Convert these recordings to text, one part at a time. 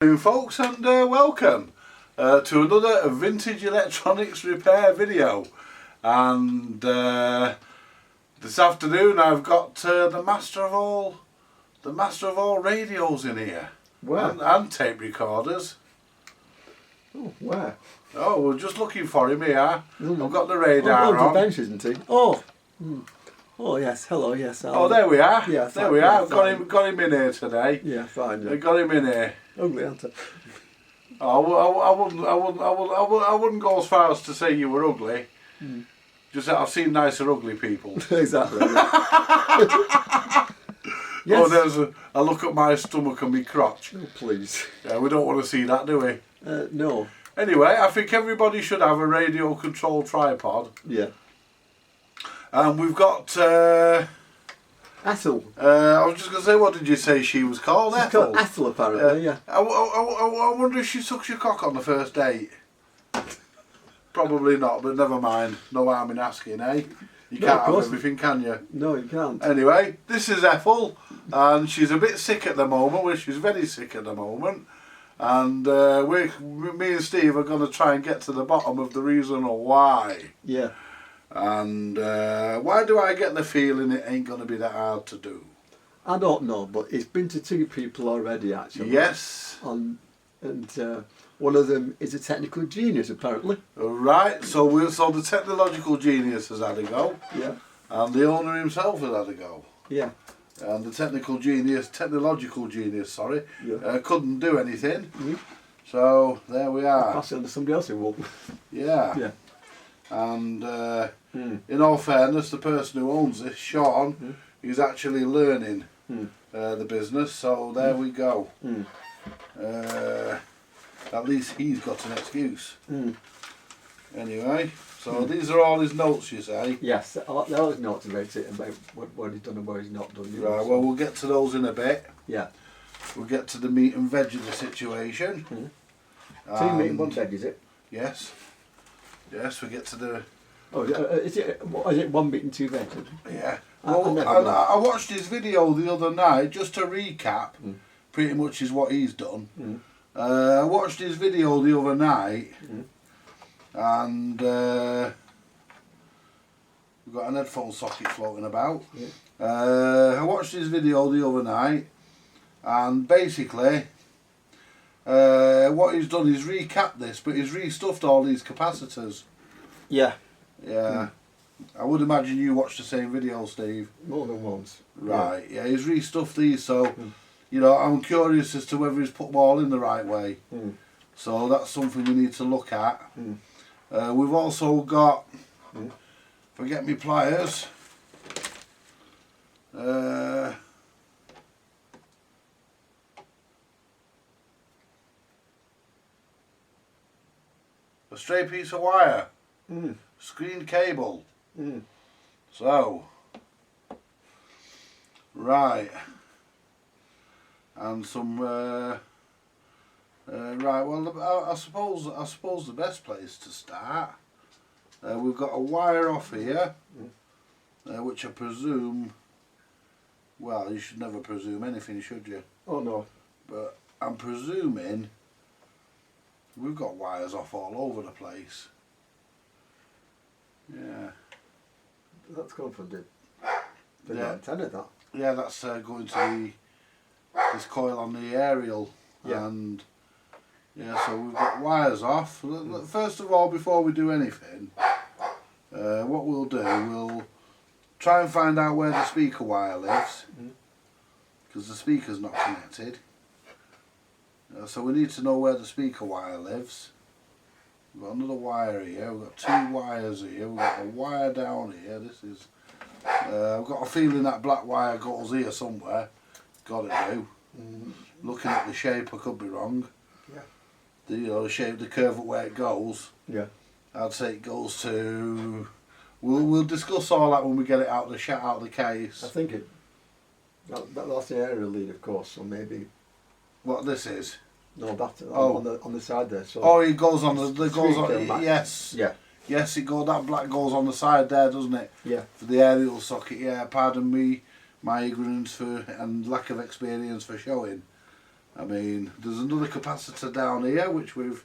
Folks, and welcome to another vintage electronics repair video. And this afternoon I've got the master of all radios in here. Where? And tape recorders. Oh, where? Oh, we're just looking for him here. I've got the radar on on. the bench, isn't he? Oh. Oh yes, hello, yes. Oh, there we are. Yeah, there we are. Got him in here today. Yeah, fine. Yeah. Got him in here. Ugly, aren't I? Oh, I wouldn't go as far as to say you were ugly. Just that I've seen nicer ugly people. Exactly. Yes. Oh, there's a look at my stomach and my crotch. Oh, please. Yeah, we don't want to see that, do we? No. Anyway, I think everybody should have a radio control tripod. Yeah. And we've got Ethel. I was just going to say, what did you say she was called? She's Ethel. called Ethel, apparently, yeah. I wonder if she sucks your cock on the first date. Probably not, but never mind. No harm in asking, eh? You can't have everything, can you? No, you can't. Anyway, this is Ethel, and she's a bit sick at the moment. Well, she's very sick at the moment. And me and Steve are going to try and get to the bottom of the reason why. Yeah. And why do I get the feeling it ain't going to be that hard to do? I don't know, but it's been to 2 people already, actually. Yes. And one of them is a technical genius, apparently. Right, so the technological genius has had a go. Yeah. And the owner himself has had a go. Yeah. And the technological genius, couldn't do anything. Mm-hmm. So there we are. Pass it on to somebody else who will. Yeah. Yeah. And in all fairness, the person who owns this, Sean, is actually learning the business. So there we go. At least he's got an excuse. Anyway, so these are all his notes, you say? Yes, all his notes about it, about what he's done and what he's not done. Right, well, we'll get to those in a bit. Yeah. We'll get to the meat and veg of the situation. 2 meat and 1 veg, is it? Yes. Yes, we get to the... Oh, is it 1 meat and 2 veg? Yeah. Well, I watched his video the other night, just to recap, pretty much is what he's done. I watched his video the other night, and we've got an headphone socket floating about. I watched his video the other night, and basically what he's done is recap this, but he's restuffed all these capacitors. Yeah. Yeah. I would imagine you watched the same video, Steve. More than once. Right, yeah, he's restuffed these, so you know, I'm curious as to whether he's put them all in the right way. So that's something we need to look at. We've also got, forget me pliers, a straight piece of wire, screen cable. So, right. And some right. Well, I suppose the best place to start. We've got a wire off here, which I presume. Well, you should never presume anything, should you? Oh no. But I'm presuming we've got wires off all over the place. Yeah. That's going for the antenna, that. Yeah, that's going to this coil on the aerial. Yeah. And yeah, so we've got wires off. First of all, before we do anything, what we'll do, we'll try and find out where the speaker wire lives, because the speaker's not connected. So we need to know where the speaker wire lives. We've got another wire here, we've got 2 wires here, we've got a wire down here. This is, I've got a feeling that black wire goes here somewhere. Got to do. Looking at the shape, I could be wrong. Yeah. The shape, the curve of where it goes. Yeah. I'd say it goes to. We'll discuss all that when we get it out of the case. I think that's the aerial lead, of course. So maybe. What this is? No, that on the side there. So. Oh, it goes on yes. Yeah. Yes, it goes. That black goes on the side there, doesn't it? Yeah. For the aerial socket. Yeah. Pardon me, my ignorance and lack of experience for showing. I mean, there's another capacitor down here which we've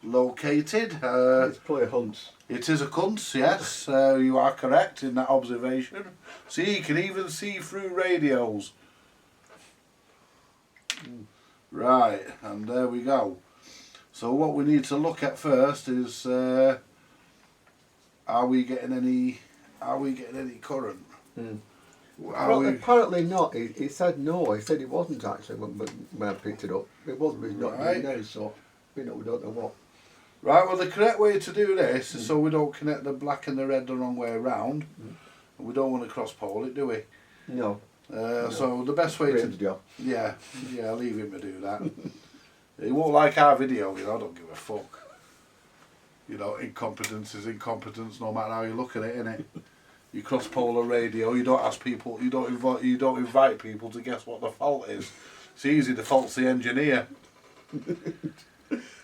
located. It's probably a Hunt's. It is a Kunz, yes, you are correct in that observation. See, you can even see through radios. Right, and there we go. So what we need to look at first is, are we getting any current? Well, apparently not. He said no. He said it wasn't actually when I picked it up. It wasn't. It's not Right. now, so we don't know what. Right, well the correct way to do this is so we don't connect the black and the red the wrong way around. And we don't want to cross pole it, do we? No. So the best way to Graham's job. yeah, leave him to do that. He won't like our video, you know, I don't give a fuck. You know, incompetence is incompetence no matter how you look at it, innit? You cross polar radio, you don't ask people, you don't invite people to guess what the fault is. It's easy, the fault's the engineer.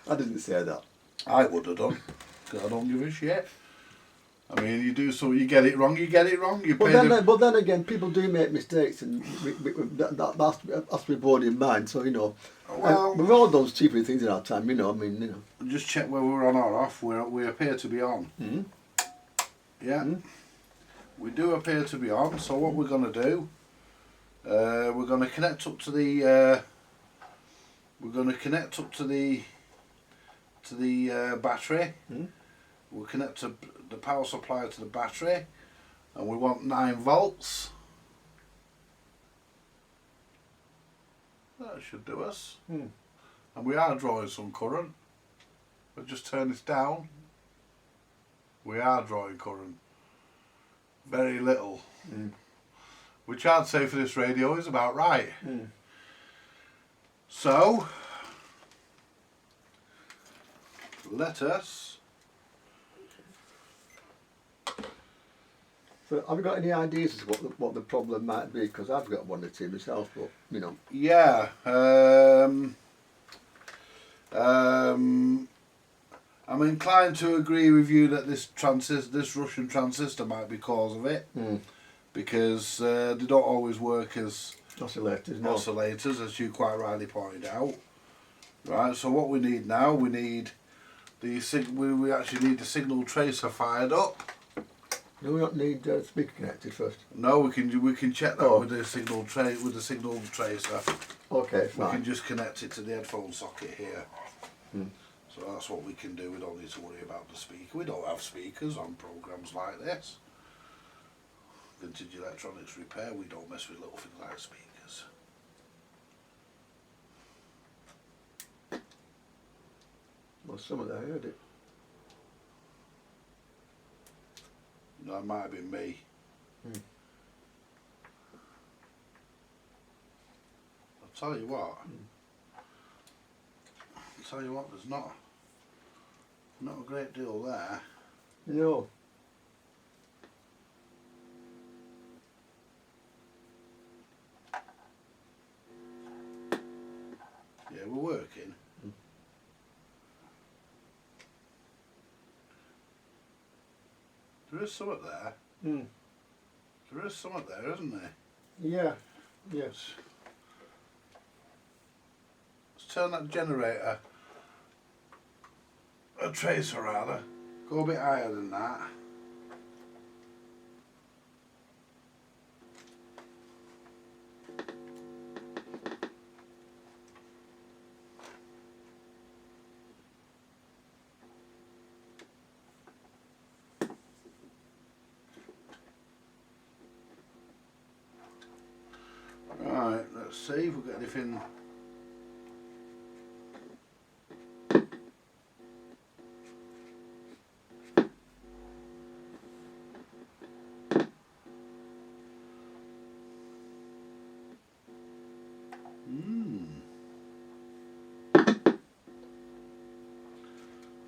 I didn't say that. I would have done, because I don't give a shit. I mean, you do so, you get it wrong, you get it wrong. You pay But then again, people do make mistakes, and that has to be borne in mind. So, you know, Well, we've all done stupid things in our time, you know. I mean, you know. just check where we're on or off. We appear to be on. Yeah, we do appear to be on. So what we're going to do, we're going to connect up to the. We're going to connect up to the battery. We'll connect to the power supply to the battery, and we want 9 volts. That should do us. And we are drawing some current. We'll just turn this down. We are drawing current. Very little. Which I'd say for this radio is about right. So, let us. So, have you got any ideas as to what the problem might be? Because I've got one or two myself, but you know. Yeah. I'm inclined to agree with you that this Russian transistor might be cause of it, because they don't always work as oscillators, as you quite rightly pointed out. Right. So what we need now, we need we actually need the signal tracer fired up. Do we not need speaker connected first? No, we can check that with the signal tracer. Okay, We fine. can just connect it to the headphone socket here. So that's what we can do. We don't need to worry about the speaker. We don't have speakers on programs like this. Vintage Electronics Repair, we don't mess with little things like speakers. Well, some of that I heard it. That might have been me. I'll tell you what. There's not a great deal there. No. Yeah, we're working. There is something there. There is something there, isn't there? Yeah. Yes. Let's turn that generator, a tracer rather, go a bit higher than that. Right, let's see if we've got anything.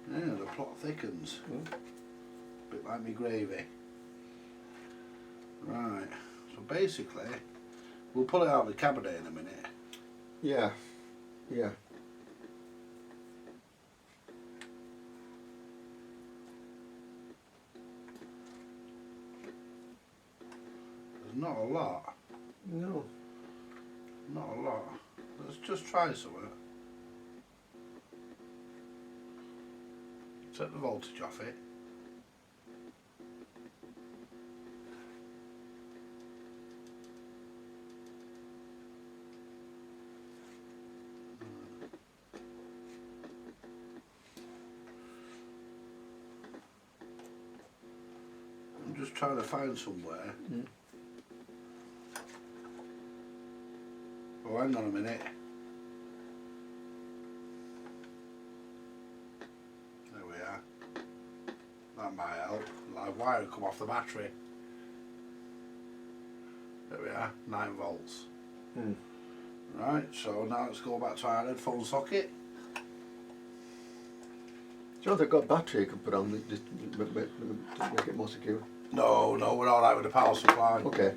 Yeah, the plot thickens. Bit like me gravy. Right, so basically, we'll pull it out of the cabinet in a minute. Yeah. Yeah. There's not a lot. No. Not a lot. Let's just try something. Take the voltage off it. I'm just trying to find somewhere. Oh, hang on a minute. There we are. That might help. Live wire come off the battery. There we are, 9 volts. Right, so now let's go back to our headphone socket. Do you know they've got battery you can put on just to make it more secure? No, we're all right with the power supply. Okay.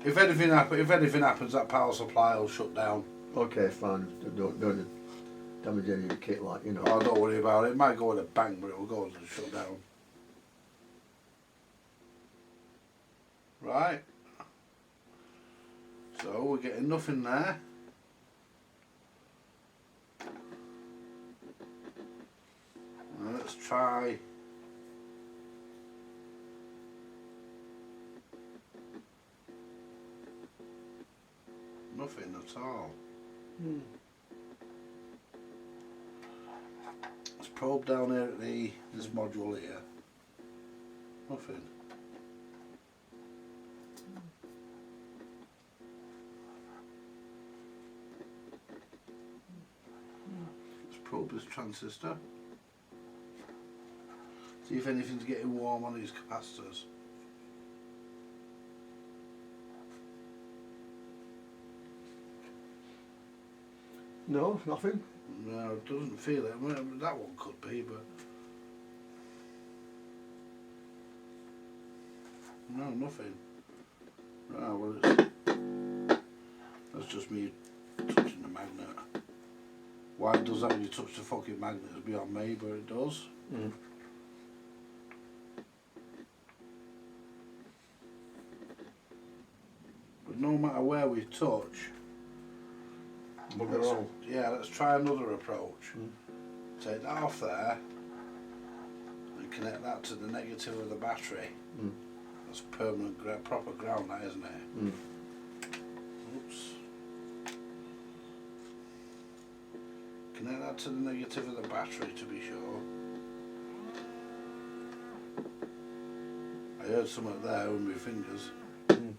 If anything happens, that power supply will shut down. Okay, fine. Don't damage any of the kit, like, you know. Oh, don't worry about it. It might go with a bang, but it will go and shut down. Right. So we're getting nothing there. Now let's try. Nothing at all. Let's probe down here at this module here. Nothing. Let's probe this transistor. See if anything's getting warm on these capacitors. No, nothing. No, it doesn't feel it. Well, that one could be, but no, nothing. Right, well, that's just me touching the magnet. Why it does that when you touch the fucking magnet is beyond me, but it does. But no matter where we touch, let's try another approach. Take that off there and connect that to the negative of the battery. That's permanent, proper ground, that, isn't it? Oops. Connect that to the negative of the battery to be sure. I heard something there with my fingers. Ooh.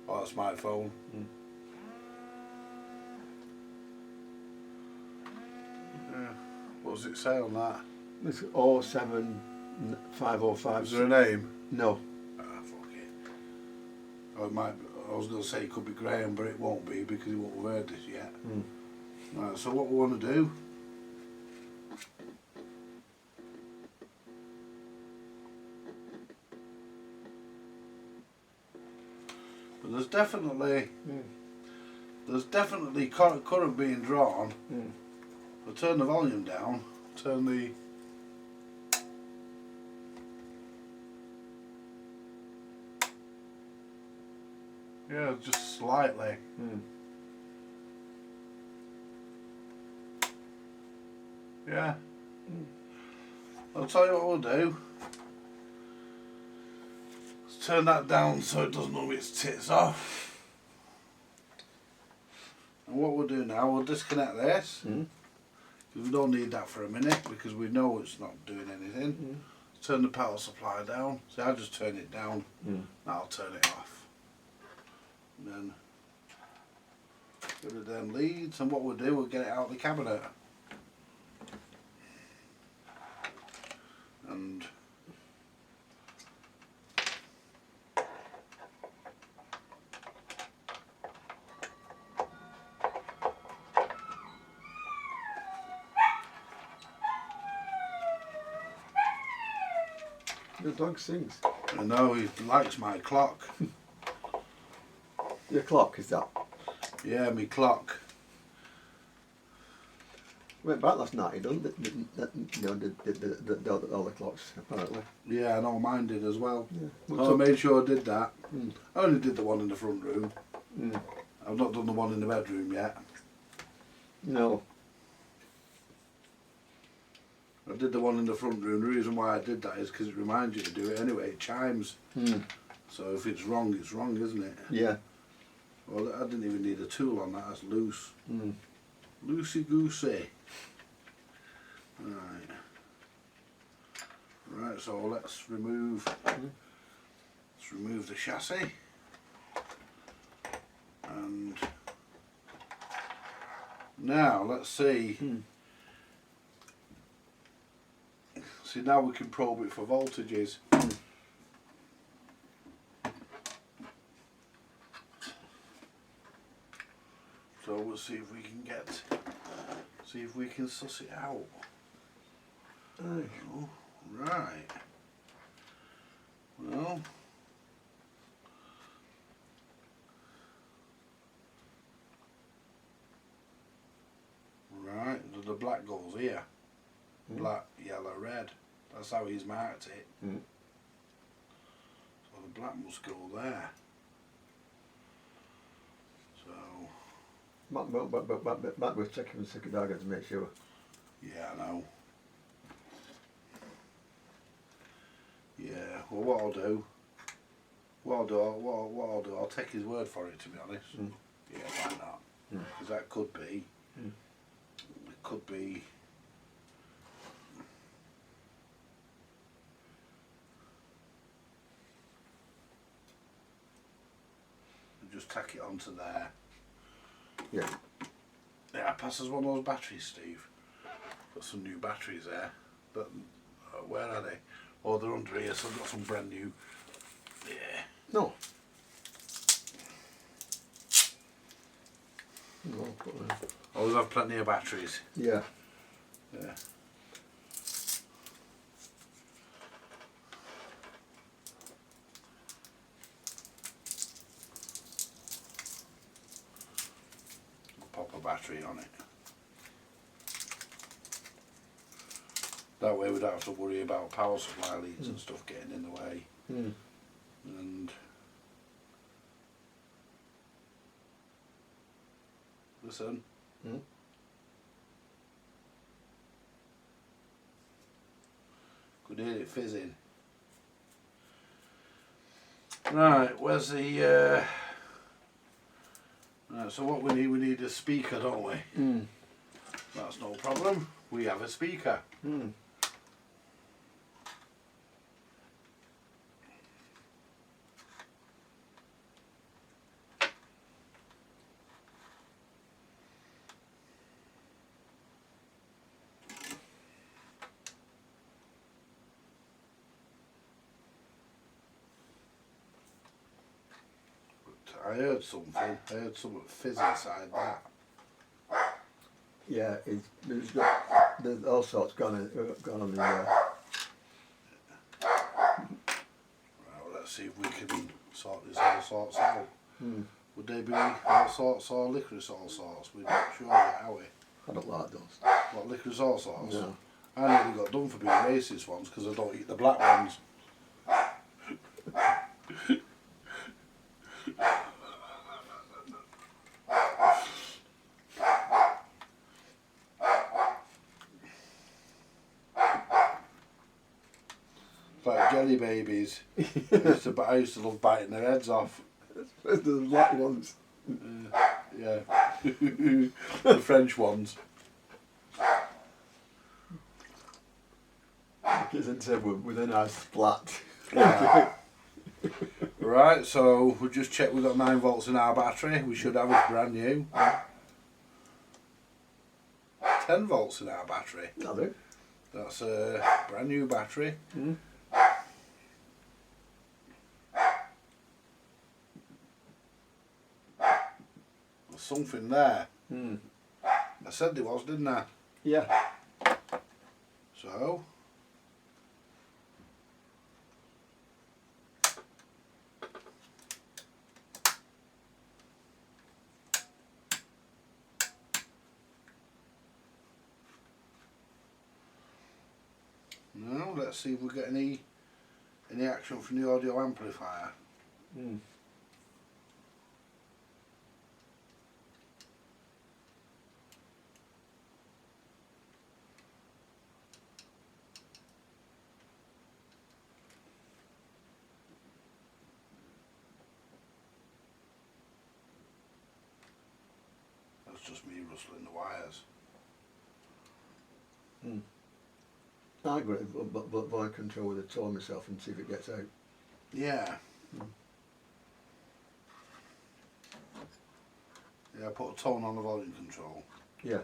Oh, that's my phone. Yeah. What does it say on that? It's 07505. Is there a name? No. Ah, fuck it. Oh, it might. I was going to say it could be Graham, but it won't be because he won't have heard this yet. Right. So what we want to do? But there's definitely current being drawn. We'll turn the volume down. Turn the just slightly. Yeah. I'll tell you what we'll do. Let's turn that down so it doesn't know its tits off. And what we'll do now, we'll disconnect this. Because we don't need that for a minute because we know it's not doing anything. Turn the power supply down. See, I'll just turn it down. I'll turn it off. And then get rid of them leads, and what we'll do, we'll get it out of the cabinet. And your dog sings. I know he likes my clock. Your clock, is that? Yeah, my clock. Went back last night, he done all the clocks, apparently. Yeah, I know mine did as well. Yeah. So I made sure I did that. I only did the one in the front room. I've not done the one in the bedroom yet. No. I did the one in the front room. The reason why I did that is because it reminds you to do it anyway. It chimes. So if it's wrong, isn't it? Yeah. Well, I didn't even need a tool on that. That's loose. Loosey goosey. Right. Right. So let's remove. Let's remove the chassis. And now let's see. See, now we can probe it for voltages. So we'll see if we can suss it out. Oh, right. Well. Right, the black goes here. Black, yellow, red. That's how he's marked it. So the black must go there. So. But we're checking the circuit diagram to make sure. Yeah, I know. Yeah. Well, what I'll do, I'll take his word for it. To be honest. Yeah, why not? Because that could be. It could be. Just tack it onto there. Yeah. Yeah, pass us one of those batteries, Steve. Got some new batteries there, but where are they? Oh, they're under here, so I've got some brand new. Yeah. No. Always have plenty of batteries. Yeah. Yeah. Pop a battery on it. That way we don't have to worry about power supply leads and stuff getting in the way. And listen. Could hear it fizzing. Right, where's the right, so what we need a speaker, don't we? That's no problem. We have a speaker. I heard something. I heard something fizz inside that. Yeah, there's all sorts gone on in there. Right, well, let's see if we can sort this all sorts out. Would they be all sorts or licorice all sorts? We're not sure yet, are we? I don't like those. What, licorice all sorts? No. I nearly got done for being racist once because I don't eat the black ones. Like jelly babies. I used to love biting their heads off. The black ones. Yeah. The French ones. Isn't it with a nice splat? Yeah. Right, so we'll just check we've got 9 volts in our battery. We should have it brand new. 10 volts in our battery. I do. That's a brand new battery. There's something there. I said there was, didn't I? Yeah. So now let's see if we get any action from the audio amplifier. just me rustling the wires. I got it, but volume control with the tone myself and see if it gets out. Yeah. Yeah, put a tone on the volume control. Yeah.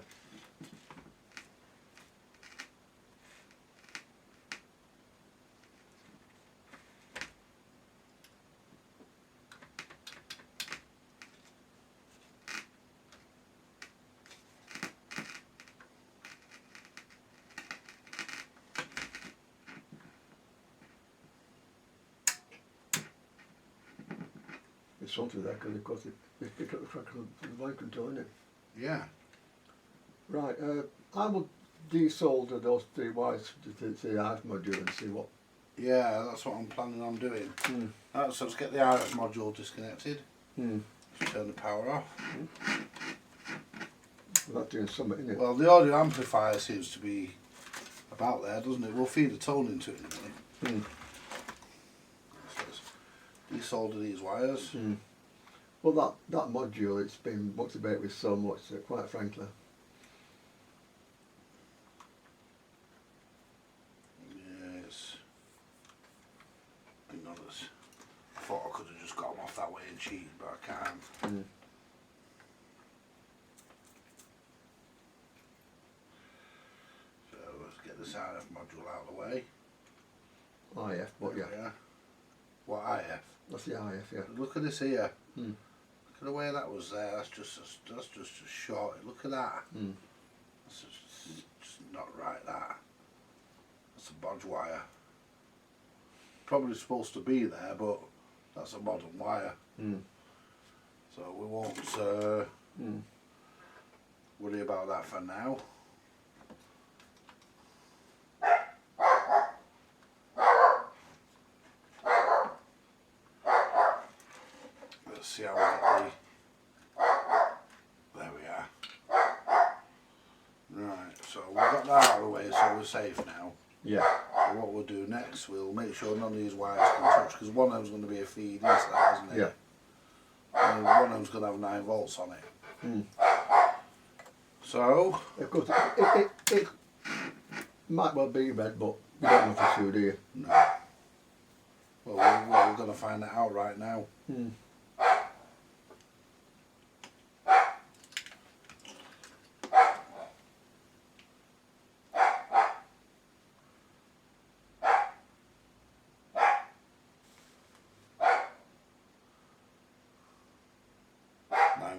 There's something there because they pick up the crack of the volume control, innit? Yeah. Right, I will desolder those 3 wires to the RF module and see what. Yeah, that's what I'm planning on doing. Right, so let's get the RF module disconnected. Just turn the power off. Well, that's doing something, isn't it? Well, the audio amplifier seems to be about there, doesn't it? We'll feed a tone into it in a minute. So let's desolder these wires. Well, that module, it's been mucked about with so much, quite frankly. Yes. I thought I could have just got them off that way and cheated, but I can't. So let's get this RF module out of the way. IF, but yeah. What IF? That's the IF, yeah. Look at this here. Look at the way that was there. That's just a short. Look at that. That's just not right. That's a bodge wire. Probably supposed to be there, but that's a modern wire. So we won't worry about that for now. Let's see how we get there we are. Right, so we've got that out of the way, so we're safe now. Yeah. So what we'll do next, we'll make sure none of these wires can touch, because one of them's going to be a feed into that, isn't it? Yeah. And one of them's going to have 9 volts on it. So, Of course, it might well be red, but you don't know for sure, do you? no. Well, we're going to find that out right now. 9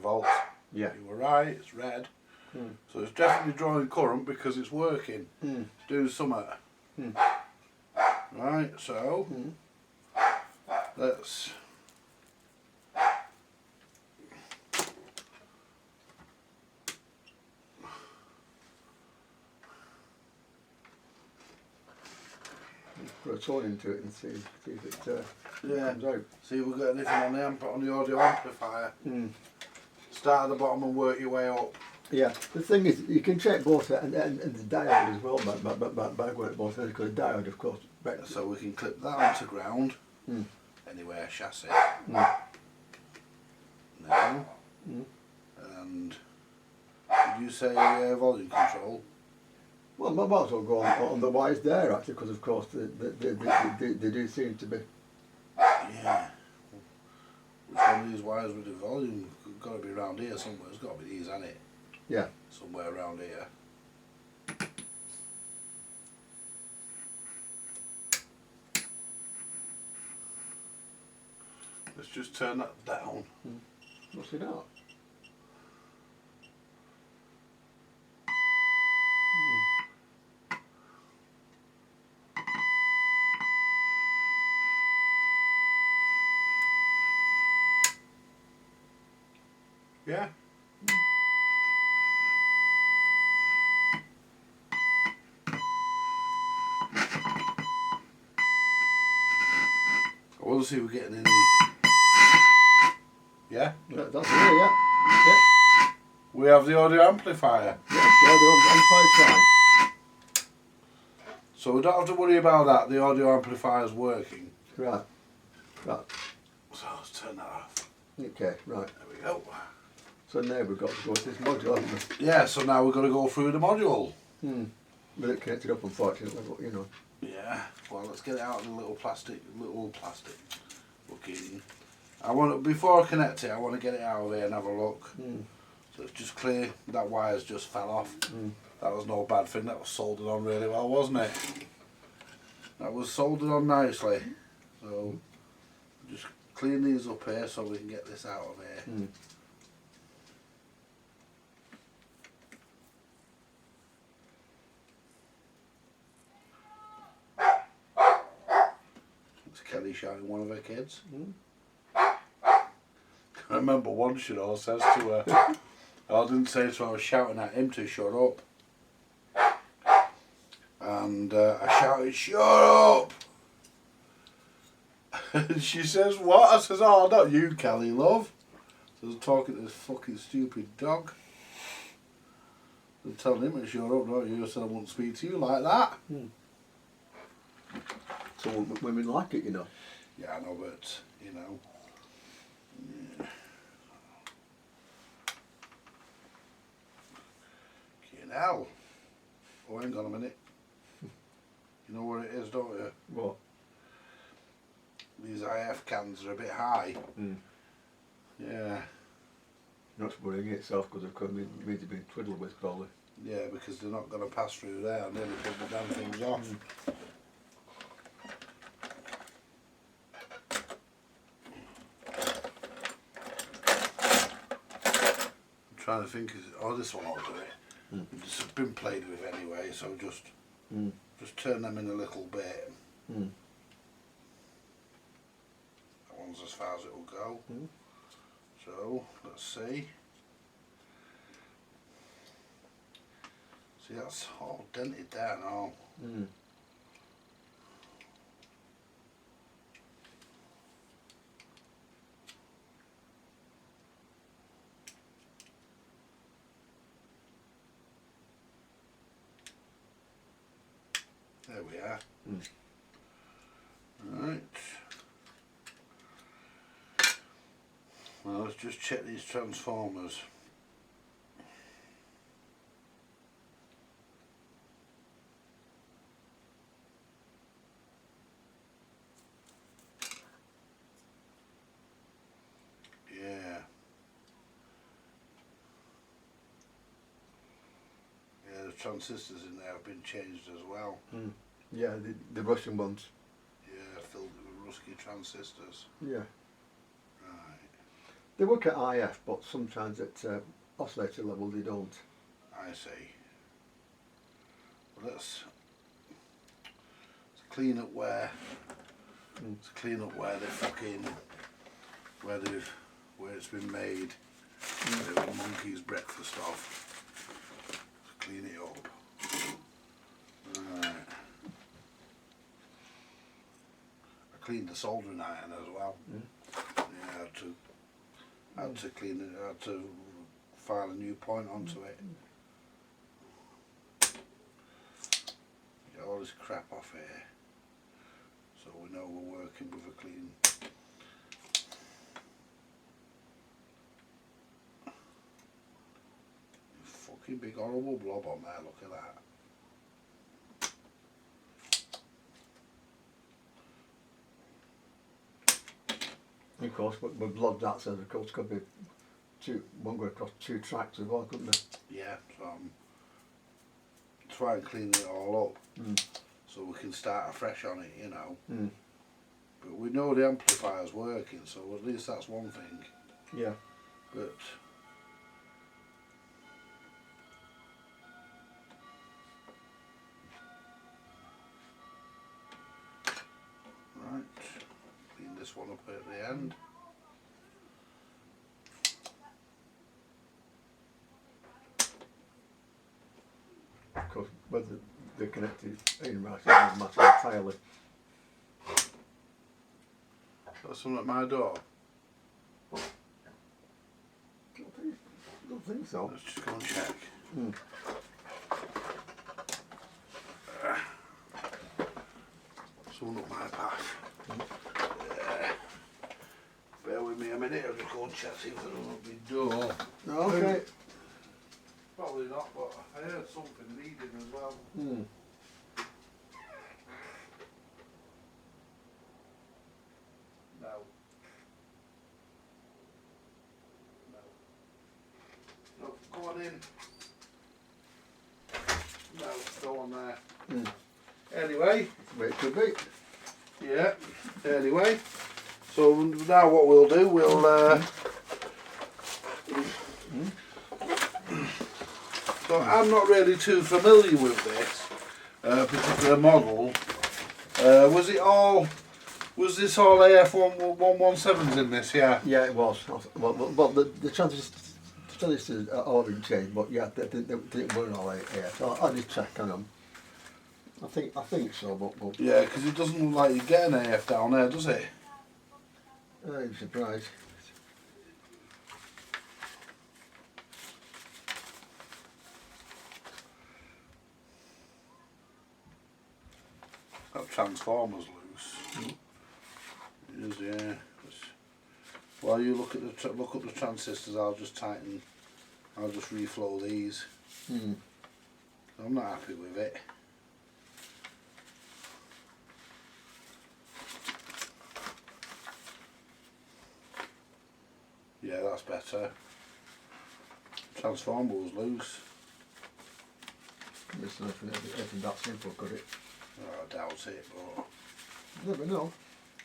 volts. Yeah. You were right, it's red. So it's definitely drawing current because it's working. It's doing something. Right, so let's Put a tone into it and see if it comes out. see if we've got anything on the audio amplifier. Start at the bottom and work your way up. Yeah, the thing is, you can check both and the diode as well by going at both ends, because the diode, of course. So we can clip that onto ground. Anywhere, chassis. Now. And did you say volume control? Well, I might as well go on the wires there, actually, because of course they do seem to be. Yeah. Which one of these wires with the volume? Got to be around here somewhere. It's got to be these, hasn't it? Yeah. Somewhere around here. Let's just turn that down. What's it out? Yeah. I want to see if we're getting any. Yeah? That's it, yeah. We have the audio amplifier. Yes, the audio amplifier's fine. So we don't have to worry about that. The audio amplifier is working. Right. So let's turn that off. Okay, right. There we go. So now we've got to go to this module, haven't we? Yeah, so now we've got to go through the module. With it connected up, unfortunately, but you know. Yeah, well, let's get it out of the little plastic looking. I want to, before I connect it, I want to get it out of here and have a look. So it's just clear, that wire's just fell off. That was no bad thing, that was soldered on really well, wasn't it? That was soldered on nicely. So, just clean these up here so we can get this out of here. It's Kelly shouting one of her kids. I remember once, you know, says to her, I didn't say so, I was shouting at him to shut up. And I shouted, shut up! And she says, what? I says, oh, not you, Kelly, love. So I was talking to this fucking stupid dog. I was telling him to shut up, not you. I said I wouldn't speak to you like that. So women like it, you know. Yeah, I know, but, you know. Yeah. Fucking hell. Oh, hang on a minute. You know what it is, don't you? What? These IF cans are a bit high. Yeah. Not worrying itself because of means they've been twiddled with probably. Yeah, because they're not going to pass through there. I nearly put the damn things off. I'm trying to think. Oh, this one will do it. It's been played with anyway, so just turn them in a little bit. That one's as far as it will go. So let's see. See, that's all dented there now. There we are. Right. Well, let's just check these transformers. Yeah. Yeah, the transistors in there have been changed as well. Yeah, the Russian ones. Yeah, filled with rusty transistors. Yeah. Right. They work at IF, but sometimes at oscillator level they don't. I see. Well, let's clean up where. Let's clean up where they fucking where it's been made. The monkey's breakfast off. Let's clean it up. Right. I cleaned the soldering iron as well. Yeah, I had to clean it. I had to file a new point onto it. Get all this crap off here, so we know we're working with a clean. Fucking big horrible blob on there. Look at that. Of course, with blood that says, of course, could be one going across 2 tracks as well, couldn't it? Yeah, so I'm trying to clean it all up so we can start afresh on it, you know. But we know the amplifier's working, so at least that's one thing. Yeah. But right, clean this one up at the end. Of course, whether they're connected in right doesn't matter entirely. Got something at my door? Don't think so. Let's just go and check. Someone up my path. Bear with me a minute, I'll just go and check if it'll open my door. Okay. Probably not, but I heard something leading as well. Hmm. No. No. No, go on in. No, go on there. Hmm. Anyway, Wait to be. yeah, anyway. So now what we'll do, we'll so I'm not really too familiar with this particular model. Was this all AF117s in this? Yeah. Yeah, it was. Well, the transistors are all been changed, but yeah, they weren't all right. Yeah, so I did check on them. I think so, but Yeah, because it doesn't look like you get an AF down there, does it? I'm surprised. That transformer's loose. It is, yeah. While you look at the transistors, I'll just reflow these. Hmm. I'm not happy with it. Yeah, that's better. Transformer was loose. It's nothing that simple, could it? Oh, I doubt it, but Never know.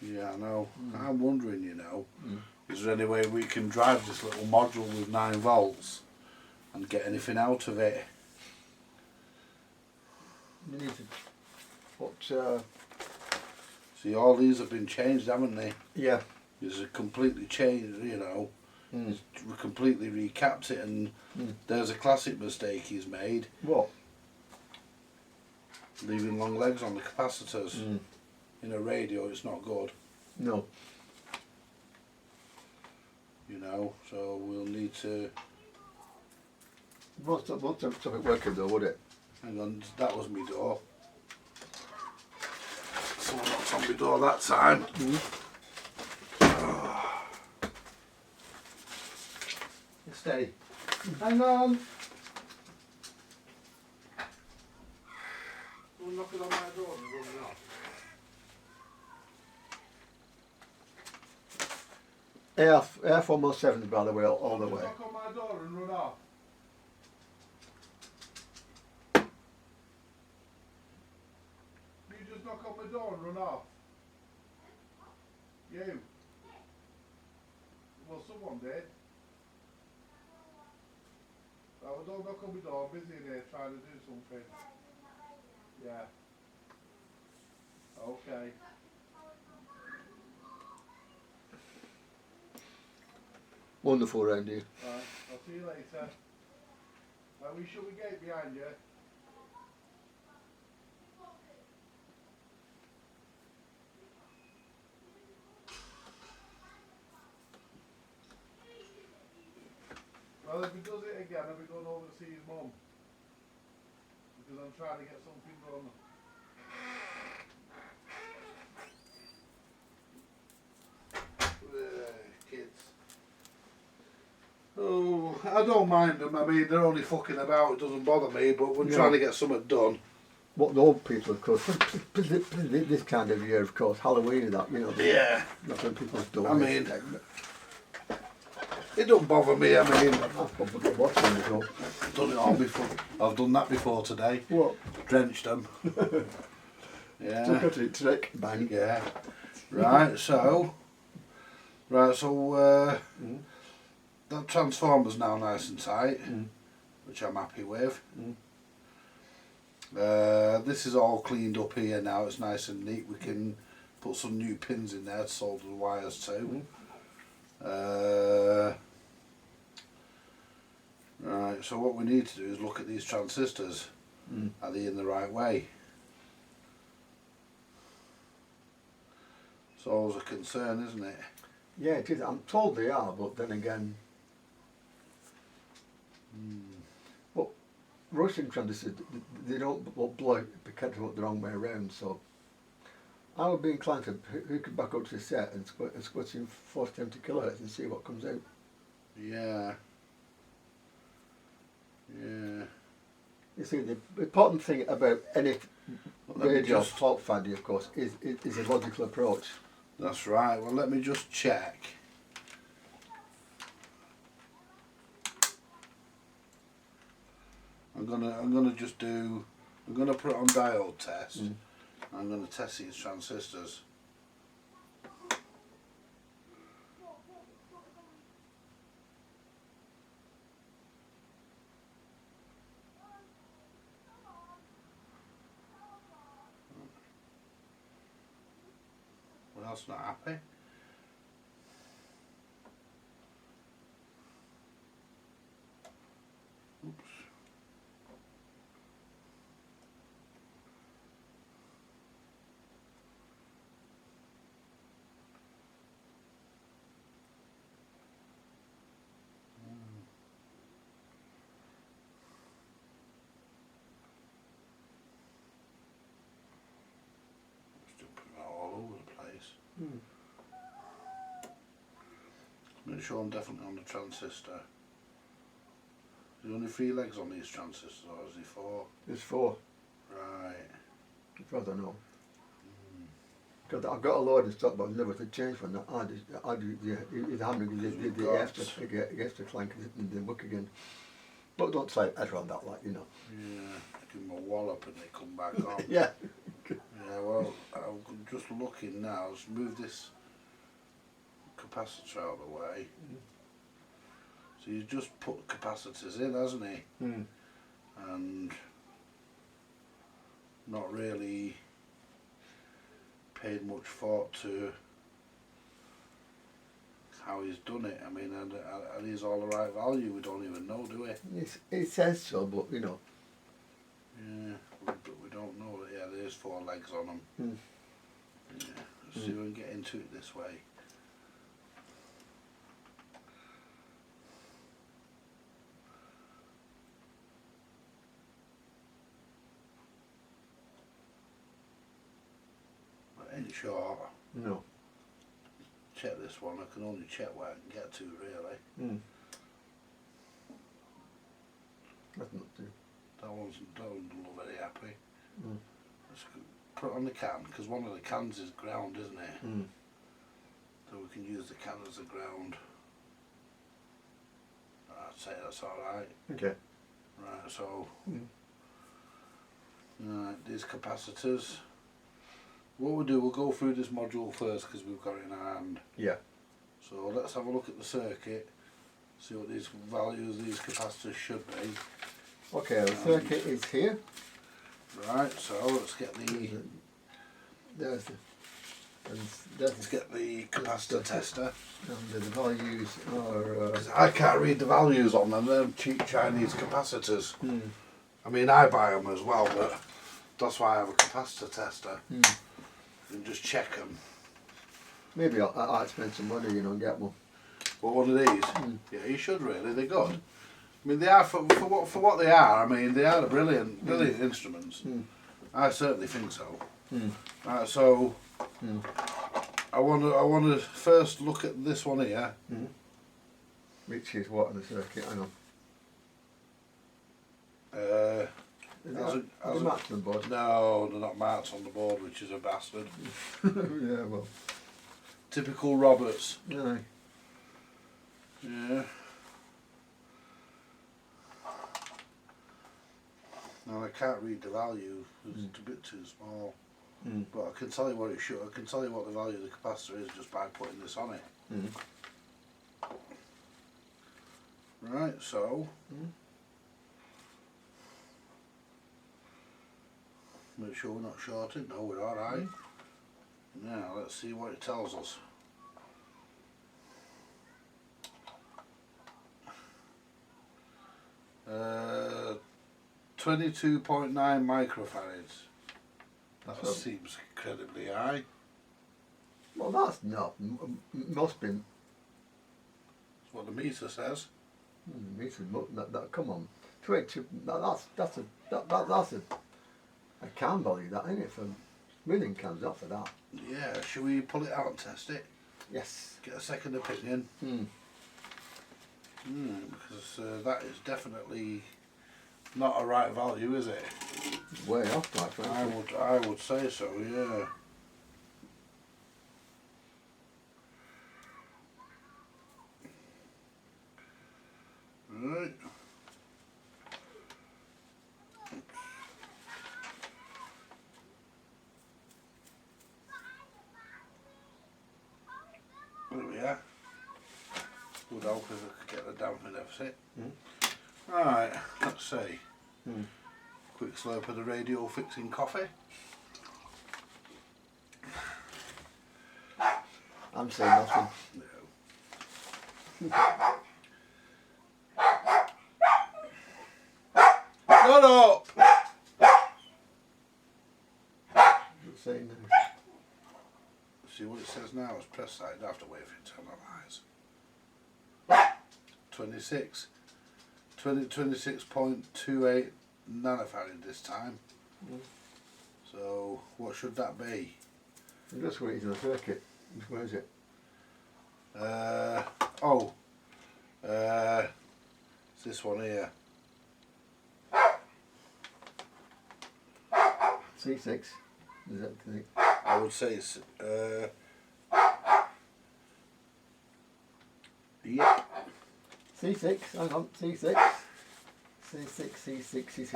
yeah, I know. I'm wondering, you know, is there any way we can drive this little module with 9 volts and get anything out of it? You need to put. See, all these have been changed, haven't they? Yeah. It's a completely changed, you know. Mm. We completely recapped it, and there's a classic mistake he's made. What? Leaving long legs on the capacitors. In a radio, it's not good. No. You know, so we'll need to. Won't stop it working though, would it? Hang on, that was my door. Someone knocked on my door that time. Stay. Hang on. Someone knocking on my door and running off. AF117, by the way, all the way. Knock on my door and run off. You just knock on my door and run off. You. Well, someone did. Well, don't knock on my door. I'm busy in here trying to do something. Yeah. Okay. Wonderful round here. Right. I'll see you later. Now we shut the gate behind you. Well, if he does it again, I'll be going over to see his mum. Because I'm trying to get something done. Kids. Oh, I don't mind them. I mean, they're only fucking about. It doesn't bother me. But we're trying to get something done. What the old people, of course, this kind of year, of course, Halloween and that, you know. Yeah. That's when people do. I mean, it don't bother me. I mean, I've watching it all. I've done it all before. I've done that before today. What? Drenched them. Yeah. Took a trick, bang. Yeah. Right. So. Right. So. That transformer's now nice and tight, which I'm happy with. This is all cleaned up here now. It's nice and neat. We can put some new pins in there to solder the wires to. Right, so what we need to do is look at these transistors. Are they in the right way? It's always a concern, isn't it? Yeah, it is. I'm told they are, but then again, well, Russian transistors, they don't blow out, be kept the wrong way around, so I would be inclined to hook it back up to the set and squirt in 470 kilohertz and see what comes out. Yeah. Yeah. You see, the important thing about any Well, let me radio just- fault finding, of course, is a logical approach. That's right. Well, let me just check. I'm gonna put it on diode test. I'm gonna test these transistors. Well, that's not happy. Oops. Still putting it all over the place. Make sure I'm definitely on the transistor. There's only 3 legs on these transistors, or is there 4? There's 4, Right. as far as I know. Because I've got a load of stuff, but I've never to change one. I do the hammering, the extra clank and the work again. But don't say it around that, like, you know. Yeah. Give them a wallop and they come back on. Yeah. Yeah, well, I'm just looking now. Let's move this capacitor out of the way. So he's just put capacitors in, hasn't he? And not really paid much thought to how he's done it. I mean, are these all the right value? We don't even know, do we? It says so, but, you know. Yeah, but we don't know. Yeah, there's 4 legs on them. Yeah, let's see if we can get into it this way. But ain't sure. No. Check this one. I can only check where I can get to, really. That's not too. That one's not very happy. Let's put it on the can, because one of the cans is ground, isn't it? So we can use the can as a ground. I'd say that's alright. Okay. Right, so these capacitors. What we'll do, we'll go through this module first because we've got it in our hand. Yeah. So let's have a look at the circuit, see what these values of these capacitors should be. Okay, the circuit is here. Right, so let's get the There's the. let's get the capacitor tester. And the values are. 'Cause I can't read the values on them cheap Chinese capacitors. I mean, I buy them as well, but that's why I have a capacitor tester. And just check them. Maybe I'll spend some money, you know, and get one. But one of these, yeah, you should really. They're good. I mean, they are for what they are. I mean, they are brilliant instruments. I certainly think so. Right, so I want to first look at this one here. Which is what on the circuit? Hang on. Are they marked on the board? No, they're not marked on the board, which is a bastard. Yeah, well. Typical Roberts. Yeah. Yeah. No, I can't read the value. It's a bit too small. But I can tell you what it should. I can tell you what the value of the capacitor is just by putting this on it. Right. So. Make sure we're not shorted. No, we're all right. Now let's see what it tells us. 22.9 microfarads. That seems incredibly high. Well, that's not. Must be. That's what the meter says. Come on. 22. That's a can value, that, isn't it? For million cans off of that. Yeah. Should we pull it out and test it? Yes. Get a second opinion. Because that is definitely not a right value, is it? It's way off, quite frankly. I would say so, yeah. Right. There we are. Would help if I could get the damper deficit. Right, let's see. Quick slurp of the radio fixing coffee. I'm saying nothing. No. Shut up! Just saying no. See what it says now is press side, I have to wait for it to analyse. 26.28 nanofarad this time. So what should that be? I'm just waiting on the circuit. Where is it? It's this one here. C6. Is that the I would say it's yep. C6? Hang on, C6. C6, C6, C6.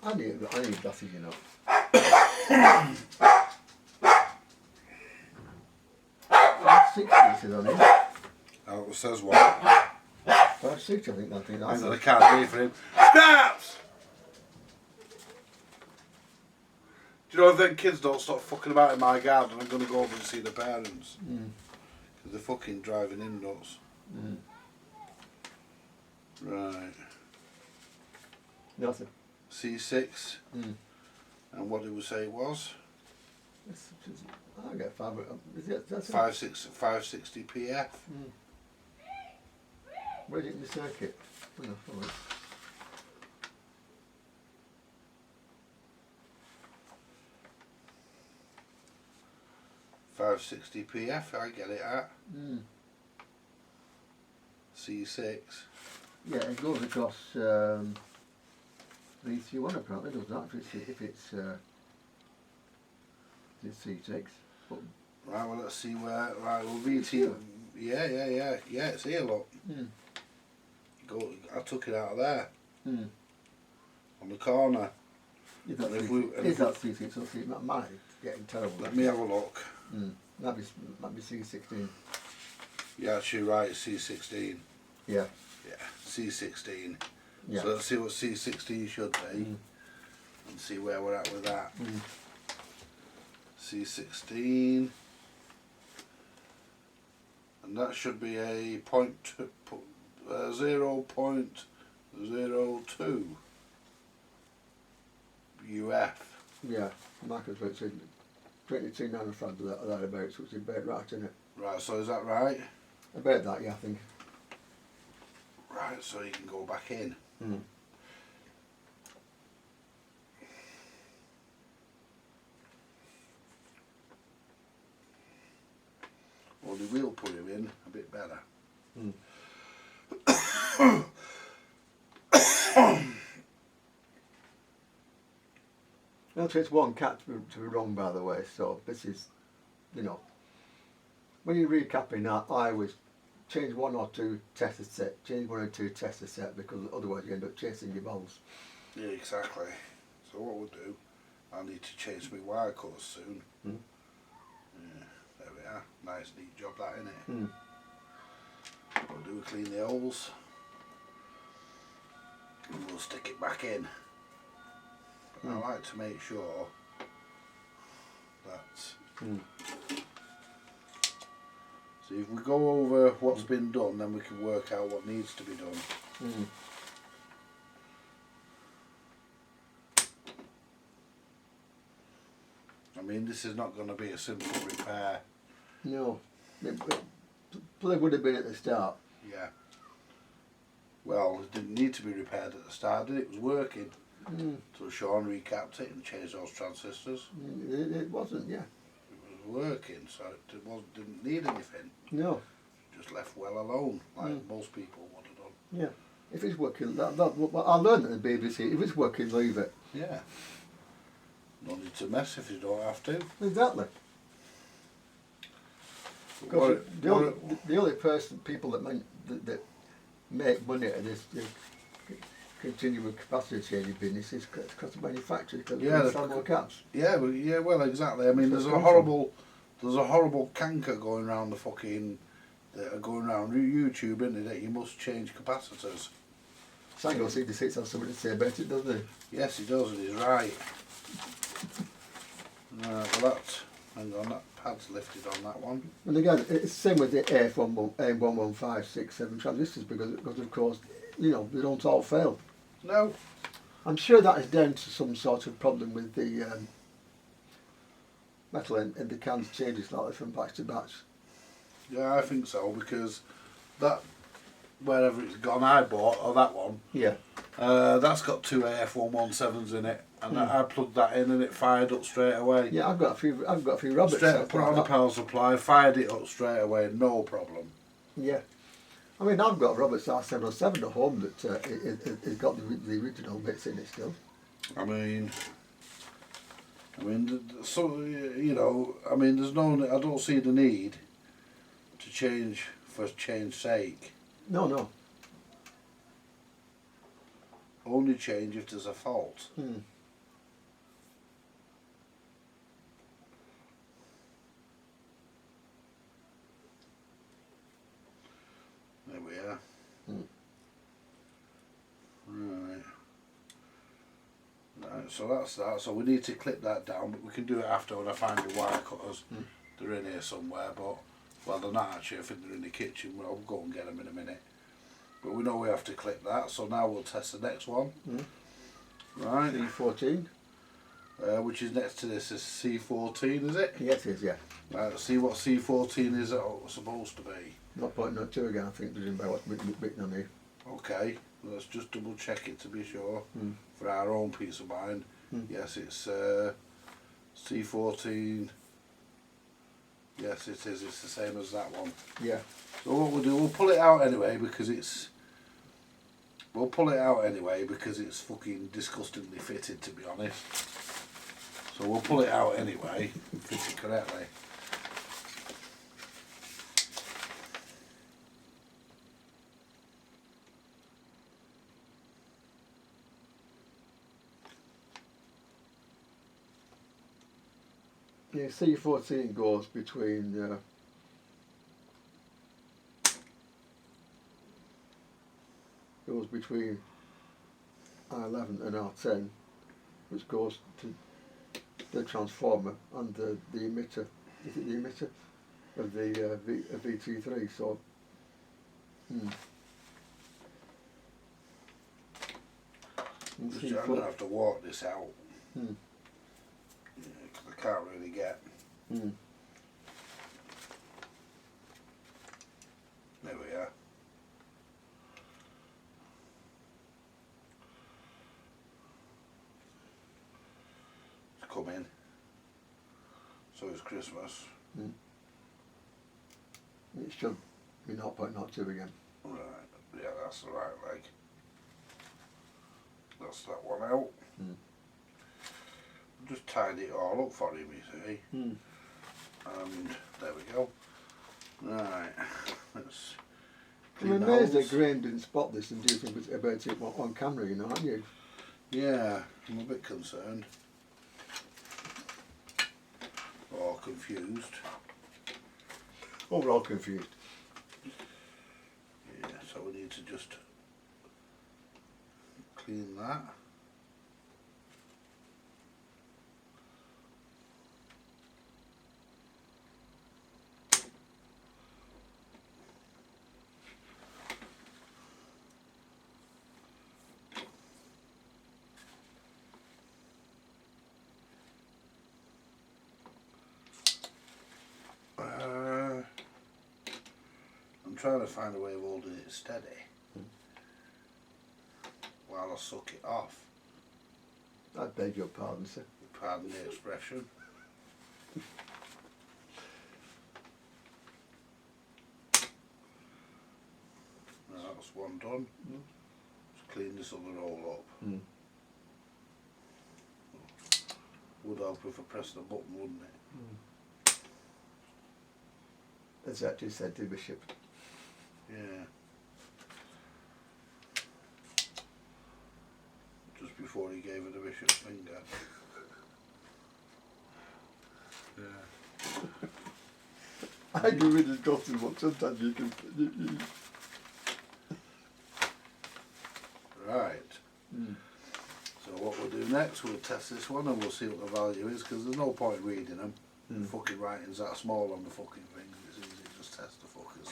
I need glasses, you know. 60 says on it. Oh, it says what? 56, I think that thing. Hang on, I can't read for him. Scraps! Do you know if them kids don't stop fucking about in my garden, I'm going to go over and see the parents. Because they're fucking driving him nuts. Right. Nothing. C6. And what did we say it was? I get 5. Is it? That's 560 PF. Where's it in the circuit? Oh, no, 560 PF, I get it at. C6. Yeah, it goes across 331 apparently, doesn't it? If it's C6. But Right, well, let's see where. Right, well, VT. Yeah, it's here, look. I took it out of there. On the corner. Is that C6 or C6? That might be getting terrible. Let me have a look. Might be C16. Yeah, actually, right, it's C16. Yeah. Yeah, C16. Yeah. So let's see what C16 should be. And see where we're at with that. C16. And that should be a 0.02 UF. Yeah, Marcus went to 22 nanofarad or thereabouts, which is about right, isn't it? Right, so is that right? About that, yeah, I think. Right, so you can go back in. Or they will put him in a bit better. Well, it's one cat to be wrong, by the way, so this is, you know, when you're recapping that, I always change 1 or 2 tester set, change 1 or 2 tester set, because otherwise you end up chasing your balls. Yeah, exactly. So what we'll do, I need to change my wire colours soon. Yeah, there we are. Nice neat job that, innit? We'll do clean the holes. And we'll stick it back in. But I like to make sure that so if we go over what's been done, then we can work out what needs to be done. I mean, this is not going to be a simple repair. No, it would have been at the start. Yeah. Well, it didn't need to be repaired at the start, did it? It was working. So Sean recapped it and changed those transistors. It wasn't, yeah. It was working, so it didn't need anything. No. Just left well alone, like most people would have done. Yeah. If it's working, I learned at the BBC. If it's working, leave it. Yeah. No need to mess if you don't have to. Exactly. Because the only people that make money at this continuing capacity changing business is because the manufacturers, because they sell more caps. Yeah, well, exactly. I mean, there's a horrible canker going around going around YouTube, isn't it? That you must change capacitors. Sango CD6 has something to say about it, doesn't he? Yes, he does, and he's right. Well, hang on, that pad's lifted on that one. And again, it's the same with the AM11567 transistors because of course, they don't all fail. No. I'm sure that is down to some sort of problem with the metal in the cans changes slightly from batch to batch. Yeah, I think so, because that, wherever it's gone, I bought, or that one, yeah, that's got two AF117s in it, and I plugged that in and it fired up straight away. Yeah, I've got a few Roberts. Straight up, put on the power supply, fired it up straight away, no problem. Yeah. I mean, I've got a Roberts R707 at home that it's got the original bits in it still. I mean, so there's I don't see the need to change for change's sake. No. Only change if there's a fault. There we are. Right, so that's that. So we need to clip that down, but we can do it after when I find the wire cutters. They're in here somewhere, but, well, they're not actually. I think they're in the kitchen. I'll go and get them in a minute. But we know we have to clip that, so now we'll test the next one. Right. C14. Which is next to this is C14, is it? Yes, it is, yeah. Right, let's see what C14 is supposed to be. 0.02 again, I think, there's about what's written on here. Okay, let's just double check it to be sure, for our own peace of mind. Yes, it's C14. Yes, it is. It's the same as that one. Yeah. So what we'll do, we'll pull it out anyway because it's fucking disgustingly fitted, to be honest. So we'll pull it out anyway and fit it correctly. Yeah, C14 goes between R11 and R10, which goes to the transformer and the emitter. Is it the emitter of the VT3? So. I'm going to have to walk this out. Because I can't really get. There we are. It's come in. So it's Christmas. It should be 0.02 again. Right, yeah, that's the right leg. That's that one out. Just tied it all up for him, you see. And there we go. Right, let's. I'm amazed that Graham didn't spot this and do something about it on camera, aren't you? Yeah, I'm a bit concerned. Or confused. Oh, we're all confused. Yeah, so we need to just clean that. I'm trying to find a way of holding it steady while I suck it off. I beg your pardon, sir. Pardon the expression. That's one done. Just clean this other roll up. Would help if I pressed the button, wouldn't it? As that just said to Bishop. Yeah. Just before he gave her the bishop's finger. Yeah. I do with his gossip, but sometimes you can. Right. So what we'll do next, we'll test this one and we'll see what the value is, because there's no point reading them. The fucking writing's that small on the fucking thing. It's easy to just test the fuckers.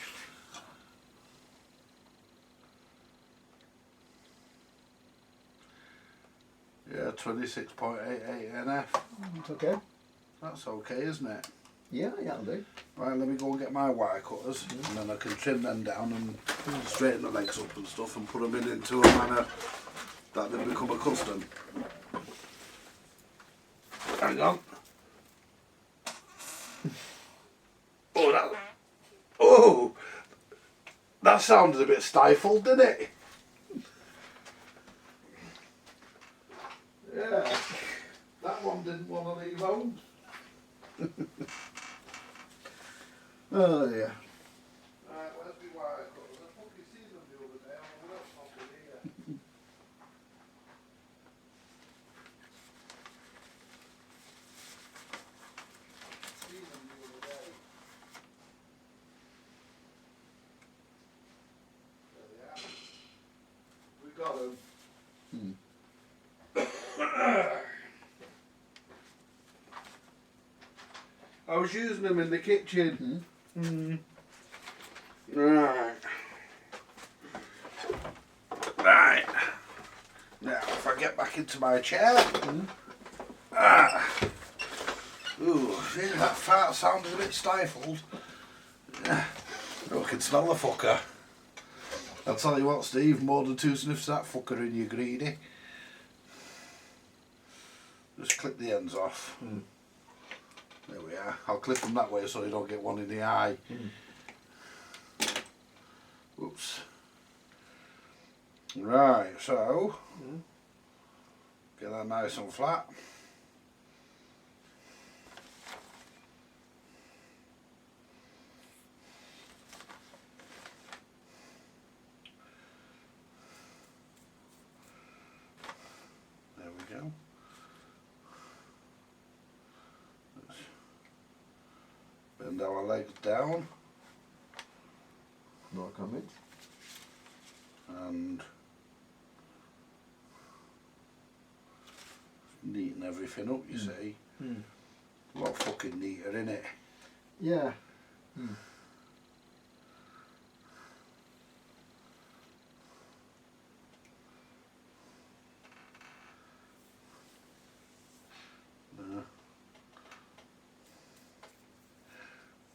Yeah, 26.88 NF. It's okay. That's okay, isn't it? Yeah, that'll do. Right, let me go and get my wire cutters, and then I can trim them down and straighten the legs up and stuff and put them into a manner that they become accustomed. Hang on. Oh, that sounded a bit stifled, didn't it? Yeah, that one didn't want to leave home. Oh, yeah. Right, where's my wire cutters? I fucking seen them the other day, I'm not fucking here. Seen them the other day. There they are. We got them. I was using them in the kitchen. Right. Right. Now, if I get back into my chair. Ooh, yeah, that fart sounded a bit stifled. I can smell the fucker. I'll tell you what, Steve, more than 2 sniffs of that fucker and you're greedy. Just clip the ends off. There we are. I'll clip them that way so you don't get one in the eye. Oops. Right, so get that nice and flat. There we go. Let's bend our legs down No comment. and neaten everything up, you see. A lot fucking neater, innit? Yeah.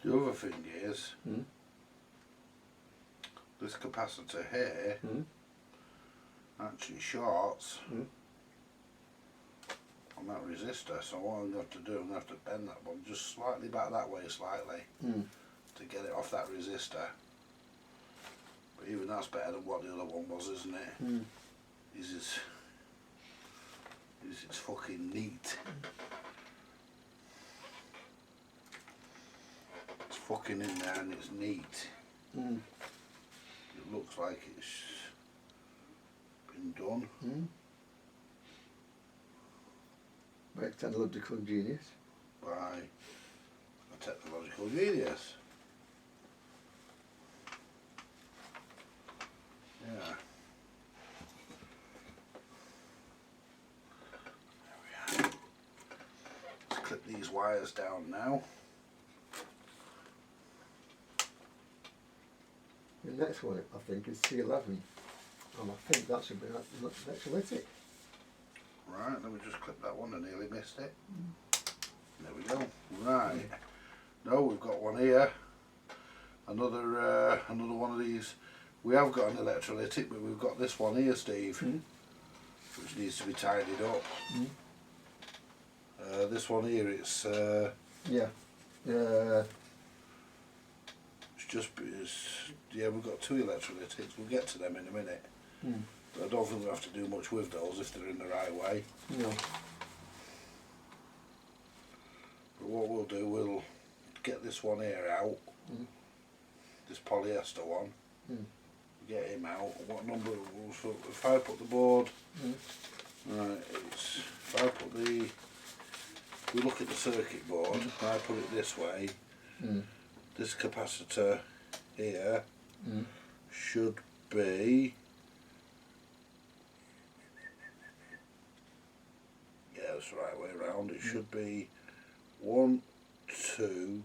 The other thing is, this capacitor here actually shorts on that resistor, so what I'm going to do, I'm going to have to bend that one just slightly back that way slightly to get it off that resistor. But even that's better than what the other one was, isn't it? It's fucking neat. It's fucking in there and it's neat. It looks like it's been done. By a technological genius. By a technological genius. Yeah. There we are. Let's clip these wires down now. The next one, I think, is C11. And I think that should be electrolytic. Right, let me just clip that one, I nearly missed it. There we go. Right. No, we've got one here. Another one of these. We have got an electrolytic, but we've got this one here, Steve, which needs to be tidied up. Mm. This one here, it's Yeah. it's yeah, we've got 2 electrolytics. We'll get to them in a minute. But I don't think we'll have to do much with those if they're in the right way. No. But what we'll do, we'll get this one here out, this polyester one, get him out. What number, if I put the board, right, if I put we look at the circuit board, and I put it this way, this capacitor here should be, yeah, that's the right way around, it should be 1, 2,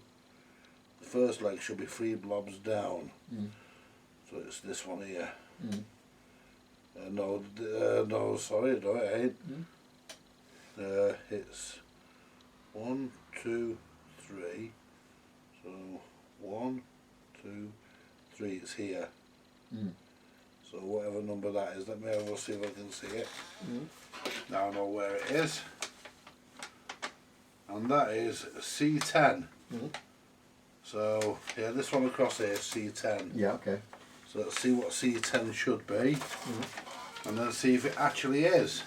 the first leg should be 3 blobs down, so it's this one here. No, sorry, no it ain't. It's 1, 2, 3, so 1, 2, 3, it's here. So whatever number that is, let me have a see if I can see it. Now I know where it is. And that is C10. So yeah, this one across here is C10. Yeah, okay. So let's see what C10 should be, and then see if it actually is.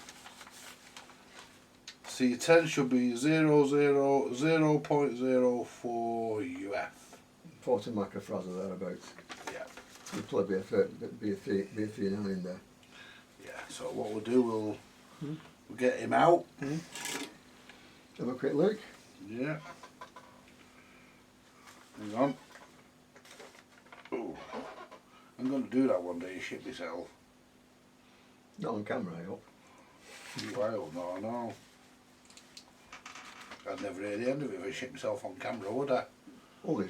C10 should be 0.04 UF. 40 microfarads or thereabouts. Yeah. There'll probably be a 3 9 in there. Yeah. So what we'll do, we'll get him out. Have a quick look. Yeah. Hang on. Ooh. I'm going to do that one day, shit myself. Not on camera, I hope. Well, no. I'd never hear the end of it if I shit myself on camera, would I? Only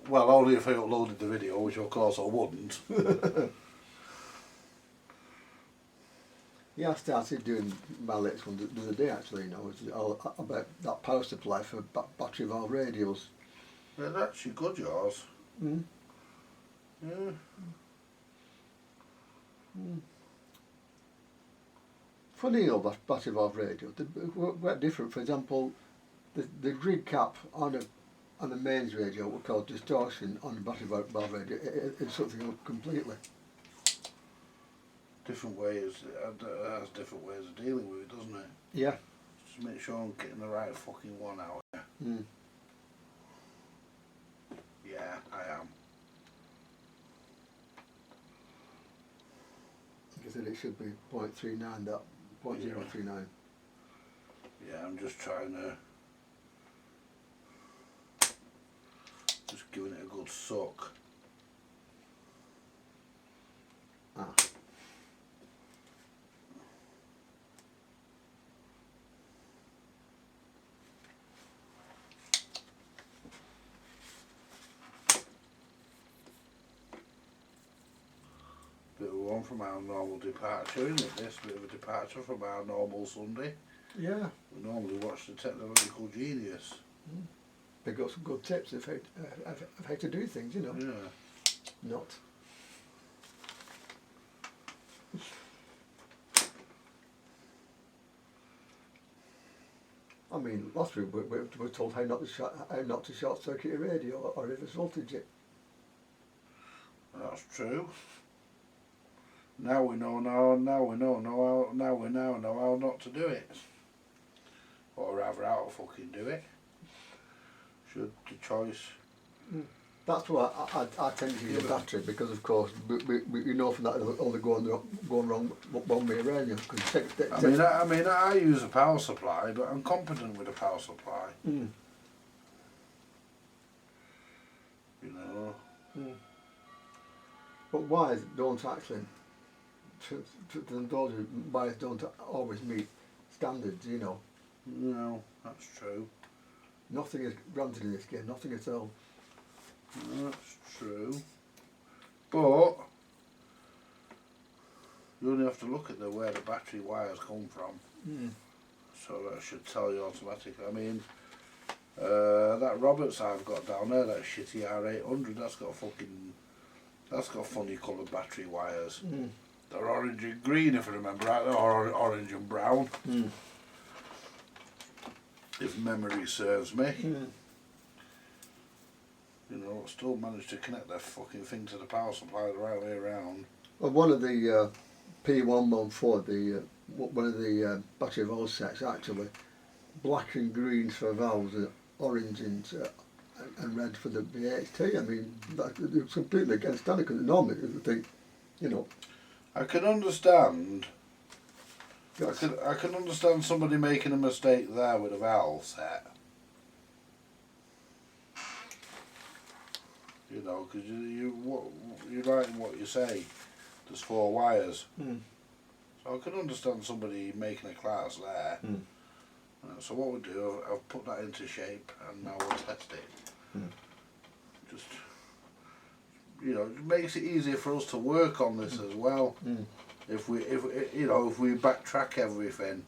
Well, only if I uploaded the video, which of course I wouldn't. Yeah, I started doing my latest one the other day actually, you know, it's all about that power supply for battery valve radios. They're actually good, yours. Yeah. Funny, you know, battery valve radio, they're quite different. For example, the grid cap on a mains radio, what we call distortion on a battery valve radio, it's something else completely. Different ways, it has different ways of dealing with it, doesn't it? Yeah. Just make sure I'm getting the right fucking one out here. Yeah, I am. Like I said, it should be 0.39, that 0.039. Yeah, I'm just trying to, just giving it a good suck. Bit of one from our normal departure, isn't it? This bit of a departure from our normal Sunday. Yeah. We normally watch the Technological Genius. They've got some good tips of how to do things, you know. Yeah. Not. I mean, last week we were told how not to short circuit a radio or reverse voltage it. That's true. Now we know how not to do it. Or rather how to fucking do it. Should the choice. That's why I tend to use a battery, because of course we know from that it'll only going wrong one way around. You know, I mean I use a power supply, but I'm competent with a power supply. You know. But wires don't actually. Those wires don't always meet standards, you know. No, that's true. Nothing is granted in this game, nothing at all. That's true. But you only have to look at where the battery wires come from. So that should tell you automatically. I mean, that Roberts I've got down there, that shitty R800, that's got funny coloured battery wires. They're orange and green, if I remember right, or orange and brown. If memory serves me. You know, but still managed to connect that fucking thing to the power supply the right way around. Well, one of the P114, one of the battery valve sets actually, black and greens for valves, orange and red for the RT8. I mean, it's completely against standard because normally you think, you know. I can understand. Yes. I can understand somebody making a mistake there with a valve set. You know, because you write in what you say. There's 4 wires. Mm. So I can understand somebody making a class there. Mm. So what we'll do, I've put that into shape and now we'll test it. Mm. Just, you know, it makes it easier for us to work on this as well. Mm. If we backtrack everything.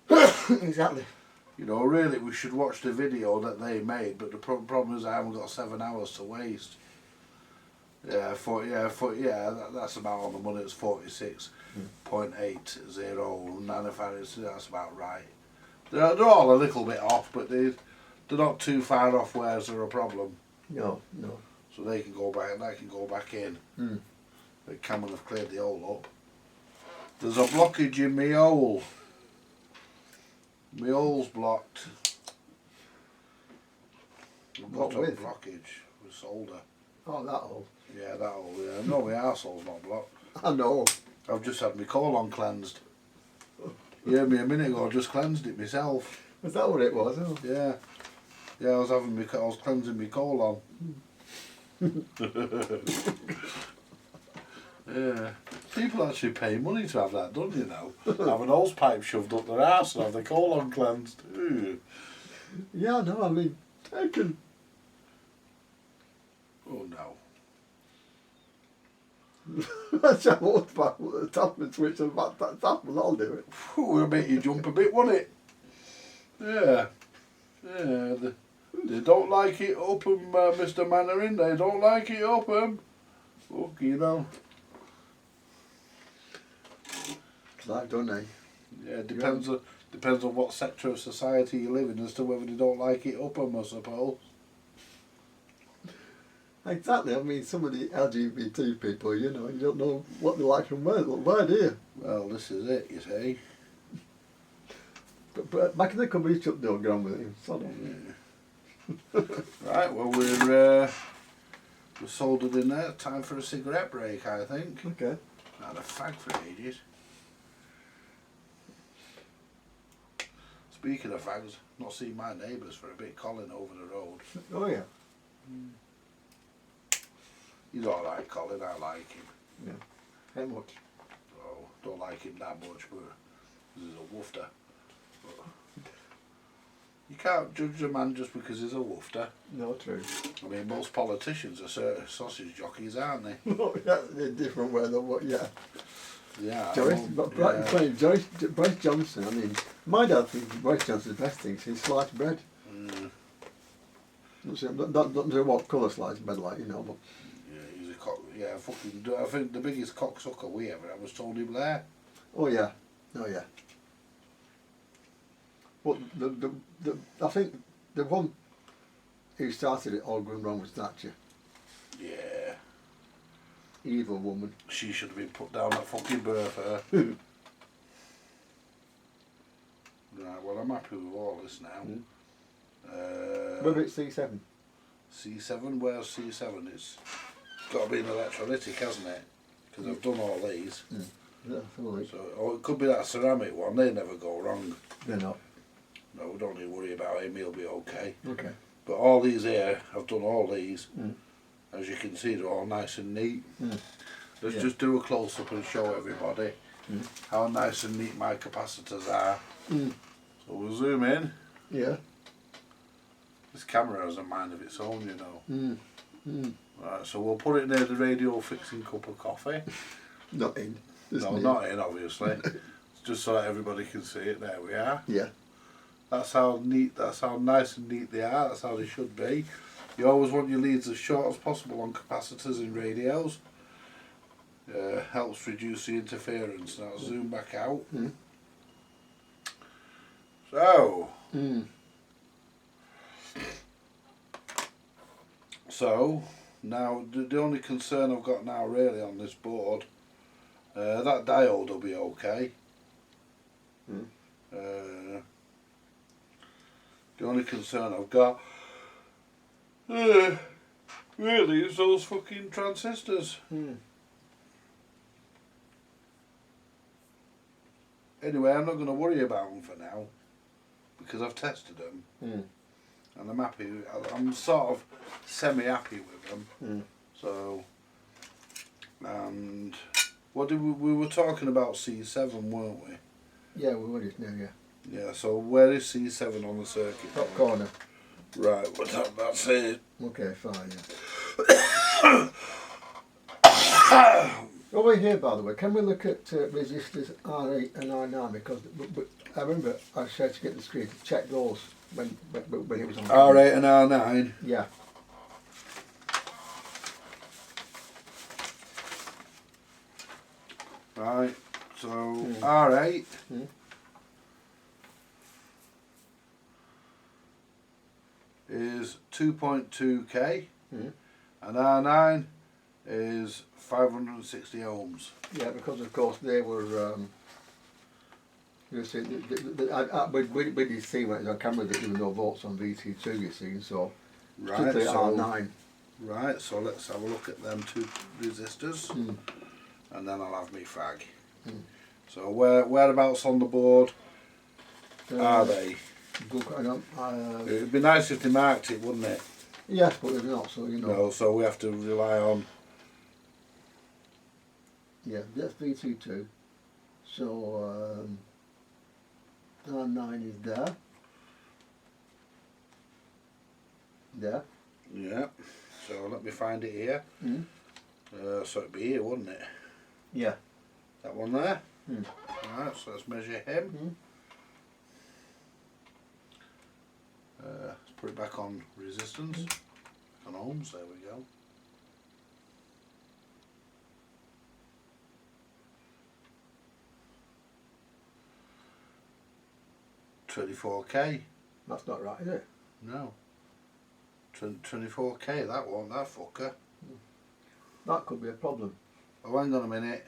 Exactly. You know, really, we should watch the video that they made, but the problem is I haven't got 7 hours to waste. That's about on the money. It's 46.80 nanofarad. That's about right. They're all a little bit off, but they're not too far off where they're a problem. No. So they can go back and I can go back in. Mm. The camera have cleared the hole up. There's a blockage in my hole. My hole's blocked. I've got a blockage with solder. Oh, that hole. Yeah, that hole, yeah. No, my arsehole's not blocked. I know. I've just had my colon cleansed. You heard me a minute ago, I just cleansed it myself. Was that what it was? Oh. Yeah. Yeah, I was cleansing my colon. Yeah. People actually pay money to have that done, you know. Have an hose pipe shoved up their arse and have their colon cleansed. Ooh. Yeah, no, I mean, taken. Oh no. That's a hose pipe with the top and switch and that will all do it. Whew, it'll make you jump a bit, won't it? Yeah. Yeah. They don't like it up 'em, Mr. Mannering. They don't like it up 'em. Fuck, you know. Like, don't they? Yeah, depends on what sector of society you live in as to whether they don't like it up 'em, I suppose. Exactly. I mean, some of the LGBT people, you know, you don't know what they like and where, do you? Well, this is it, you see. But back in the cupboard, you shut the door, get on with it. So Right, well, we're soldered in there. Time for a cigarette break, I think. okay. Not a fag for ages. Speaking of fags, not seen my neighbours for a bit. Colin over the road. Oh yeah. He's alright, Colin. I like him. Yeah. How much? Oh, don't like him that much, but he's a woofter. But you can't judge a man just because he's a woofter. No, true. I mean, most politicians are sausage jockeys, aren't they? Oh, yeah, in a different way than what, yeah. Yeah. Bryce Johnson, I mean, my dad thinks Bryce Johnson's best thing is sliced bread. Mm. Don't know what colour sliced bread like, you know, but... Yeah, he's a cock. Yeah, fucking. I think the biggest cocksucker we ever had was Tony Blair. Oh yeah. But I think the one who started it all going wrong was Thatcher. Yeah. Evil woman. She should have been put down at fucking birth, her. Right, well, I'm happy with all this now. Whether it's C7. C7, where's C7? It's got to be an electrolytic, hasn't it? Because I've done all these. Yeah, right. So, it could be that ceramic one. They never go wrong. They're not. No, we don't need to worry about him. He'll be okay. Okay. But all these here, I've done all these. As you can see, they're all nice and neat. Let's just do a close-up and show everybody how nice and neat my capacitors are. So we'll zoom in. Yeah. This camera has a mind of its own, you know. Right, so we'll put it near the radio fixing cup of coffee. Not in. No, not in, obviously. Just so that everybody can see it. There we are. Yeah. That's how neat, that's how nice and neat they are. That's how they should be. You always want your leads as short as possible on capacitors in radios. Helps reduce the interference. Now zoom back out. So. So now the only concern I've got now really on this board, that diode will be okay. The only concern I've got really is those fucking transistors. Anyway, I'm not going to worry about them for now because I've tested them and I'm happy. I'm sort of semi-happy with them. So, and what did we were talking about C7, weren't we? Yeah, we were just now, yeah. Yeah, so where is C7 on the circuit? Top corner. Right, well that's it. Okay, fine, yeah. Over here, by the way, can we look at resistors R8 and R9? Because I remember I said to get the screen to check those when it was on. R8 and R9? Yeah. Right, so R8 is 2.2k and R9 is 560 ohms. Yeah, because of course they were. You see, we did see when it was on camera that there were no volts on VT2. You see, so Right, particularly so R9. right, so let's have a look at them two resistors, and then I'll have me fag. So whereabouts on the board are they? It'd be nice if they marked it, wouldn't it? Yes, but they're not, so you know. No, so we have to rely on. Yeah, that's VT2. So R9 is there. There. Yeah. So let me find it here. So it'd be here, wouldn't it? Yeah. That one there. Right. So let's measure him. Let's put it back on resistance. On ohms. There we go. $24k. That's not right, is it? No. 24k. That one. That fucker. That could be a problem. Oh, hang on a minute.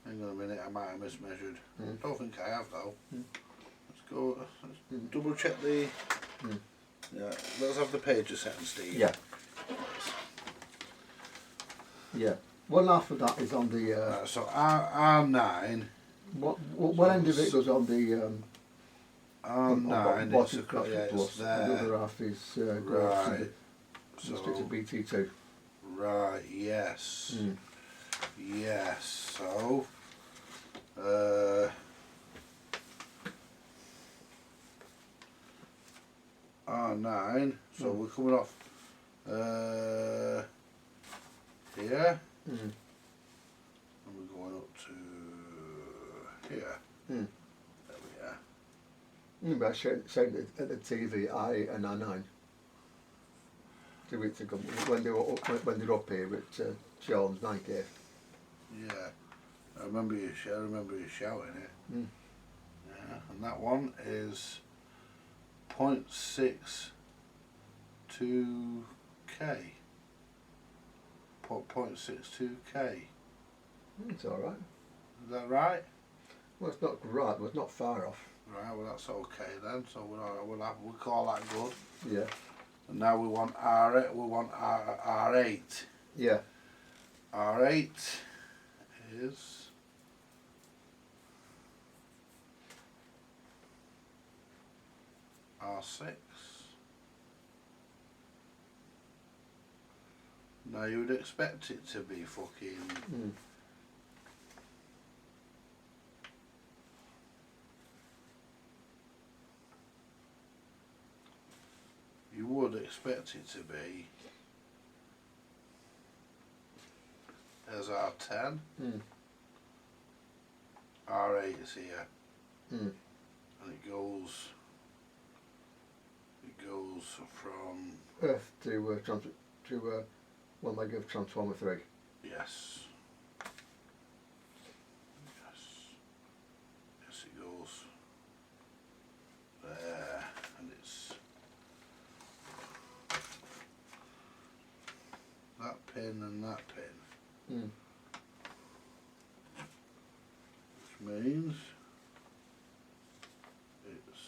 Hang on a minute. I might have mismeasured. Don't think I have though. Let's go. Let's double check the. Yeah. Let's have the pager setting, Steve. Yeah. Yeah. One after that is on the. So R9. What end of it goes on the? R9. What It's, is got yeah, plus, it's the there. other half is goes Right. to BT2. Right. Yes. Yes. So. R9. So we're coming off. Here. And we're going up to here. There we are. But I said at the TV, I and R9. 2 weeks ago, when they were up here at Charles 90. Yeah. I remember you shouting it. Yeah. And that one is 0.62k. 0.62k. It's all right. Is that right? Well, it's not right, but it's not far off. Right. Well, that's okay then. So we'll call that good. Yeah. And now we want R8. We want R8. Yeah. R8 is R6. Now you would expect it to be fucking. You would expect it to be. There's R10. R8 is here. And it goes from Earth to 1 leg of transformer 3. yes. Yes, it goes there, and it's pin and that pin. Mm. Which means it's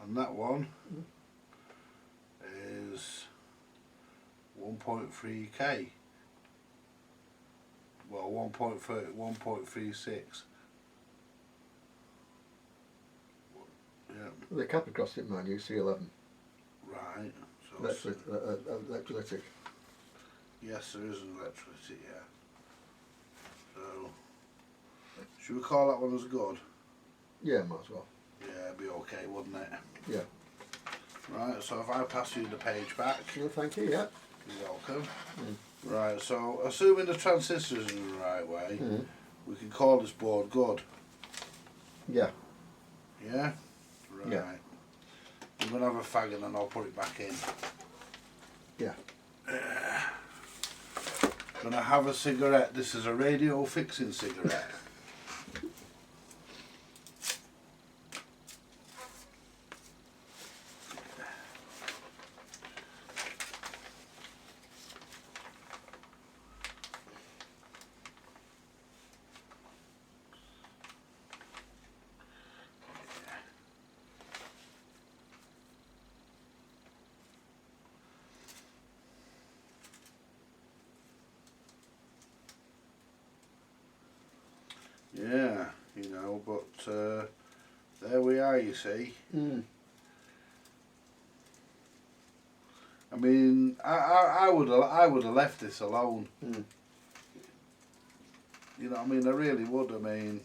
and that one is 1.3K. Well, 1.36. Yeah. The cap across it, man, you see 11. Right. So Electrolytic. yes, there is an electricity. Yeah. So should we call that one as good? Yeah, might as well. Yeah, it'd be okay, wouldn't it? Yeah. Right. So if I pass you the page back, No, thank you, yeah. you're welcome. Mm. Right. So assuming the transistor's in the right way, Mm. we can call this board good. Yeah. Yeah. Right. Yeah. I'm gonna have a fag and then I'll put it back in. Yeah. Gonna have a cigarette. This is a radio fixing cigarette. Yeah, you know, but there we are, you see. Mm. I mean, I would have left this alone. Mm. You know what I mean? I really would. I mean,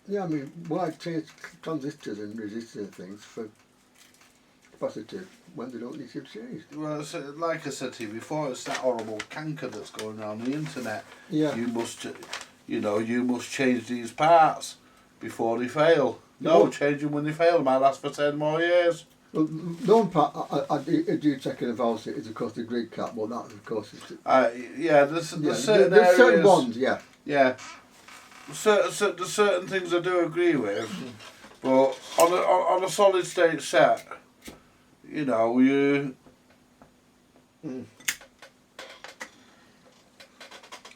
Yeah, I mean, why change transistors and resistors and things for capacitive when they don't need to be changed? well, so, like I said to you before, it's that horrible canker that's going around the internet. Yeah. You must, you know, you must change these parts before they fail. No, Yeah. change them when they fail. It might last for 10 more years. Well, the one part I do check in the valve is of course the grid cap, but that of course is Yeah, there's certain there's areas. certain ones, yeah. Yeah, certain things I do agree with, but on a solid state set, you know, Mm.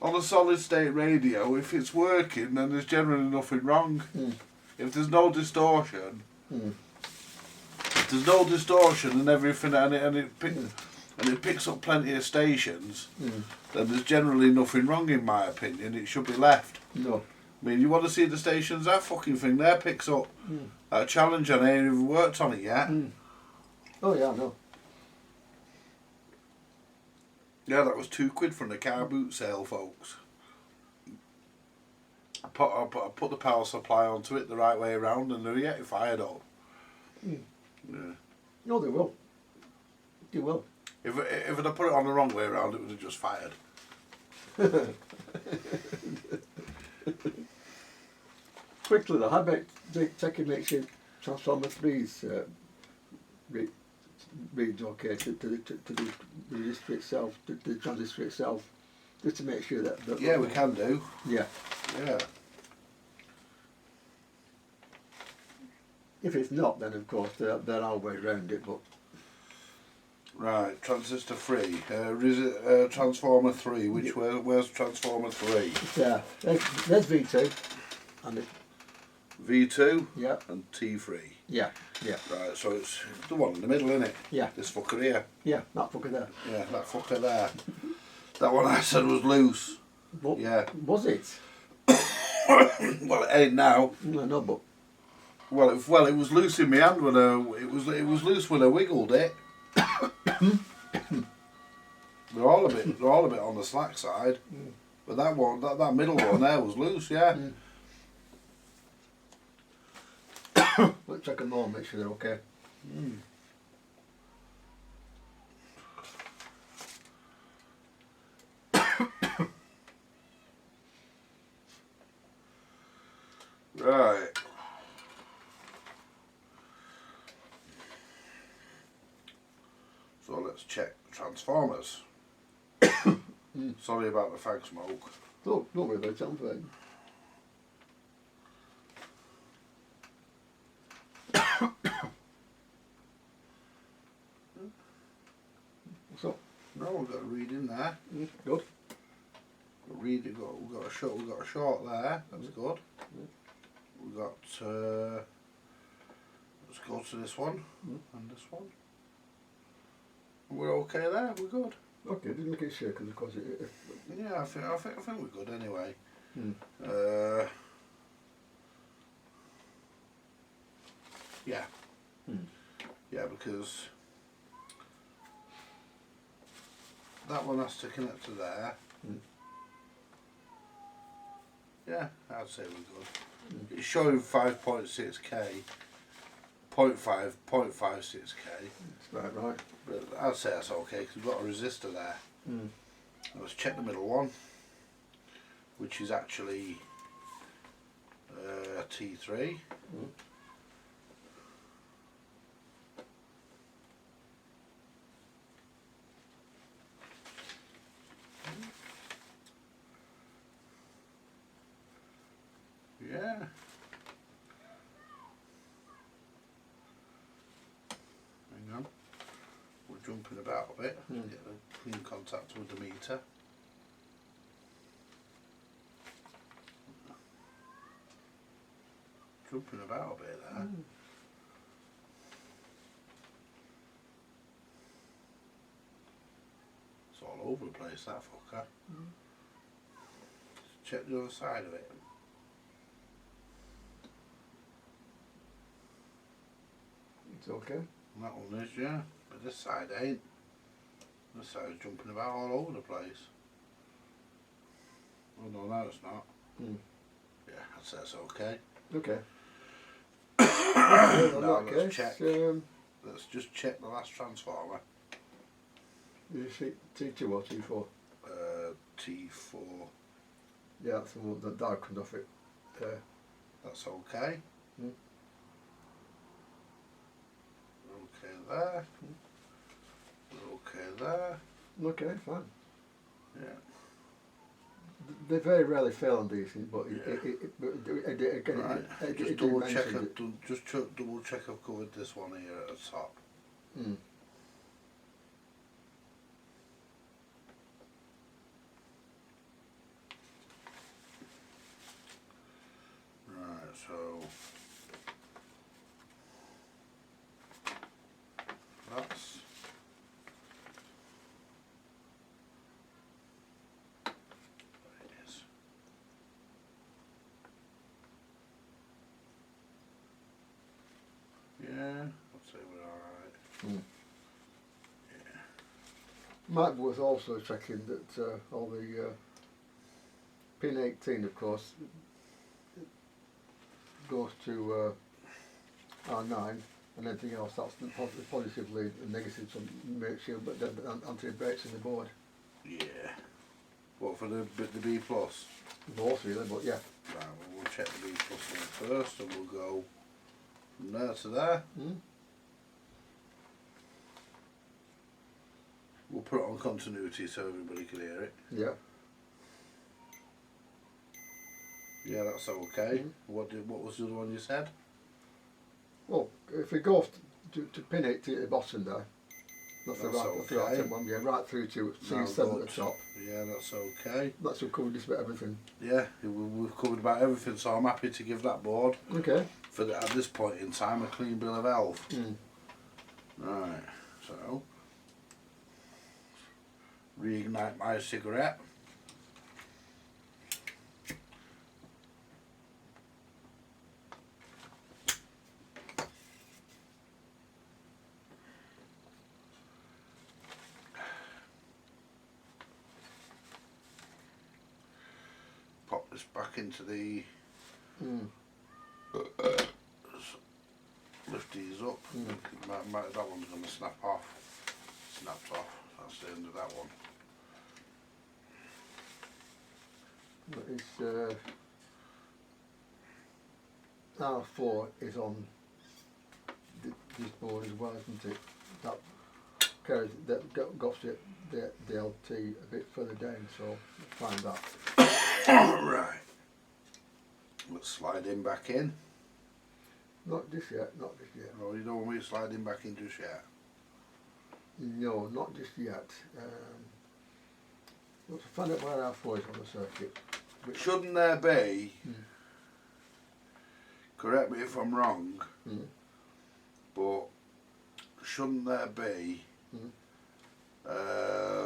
on a solid state radio, if it's working, then there's generally nothing wrong. Mm. If there's no distortion, Mm. if there's no distortion and everything, and it picks up plenty of stations, Mm. then there's generally nothing wrong in my opinion. It should be left. No. I mean, you want to see the stations, that fucking thing there picks up Mm. a challenge, and I ain't even worked on it yet. Mm. Oh yeah, no. Yeah, that was £2 from the car boot sale, folks. I put the power supply onto it the right way around and they're getting fired up. Mm. Yeah. No, they will. They will. If I'd have put it on the wrong way around, it would have just fired. Quickly though, how about check and make sure transformer 3's reads okay to the resistor itself, to the transistor itself, just to make sure that Yeah, we can do. Yeah. Yeah. If it's not, then of course there are ways around it, but Right, transistor 3. Transformer 3. Where's transformer 3? yeah, there's V2 and it, V2 yeah, and T3. yeah, yeah, Right, so it's the one in the middle, isn't it? yeah, This fucker here. yeah, that fucker there. Yeah, that fucker there. That one I said was loose. But Yeah. was it? Well, it ain't now. No, but Well, it was loose in my hand when it was loose when I wiggled it. they're all a bit on the slack side, but that one, that middle one there was loose. Yeah. let's check them all, make sure they're okay. Mm. Right. So let's check the transformers. Sorry about the fag smoke. Don't worry about it, I'm fine. So, No, we've got a read in there. good. We've got a short there. That's good. We've got. Let's go to this one and this one. We're okay there. We're good. Okay, didn't make it sure because of course Yeah, I think we're good anyway. Mm. Yeah. Mm. Yeah, because that one has to connect to there. Mm. Yeah, I'd say we're good. It's showing 5.6k, 0.56k. That's about right. But I'd say that's okay because we've got a resistor there. Mm. Let's check the middle one, which is actually T3. Mm. Yeah. Hang on. We're jumping about a bit. Mm. Get a clean contact with the meter. Jumping about a bit there. Mm. It's all over the place, that fucker. Check the other side of it. It's okay. That one is, yeah. But this side ain't. This side's jumping about all over the place. Oh no, no it's not. Mm. Yeah, I'd say it's okay. Okay. Now in that let's case, check. Let's just check the last transformer. did you see T2 or T4? T4. Yeah, that's the one that dog comes off it. That's okay. Mm. Okay there. Okay there. Okay, fine. Yeah. They very rarely fail on these things, but again, Right. Just it double did check. mention it. Double check. I've covered this one here at the top. Mm. Right. So that's. There it is. Yeah. I'd say we're all right. Mm. Mike was also checking that all the pin 18, of course, goes to R9, and everything else that's positively and negative, so make sure, but the anti-brakes in the board. Yeah. What for the B plus? Both really, but yeah. Right. Well, we'll check the B plus one first, and we'll go from there to there. Mm. We'll put it on continuity so everybody can hear it. Yeah. Yeah, that's okay. Mm. What was the other one you said? Well, if we go to pin 18 at the bottom there, that's the okay. right one, yeah, right through to Now C7 go at the top. Yeah, that's okay. That's will cover just about everything. Yeah, we've covered about everything, so I'm happy to give that board, Okay. at this point in time, a clean bill of health. Mm. Right, so, reignite my cigarette. Pop this back into the, Mm. lift these up. That one's going to snap off. Snapped off. That's the end of that one. It's R4 is on this board as well, isn't it? That carries that got the LT a bit further down, so find that. Right. Let's slide him back in. Not just yet, not just yet. Oh, you don't want me to slide him back in just yet? No, not just yet. Let's find out where our 4 is on the circuit. Shouldn't there be, Mm. correct me if I'm wrong, Mm. but shouldn't there be Mm.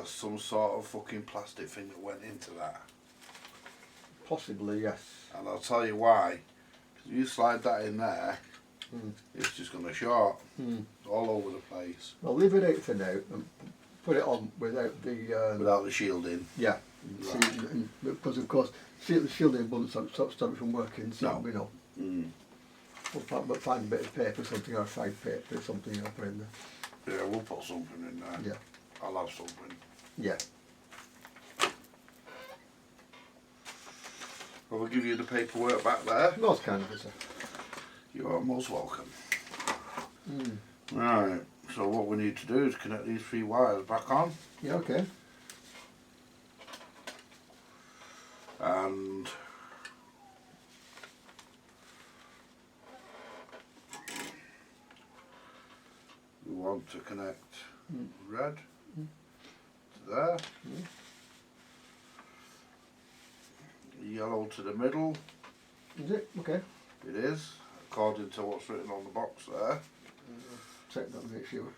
some sort of fucking plastic thing that went into that? Possibly, yes. And I'll tell you why. 'Cause you slide that in there, Mm. it's just going to short Mm. all over the place Well, leave it out for now and put it on without the... without the shielding. yeah. Right. See, because of course, shielding wouldn't stop it from working, so, No. you know. Mm. We'll find a bit of paper, something, or side paper, or something, I'll put in there. Yeah, we'll put something in there. Yeah. I'll have something. Yeah. I will give you the paperwork back there. Most kind of it, sir. You are most welcome. Mm. Right, so what we need to do is connect these 3 wires back on, Yeah, okay. and we want to connect Mm. red Mm. to there, Mm. yellow to the middle. Is it? Okay. It is, according to what's written on the box there. Check that to make sure.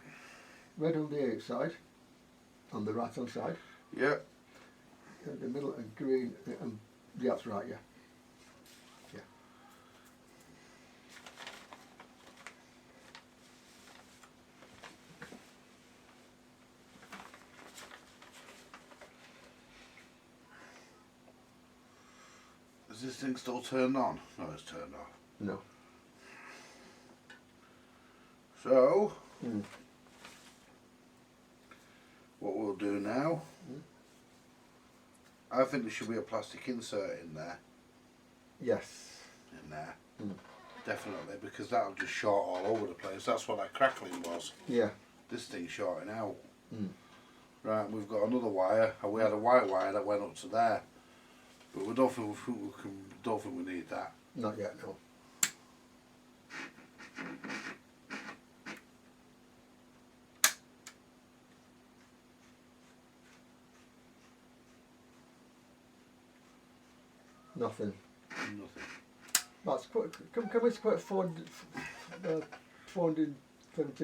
Red on the outside, on the right hand side, Yeah, in the middle, and green, and yeah, that's right, yeah. Yeah. is this thing still turned on? No, it's turned off. No. So, Mm. what we'll do now, Mm. I think there should be a plastic insert in there. Yes. In there. Mm. Definitely, because that'll just short all over the place. That's what that crackling was. Yeah. This thing's shorting out. Mm. Right, we've got another wire, and we had a white wire that went up to there. But we don't think we need that. Not yet, no. Nothing. Nothing. That's quite, can we put 470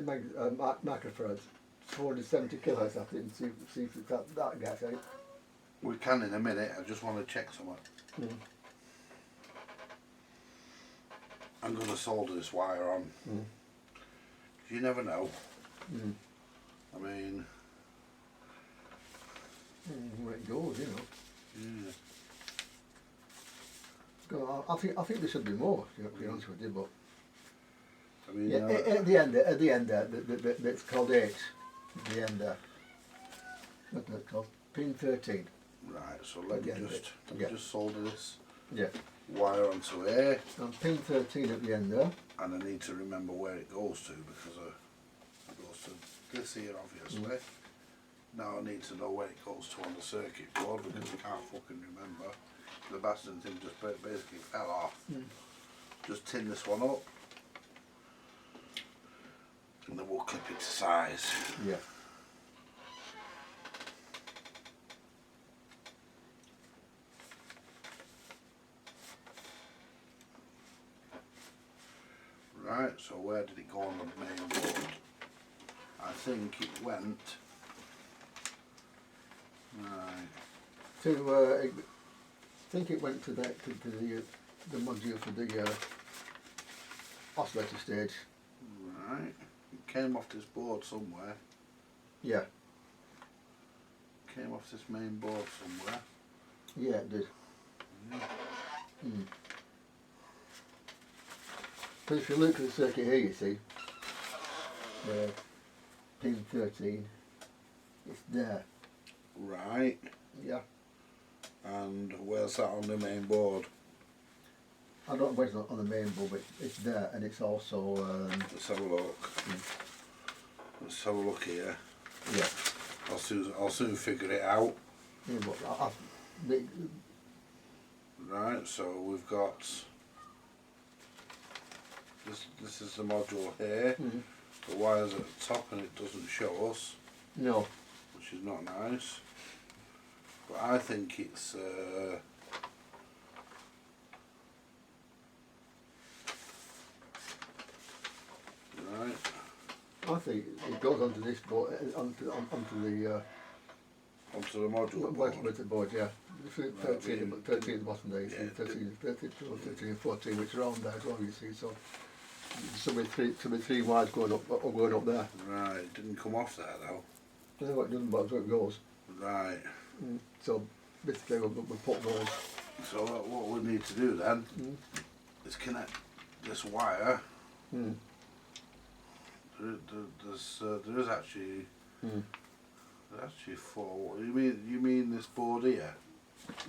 microfarads, 470 kilohertz after it and see if that gets out. We can in a minute, I just want to check something. Mm. I'm going to solder this wire on. Mm. You never know. Mm. I mean, Where it goes, you know. yeah. I think there should be more, to be honest with you, but I mean, yeah, at the end there, it's called 8. At the end there. What's that called? Pin 13. right, so let me Yeah. just solder this Yeah. wire onto here, And pin 13 at the end there. and I need to remember where it goes to, because it goes to this here obviously. Mm. Now I need to know where it goes to on the circuit board, because I can't fucking remember. The bastard thing just basically fell off. Mm. Just tin this one up, and then we'll clip it to size. Yeah. Right, so where did it go on the main board? I think it went. Right. I think it went to the module for the oscillator stage. Right. It came off this board somewhere. Yeah. Came off this main board somewhere. Yeah, it did. Mm. So if you look at the circuit here, you see, pin 13, it's there. Right. Yeah. And where's that on the main board? I don't know where it's on the main board, but it's there, and it's also, Let's have a look. Let's have a look here. yeah. I'll soon figure it out. Yeah, but Right, so we've got this is the module here. Mhm. The wire's at the top and it doesn't show us. No. which is not nice. But I think it's right. I think it goes onto this board, onto the Onto the module board. with the board, yeah. 13 Right, 13 at the bottom there, you see, yeah, 13 and 14, which are on there as well, you see, so somebody three wires going up or going up there. Right, it didn't come off there though. No, it doesn't, but that's where it goes. Right. So basically we put those. So what we need to do then is connect this wire. There is actually there's actually four. You mean this board here?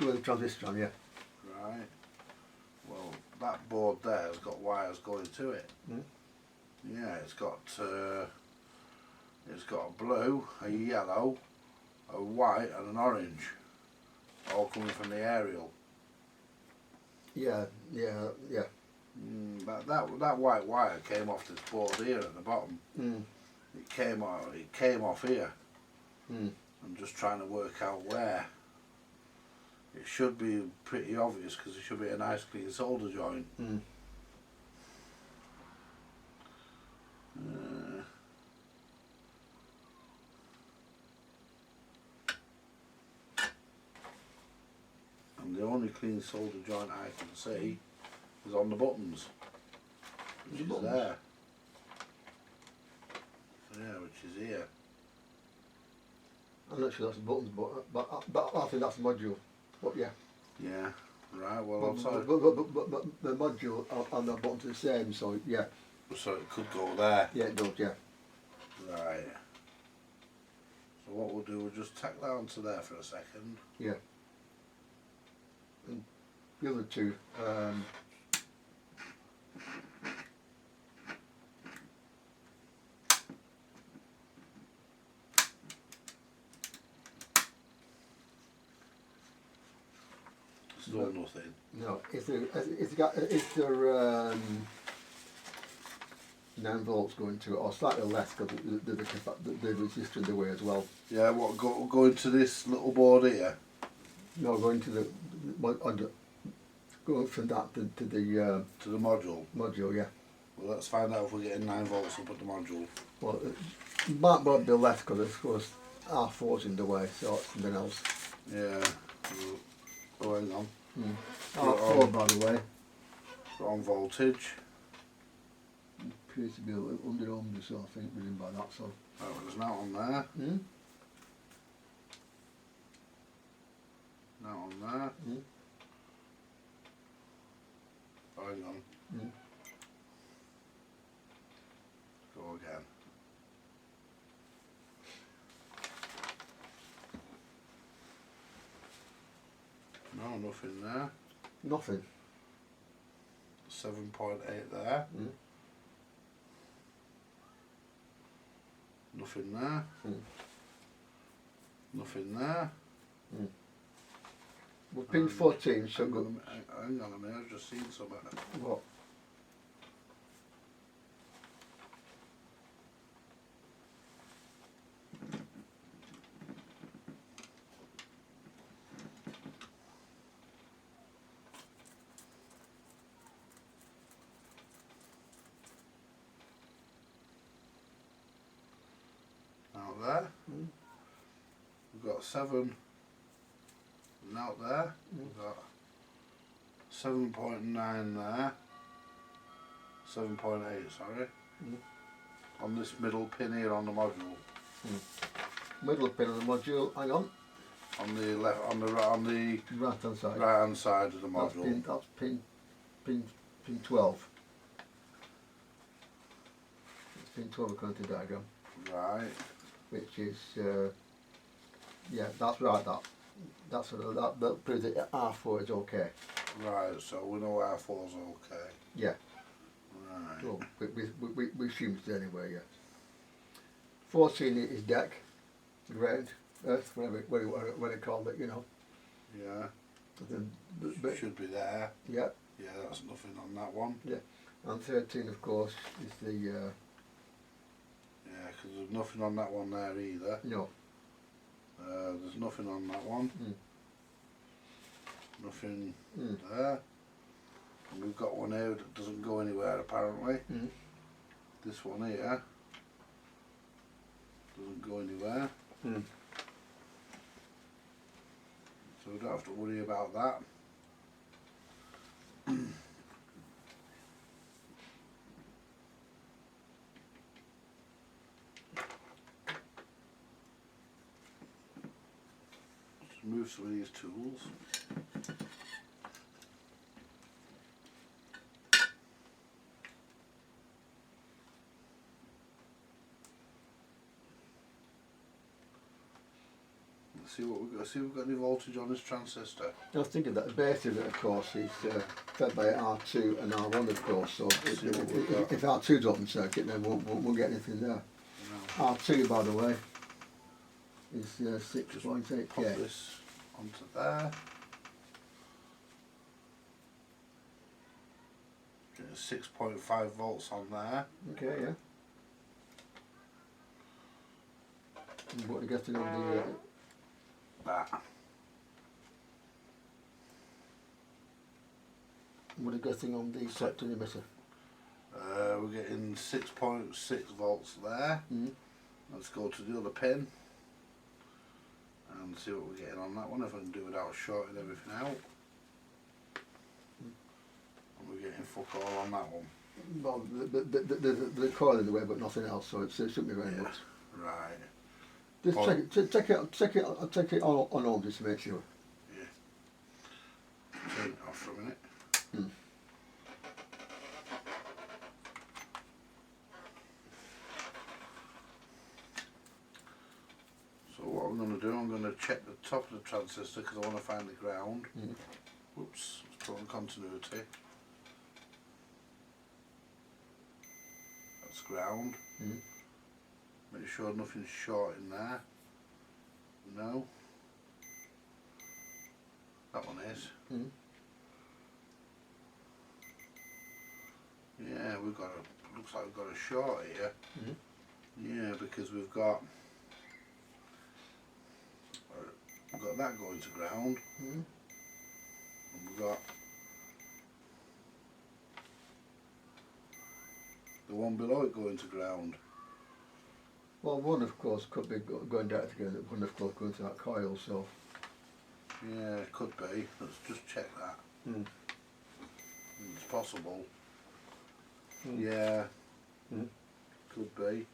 Well, the transistor on, yeah. Right. Well, that board there has got wires going to it. Yeah, it's got a blue, a yellow, a white, and an orange, all coming from the aerial. Yeah. That white wire came off this board here at the bottom. It came off here. I'm just trying to work out where. It should be pretty obvious because it should be a nice clean solder joint. And the only clean solder joint I can see is on the buttons, which is there. Yeah, which is here. I'm not sure that's the buttons, but I think that's the module. But yeah. Yeah. Right. Well, I'll tell you. But the module and the buttons are the same, so yeah. So it could go there. Yeah, it does. Yeah. Right. So what we'll do, we'll just tack that onto there for a second. Yeah. And the other two. Still nothing. No, is there 9 volts going to it, or slightly less because the resistor in the way as well? Yeah. What going to this little board here? No, going to going from that to the To the module. module, yeah. Well, let's find out if we're getting 9 volts up at the module. Well, it might well be less because of course R4's in the way, so it's something else. Yeah. Oh, hang on. R4, by the way, Wrong voltage. appears to be a little under ohms or so, I think, within by that, so. Oh, there's not on there. Not on there. Oh, hang on. Go again. No, nothing there. Nothing. 7.8 there. Nothing there. Nothing there. Well, pin 14 should Hang go. on a minute, I've just seen something. What? Out there. We've got 7. And out there. We've got 7.9 there. 7.8, sorry. On this middle pin here on the module. Middle pin of the module, hang on. On the left, on the Right hand side. right hand side of the module. That's pin 12. It's pin 12 according to the diagram. Right. Which is, yeah, that's right, that's sort of, that proves that R4 is okay. Right, so we know R4's okay. Yeah. Right. Well, we assume it's anyway, yeah. 14 is deck, ground, earth, whatever they call it, you know. Yeah. But Should be there. yeah, Yeah, that's nothing on that one. and 13 of course is the Yeah, because there's nothing on that one there either. No. There's nothing on that one. Nothing there. And we've got one here that doesn't go anywhere apparently. This one here doesn't go anywhere. So we don't have to worry about that. Just move some of these tools. See what we've got. See if we've got any voltage on this transistor. I was thinking that the base of it, of course, is fed by R2 and R1, of course. So if R2's open circuit, then we'll get anything there. No. R2, by the way, is 6.8K. Pop this onto there. Get 6.5 volts on there. Okay, yeah. And what are you getting on the? That. What are you getting on the collector emitter? We're getting 6.6 volts there. Let's go to the other pin and see what we're getting on that one, if I can do without shorting everything out. And we're getting fuck all on that one. Well, the coil in the way, but nothing else, so it shouldn't be very much. Right. Just check it on home just to make sure. Yeah. Turn it off for a minute. So what I'm going to do, I'm going to check the top of the transistor because I want to find the ground. Whoops, let's put on continuity. That's ground. Make sure nothing's short in there. No. That one is. Yeah, we've got a, looks like we've got a short here. Yeah, because we've got that going to ground. And we've got the one below it going to ground. Well, one of course could be going direct again, one of course going to that coil, so. Yeah, it could be. Let's just check that. It's possible. Yeah, could be.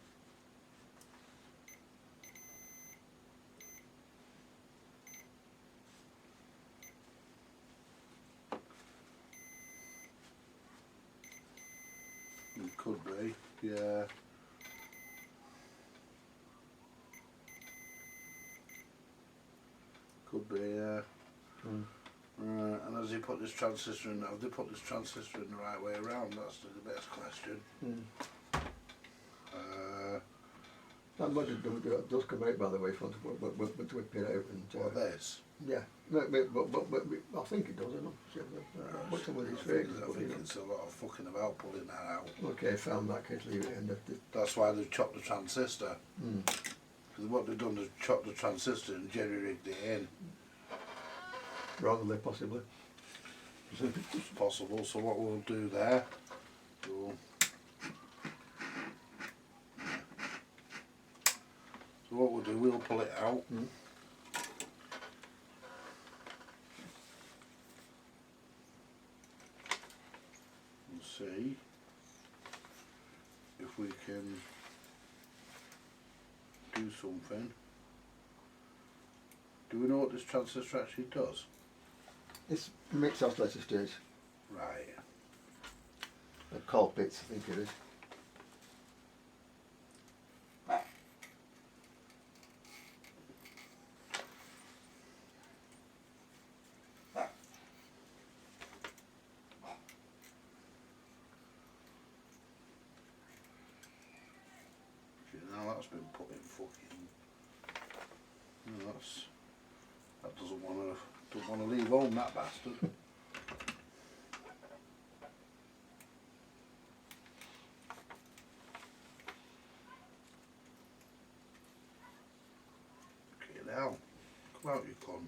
It could be, yeah. Could be, yeah. And as he put this transistor in, have they put this transistor in the right way around? That's the best question. That much does come out, by the way, from what we paid out. What, this? Yeah, but I think it does, I don't know. What's with his I think it's a lot of fucking about pulling that out. Okay, found that case, leave it in. That's why they've chopped the transistor. Because what they've done is chopped the transistor and jerry-rigged it in. Wrongly, possibly. It's possible, so what we'll do there, so what we'll do, we'll pull it out. And see if we can do something. Do we know what this transistor actually does? It's mixed oscillator stage. Right. The Colpits, I think it is. Now that's been put in fucking. No, that doesn't want to leave home, that bastard. hell. Come out, you cunt.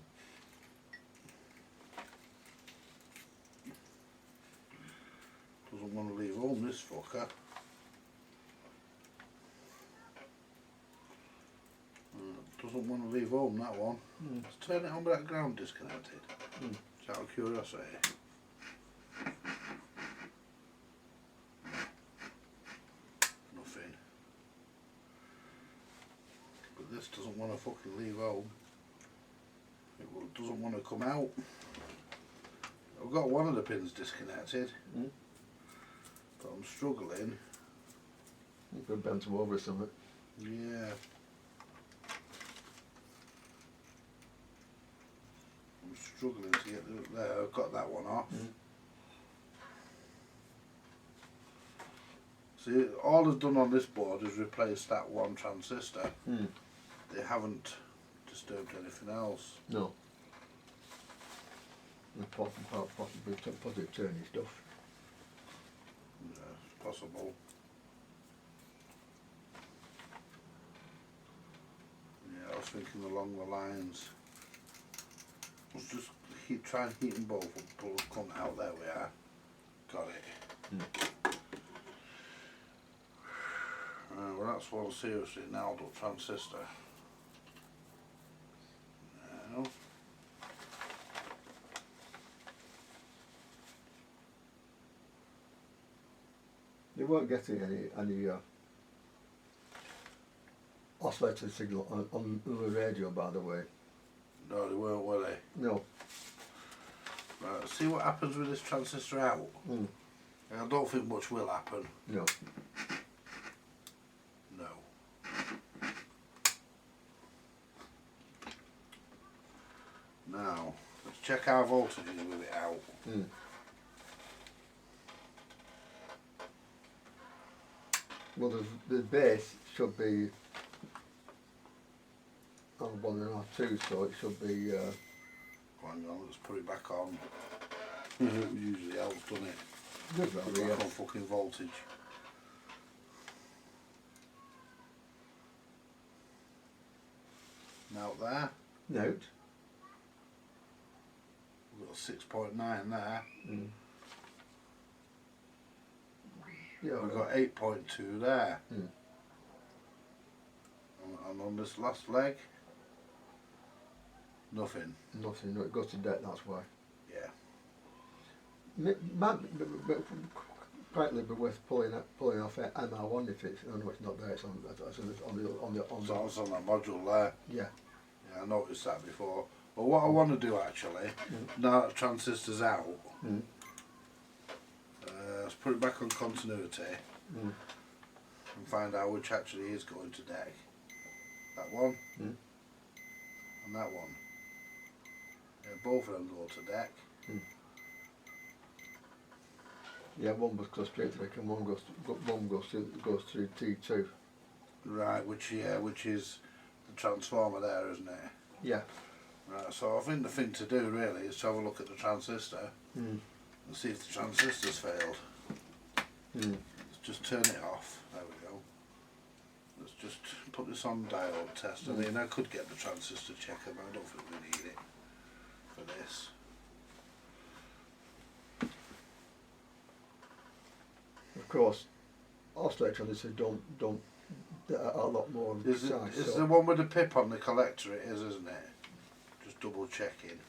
Doesn't want to leave home, this fucker. Doesn't want to leave home, that one. Let's turn it on with that ground disconnected. Just out of curiosity. Nothing. But this doesn't want to fucking leave home. It doesn't want to come out. I've got one of the pins disconnected. But I'm struggling. You could bend them over or something. Yeah. I'm struggling to get there. I've got that one off. See, all I've done on this board is replace that one transistor. They haven't disturbed anything else. No. And possibly turning stuff. Yeah, it's possible. Yeah, I was thinking along the lines. Let's just try and heat them both up, pull the cunt out. There we are. Got it. Well, that's one seriously nailed up transistor. Now. They weren't getting any oscillator signal on the radio, by the way. No, they weren't, were they? No. Right, see what happens with this transistor out. I don't think much will happen. No. No. Now, let's check our voltages with it out. Well, the base should be on 1 and R2, so it should be. Hang on, let's put it back on. It usually helps, doesn't it? Good Put value, back yeah. on fucking voltage. Now there, Note. we've got 6.9 there. Yeah. We've got 8.2 there. And on this last leg, nothing. Nothing. No, it goes to debt. That's why. Yeah. Might partly be worth pulling off MR1 if it's. Oh no, it's not there. It's on the. So it's on that module there. Yeah. Yeah, I noticed that before. But what I want to do actually, now that the transistor's out, let's put it back on continuity and find out which actually is going to deck. That one and that one. Yeah, both of them go to deck. Yeah, one goes straight to deck and one goes through T2. Right, which is the transformer there, isn't it? Yeah. Right, so I think the thing to do really is to have a look at the transistor and see if the transistor's failed. Let's just turn it off. There we go. Let's just put this on diode test. I mean, I could get the transistor checker, but I don't think we need it for this. Of course, oscillator transistors don't are a lot more Is precise. the one with the pip on the collector? It is, isn't it? Just double checking.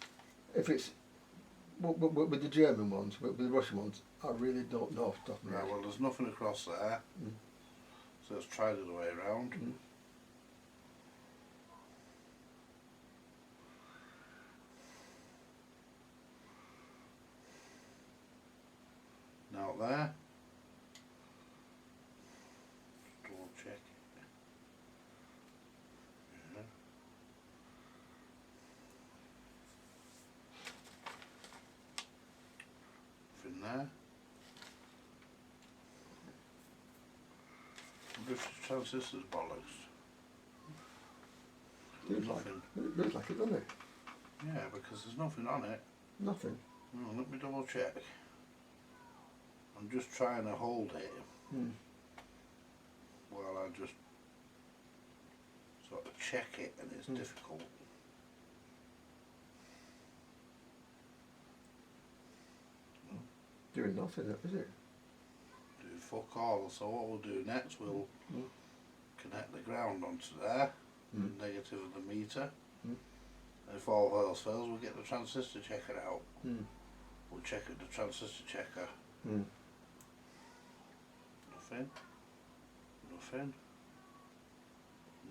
If it's with the German ones, with the Russian ones, I really don't know off the top of my Right, head. well, there's nothing across there. So let's try the other way around. Now there. Just double check. Yeah. Nothing there. This transistor's bollocks. Looks like it, doesn't it? Yeah, because there's nothing on it. Nothing. Oh, let me double check. I'm just trying to hold it while I just sort of check it and it's difficult. Doing nothing, is it? Do fuck all. So what we'll do next, we'll connect the ground onto there, the negative of the meter. And if all else fails, we'll get the transistor checker out. We'll check at the transistor checker. Nothing. Nothing.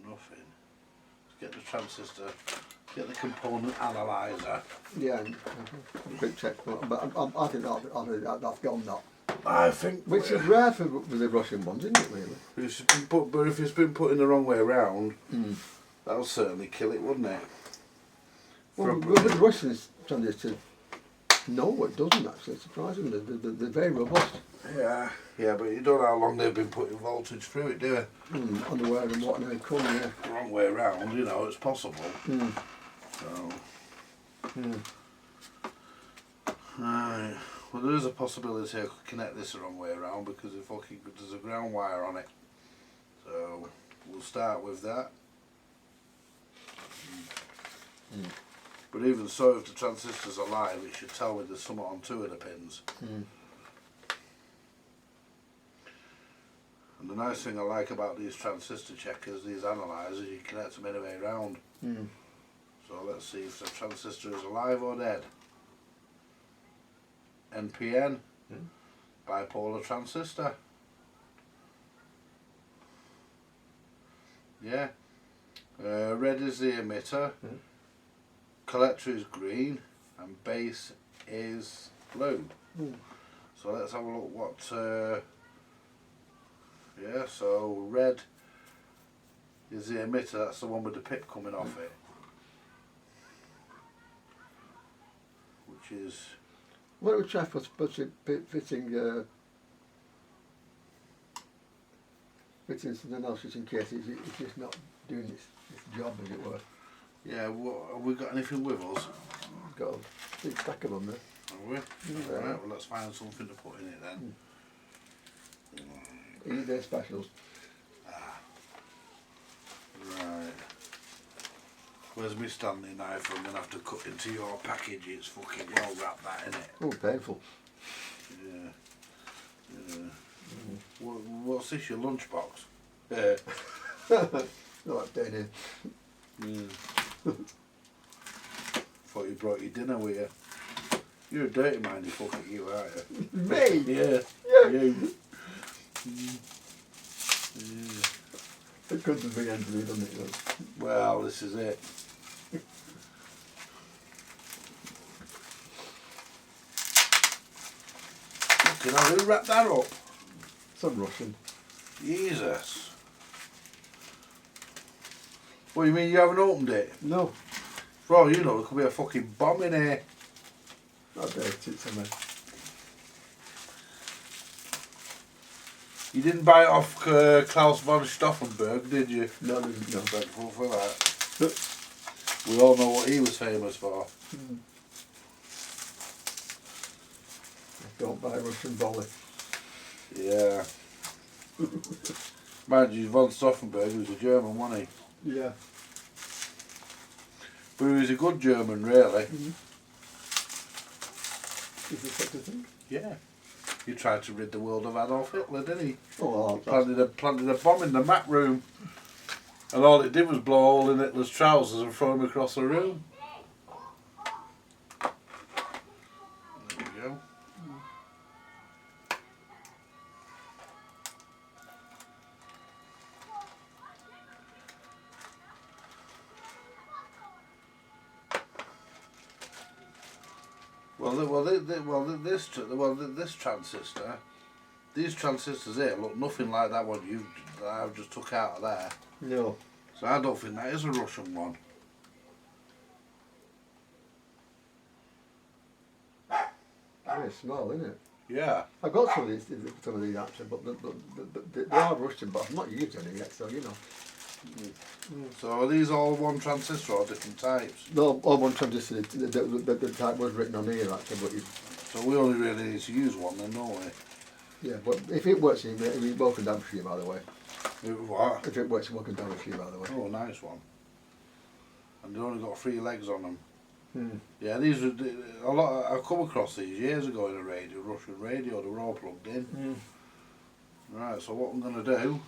Nothing. Let's get the transistor, get the component analyzer. Yeah, quick check. But I think that's gone now. I think, Which is rare for the Russian ones, isn't it, really? but if it's been put in the wrong way around, that'll certainly kill it, wouldn't it? Well, with the Russians transistors, no, it doesn't actually, surprisingly. They're very robust. Yeah, but you don't know how long they've been putting voltage through it, do you? Underwear and what now, come, yeah. The wrong way around, you know, it's possible. So. Right. Well, there is a possibility I could connect this the wrong way around because there's a ground wire on it. So we'll start with that. But even so, if the transistor's alive, it should tell me there's something on two of the pins. And the nice thing I like about these transistor checkers, these analyzers, you connect them any way around. So let's see if the transistor is alive or dead. NPN, bipolar transistor. Yeah. Red is the emitter, collector is green, and base is blue. So let's have a look what, yeah, so red is the emitter, that's the one with the pip coming off it. Which is... Why don't we try for fitting something else just in case it's just not doing its job, as it were. Yeah, what, have we got anything with us? Got a big stack of them there. Have we? Right, well let's find something to put in it then. Eat their specials. Right. Where's my Stanley knife? I'm going to have to cut into your package. It's fucking well wrapped, that, innit? Oh, painful. Yeah. What's this, your lunchbox? No, that's down here. Thought you brought your dinner with you. You're a dirty mindy fucker, you, aren't you? Me? Yeah. You. It comes to the end of it, doesn't it? Though? Well, this is it. Can I really wrap that up? Some Russian. Jesus. What do you mean you haven't opened it? No. For all you know, there could be a fucking bomb in here. I bet it's somewhere. You didn't buy it off Klaus von Stauffenberg, did you? No. Thankful for that. We all know what he was famous for. Don't buy Russian volley. Yeah. Mind you, von Stauffenberg was a German, wasn't he? Yeah. But he was a good German, really. Is it such a thing? Yeah. He tried to rid the world of Adolf Hitler, didn't he? Oh, Planted a bomb in the Mac room. And all it did was blow a hole in Hitler's trousers and throw him across the room. There we go. This transistor, these transistors here look nothing like that one that I've just took out of there. no. So I don't think that is a Russian one. Very small, isn't it? Yeah. I've got some of these actually, but they are Russian, but I've not used any yet, so you know. So are these all one transistor or different types? No, all one transistor, the type was written on here actually, but So we only really need to use one then, don't we? yeah, but if it works, it'll be welcome down for you, by the way. What? If it works, welcome down for you, by the way. Oh, nice one. and they only got 3 legs on them. Mm. Yeah, these were a lot. I come across these years ago in a radio, Russian radio. They were all plugged in. Mm. Right. So what I'm gonna do?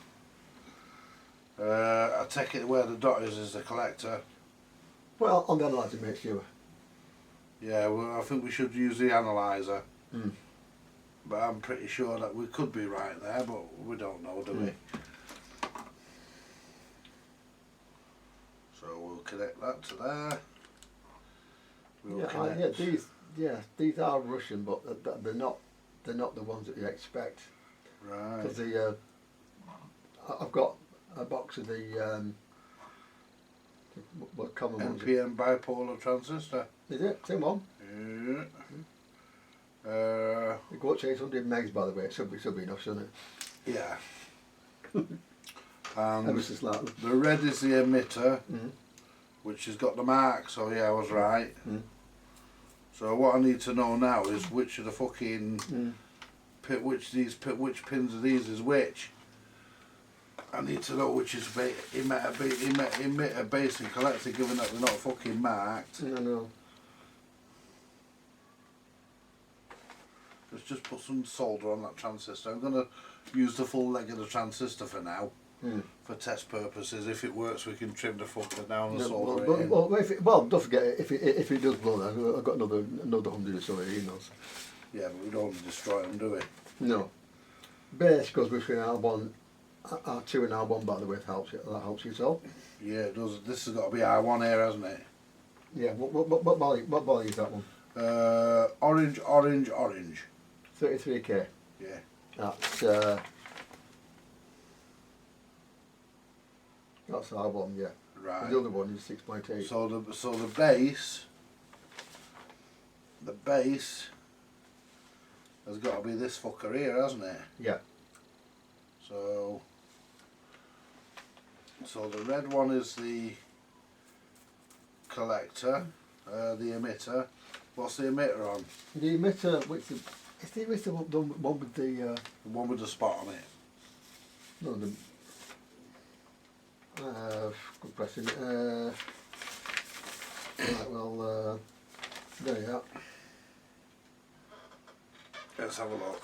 I take it where the dot is the collector. Well, on the analyzer, make sure. Yeah. Well, I think we should use the analyzer. Mm. But I'm pretty sure that we could be right there, but we don't know, do we? So we'll connect that to there. We'll connect. These are Russian, but they're not the ones that you expect. Right. Because I've got a box of the what common ones. NPN bipolar transistor. Is it? Same one. Yeah. The go to 800 megs, by the way. It should be enough, shouldn't it? Yeah. Ever And so slightly. the red is the emitter, Mm. which has got the mark. So yeah, I was right. Mm. So what I need to know now is which of the fucking which pins of these is which. I need to know which is emitter, base and collector, given that they're not fucking marked. No. Let's just put some solder on that transistor. I'm going to use the full leg of the transistor for now, for test purposes. If it works, we can trim the fucker down and solder it in. Well, don't forget, if it does blow, I've got another 100 or so emails. Yeah, but we don't want to destroy them, do we? No. Base goes between R1, R2 and R1, by the way, that helps you so. Yeah, it does. This has got to be R1 here, hasn't it? Yeah, what volume is that one? Orange. 33k. Yeah. That's R1, yeah. Right. The other one is 6.8. So the base has got to be this fucker here, hasn't it? Yeah. So the red one is the collector, the emitter. What's the emitter on? The emitter, is the emitter the one with the The one with the spot on it. no, good question. Right, well, there you are. Let's have a look.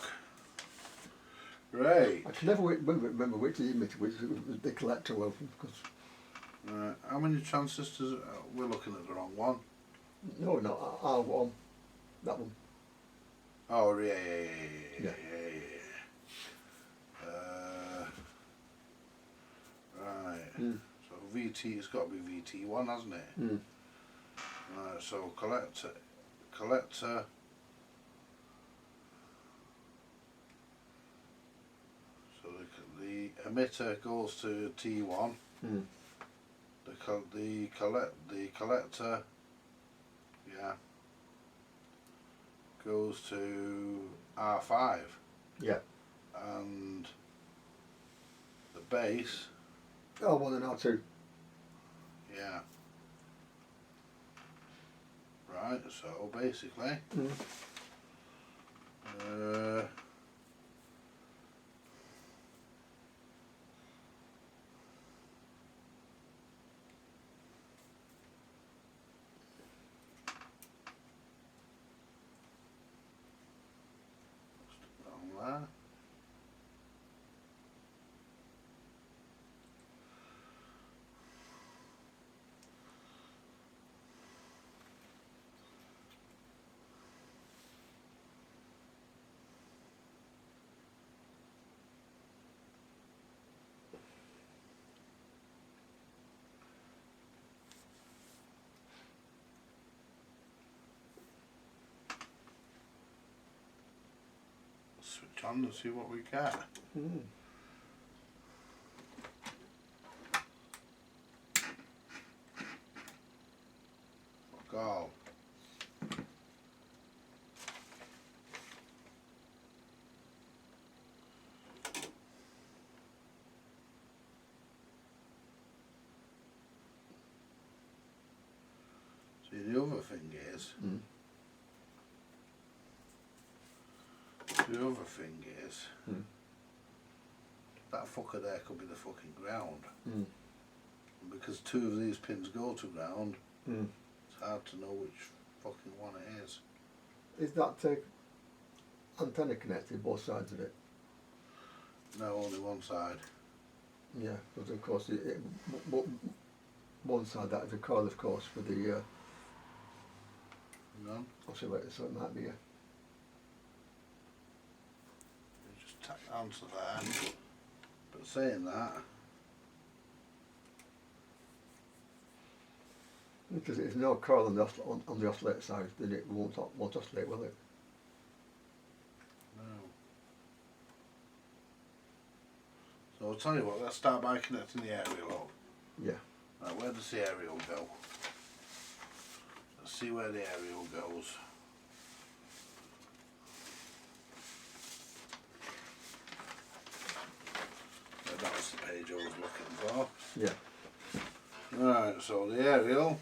Right. I can never remember which is the emitter, which is the collector one. Because How many transistors? We're looking at the wrong one. no, not R1. That one. Oh, yeah. Right. Mm. So VT, it's got to be VT1, hasn't it? Mm. Right. So collector. So the emitter goes to T1. Mm. The collector, yeah, goes to R5. Yeah. And the base, R1 and R2. yeah. Right, so basically, Mm. on there. Switch on and see what we get. Mm. Fuck all. See, the other thing is, Mm. that fucker there could be the fucking ground. Mm. And because two of these pins go to ground, Mm. it's hard to know which fucking one it is. Is that antenna connected both sides of it? No, only one side. Yeah, but of course one side that is a coil, of course, for the Hang on, I'll see what it, so it might be you just tack onto there. But saying that, because there's no coil on the oscillator side, then it won't oscillate, will it? no. So I'll tell you what, let's start by connecting the aerial up. Yeah. Right, where does the aerial go? Let's see where the aerial goes. That was the page I was looking for. Yeah. Right, so the aerial,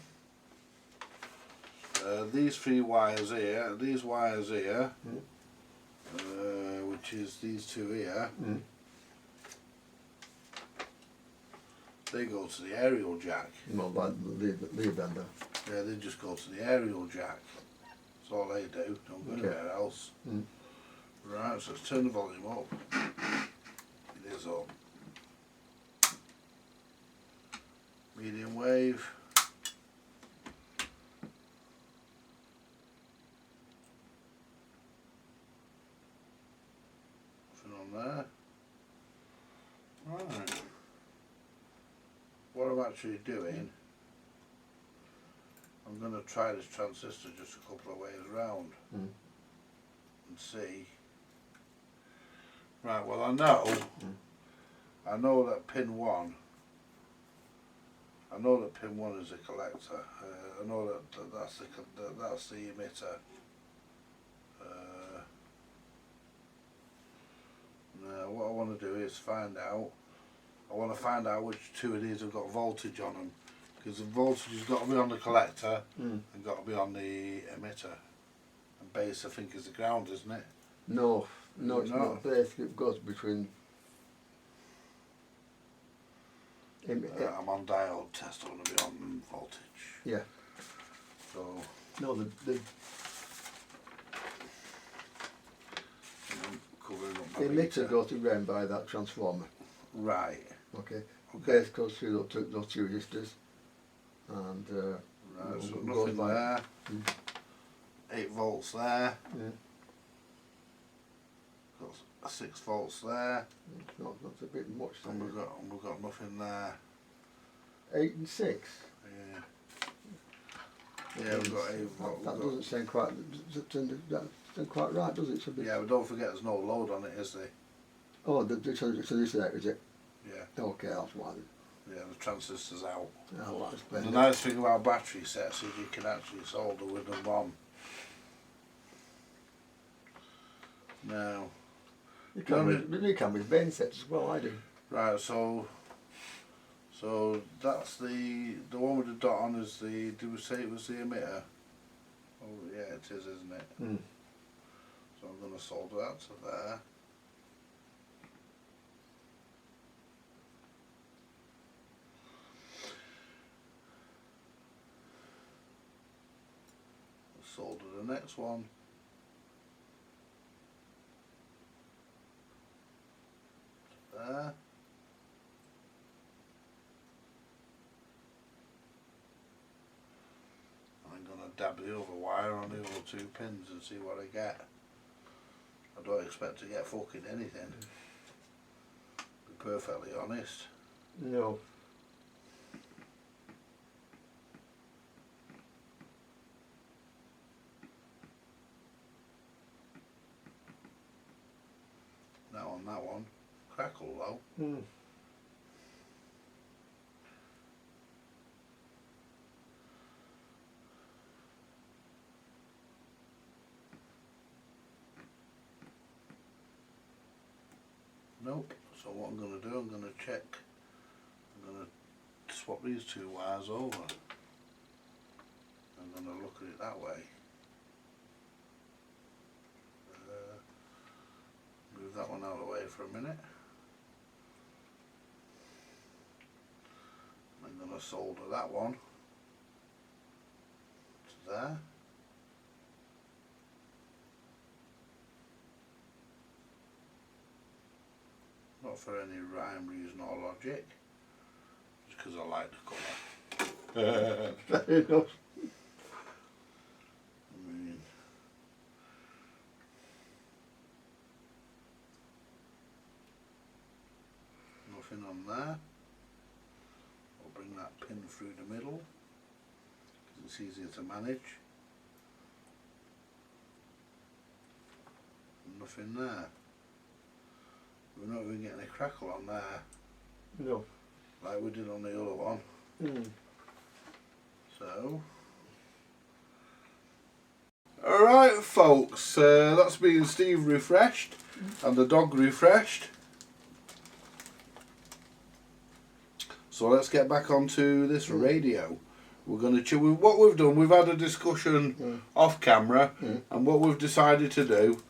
these three wires here, these wires here, which is these two here, Mm. they go to the aerial jack. Well, leave them there. Yeah, they just go to the aerial jack. That's all they do, don't go Okay. anywhere else. Mm. Right, so let's turn the volume up. It is up. Medium wave. Nothing on there. Right. What I'm actually doing, I'm going to try this transistor just a couple of ways round Mm. and see. Right, well I know that pin 1, I know that pin 1 is a collector. I know that's the emitter. Now what I want to do is find out which two of these have got voltage on them, because the voltage has got to be on the collector Mm. and got to be on the emitter. And base I think is the ground, isn't it? No, it's No. not. Basically, it goes between. I'm on diode test, I want to be on voltage. Yeah. So No, the I'm covering up my emitter meter. goes to ground by that transformer. Right. Okay. Okay. Base goes through those two resistors, and Right, so goes nothing by- there. Mm. 8 volts there. Yeah. Got 6 volts there. That's a bit much. And we've got nothing there. 8 and 6. Yeah. Yeah, we've got 8 volts. That doesn't sound quite. That sound quite right, does it? Should be. Yeah, but don't forget there's no load on it, is there? Oh, so this is it? Yeah. Okay, that's why. Yeah, the transistor's out. Oh, that's And the better. nice thing about battery sets is you can actually solder with them on. Now, You can with bane sets as well. I do. right, so that's the one with the dot on is the, did we say it was the emitter? Oh yeah, it is, isn't it? Mm. So I'm going to solder that to there. Solder the next one. There. I'm going to dab the other wire on the other 2 pins and see what I get. I don't expect to get fucking anything, to be perfectly honest. No. Now on that one, crackle though. Mm. Nope. So what I'm going to do, I'm going to check, I'm going to swap these 2 wires over. I'm going to look at it that way. Move that one out of the way for a minute. I'm going going to solder that one to there. Not for any rhyme, reason or logic, just because I like the colour. Fair enough. I mean, nothing on there. I'll bring that pin through the middle because it's easier to manage. Nothing there. We're not even getting a crackle on there No. like we did on the other one. So, alright folks, that's been Steve refreshed and the dog refreshed. So let's get back onto this radio. We're going to what we've done, we've had a discussion off camera, and what we've decided to do,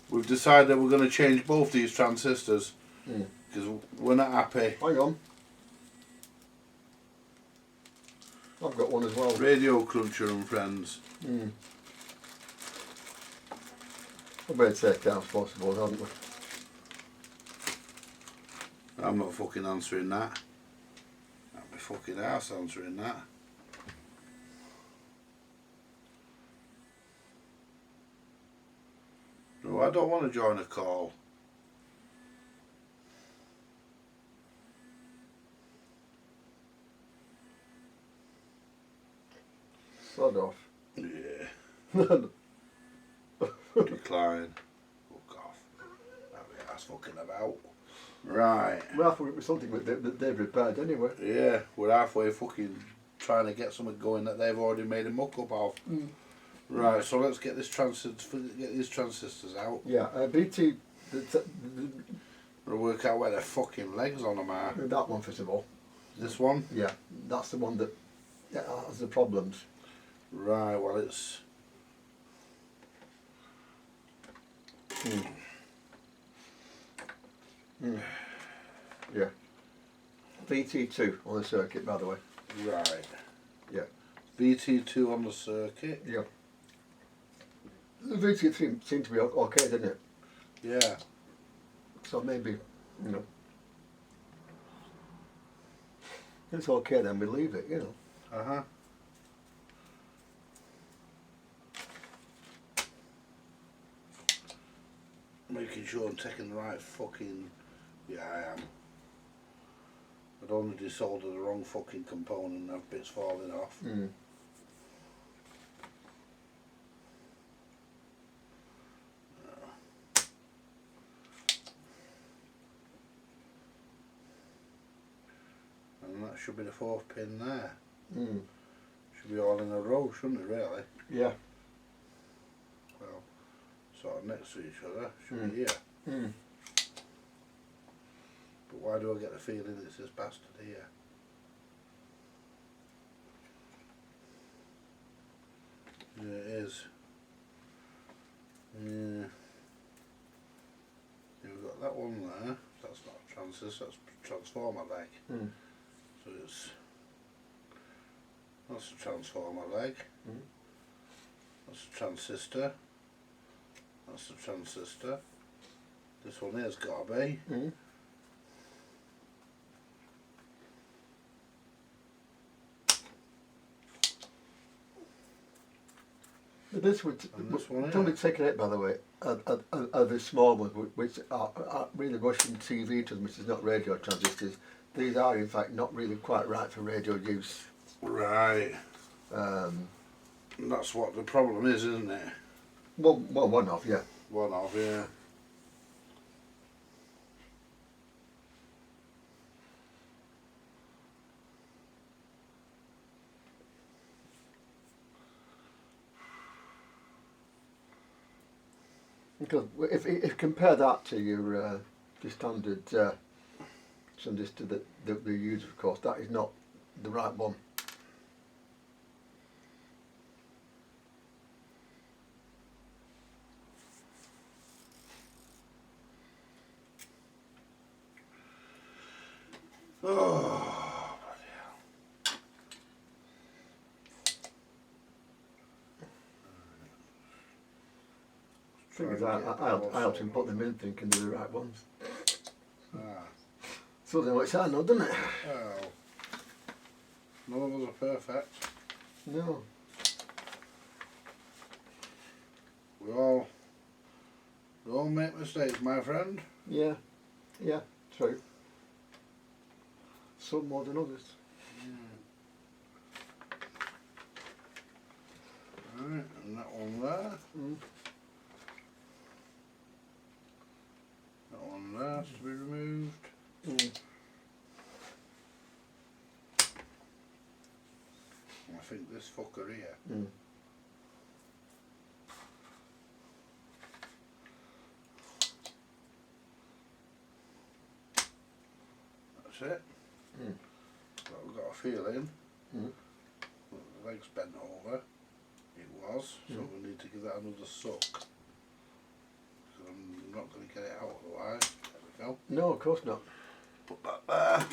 we've decided we're going to change both these transistors because we're not happy. Hang on. I've got one as well. Radio Cruncher and friends. I better take that as possible, haven't we? I'm not fucking answering that. I'll be fucking ass answering that. No, I don't want to join a call. Sod off. Yeah. Decline. Fuck off. That'll be ass fucking about. Right. Well, I thought it was something that they've repaired anyway. Yeah, we're halfway fucking trying to get something going that they've already made a muck up of. Right, so let's get these transistors out. Yeah, BT. We'll work out where their fucking legs on them are. That one first of all. This one? Yeah, that's the one that has the problems. Right, well it's... Yeah. VT2 on the circuit, by the way. Right. Yeah. VT2 on the circuit. Yeah. The VT3 seemed to be okay, didn't it? Yeah. So maybe, you know, it's okay then, we leave it, you know. Uh-huh. Making sure I'm taking the right fucking... Yeah, I am. I'd only desoldered the wrong fucking component and have bits falling off. And that should be the fourth pin there. Should be all in a row, shouldn't it, really? Yeah. Well, sort of next to each other, should be here. But why do I get the feeling it's this bastard here? Yeah, it is. Yeah. We've got that one there. That's not a transistor, that's a transformer leg. So it's... That's a transformer leg. That's a transistor. That's a transistor. This one here's got to be. This would only taken it, by the way, are the small ones, which are really Russian TV to them, which is not radio transistors. These are, in fact, not really quite right for radio use. Right. That's what the problem is, isn't it? Well, one off, yeah. One of, yeah. Because if you compare that to your standard transistor that we use, of course, that is not the right one. Oh, bloody hell. Thing is, Try and get I helped all him put them in thinking they were the right ones. Ah. So then what's that now, doesn't it? Oh. None of us are perfect. No. We all make mistakes, my friend. Yeah. Yeah, true. Some more than others. Right, and that one there. Mm. That one there has to be removed. Mm. I think this fucker here. Mm. That's it. Mm. But we've got a feeling Mm. that the leg's bent over. It was, so we need to give that another suck. Because I'm not going to get it out otherwise. There we go. No, of course not. Put that there.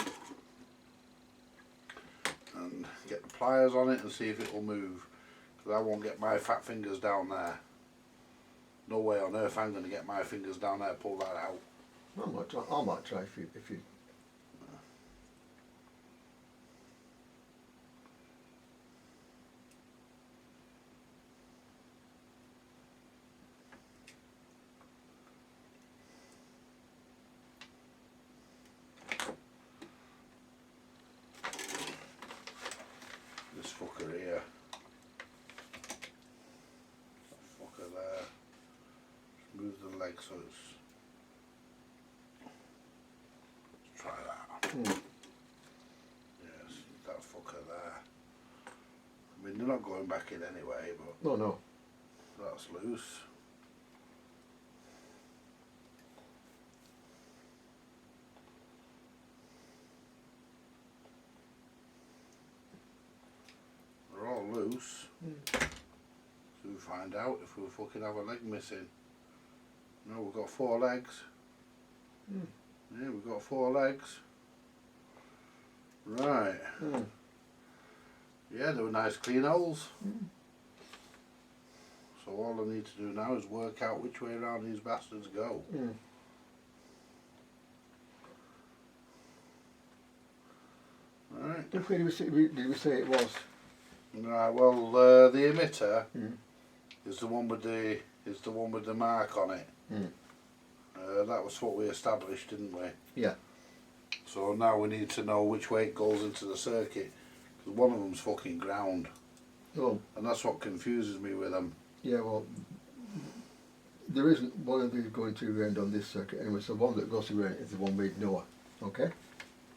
And get the pliers on it and see if it will move. Because I won't get my fat fingers down there. No way on earth I'm going to get my fingers down there, pull that out. I might try if you. This fucker here. That fucker there. Just move the leg so it's. Let's try that. Mm. Yes, that fucker there. I mean, they're not going back in anyway, but No. that's loose. They're all loose. Mm. So we find out if we fucking have a leg missing. No, we've got 4 legs. Mm. Yeah, we've got 4 legs. Right. Mm. Yeah, they were nice clean holes. Mm. So all I need to do now is work out which way around these bastards go. Mm. Right. Which way did we say it was? Right. Well, the emitter Mm. is the one with the mark on it. Mm. That was what we established, didn't we? Yeah. So now we need to know which way it goes into the circuit. Because one of them's fucking ground. Oh, And that's what confuses me with them. yeah. Well, there isn't one of these going to end on this circuit anyway. So one that goes to end is the one we ignore. Okay.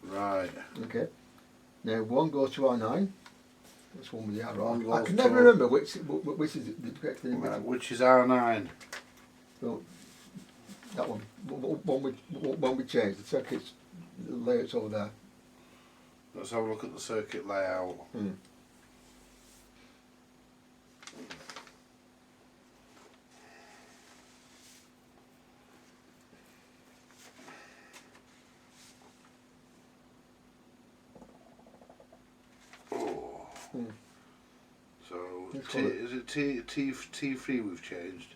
Right. Okay. Now one goes to R9. That's one with the arrow. One I goes can to- never remember which is the correct thing. Right, which is R9. Well, that one. One we changed. The circuit's the layout's over there. Let's have a look at the circuit layout. Mm. Oh. Mm. So Let's T, call it- is it T3 we've changed?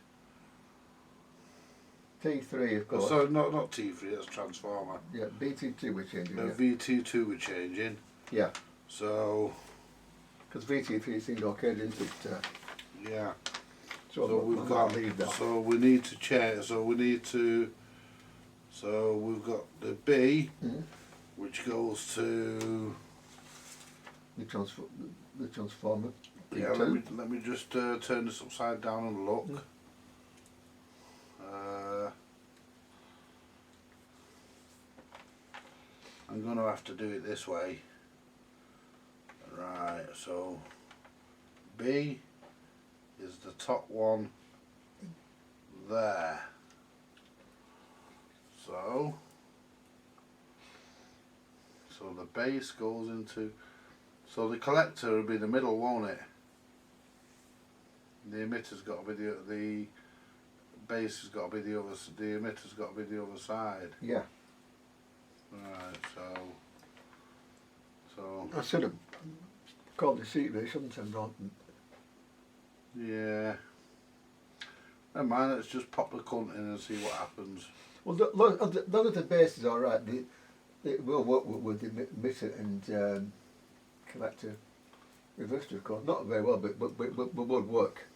T3 of Oh, course. sorry, not T3, that's transformer. Yeah, BT2 we're changing. No, Yeah. VT2 we're changing. Yeah. So Because VT3 seemed okay, didn't it? yeah. So, So we've got. leave that. So we need to change. So we need to. So we've got the B, Mm. which goes to. The transformer. Yeah, let me just turn this upside down and look. Mm. I'm going to have to do it this way. Right, so B is the top one there. So the base goes into, so the collector will be the middle, won't it? The emitter's got to be the base has got to be the other, the emitter's got to be the other side. Yeah. Right, so I should have called the seat there, shouldn't I? yeah. Never mind, let's just pop the cunt in and see what happens. Well, long as the base is all right, it will work with the emitter and collector resistor, of course. Not very well, but would work.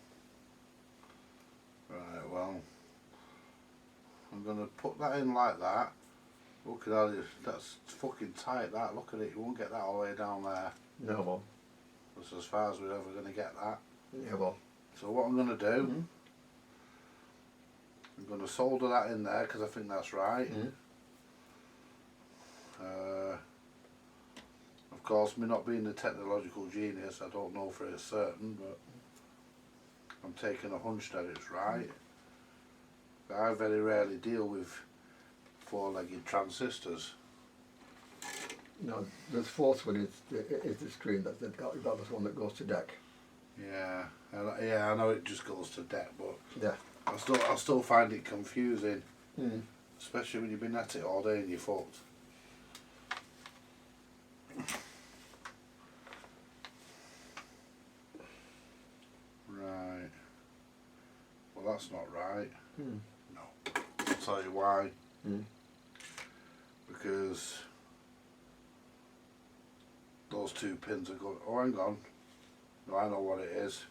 Right, well, I'm going to put that in like that. Look at that, that's fucking tight, that. Look at it, you won't get that all the way down there. No, well. That's as far as we're ever going to get that. Yeah, well. So what I'm going to do, I'm going to solder that in there because I think that's right. Of course, me not being a technological genius, I don't know for certain, but I'm taking a hunch that it's right. I very rarely deal with four-legged transistors. No, the fourth one is the screen. That's the one that goes to deck. Yeah, I know it just goes to deck, but yeah, I still find it confusing, especially when you've been at it all day and you're fucked. Right. Well, that's not right. No. I'll tell you why. Because those two pins are going. Oh, hang on. No, I know what it is.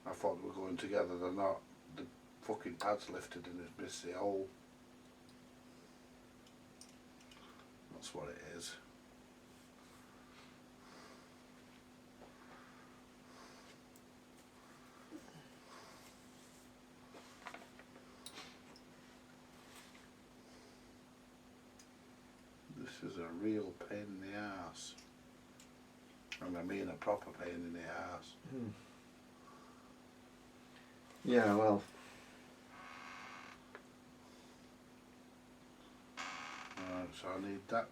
I thought they were going together. They're not. The fucking pad's lifted and it's missed the hole. That's what it is. This is a real pain in the arse. I mean a proper pain in the arse. Yeah, well. Right, so I need that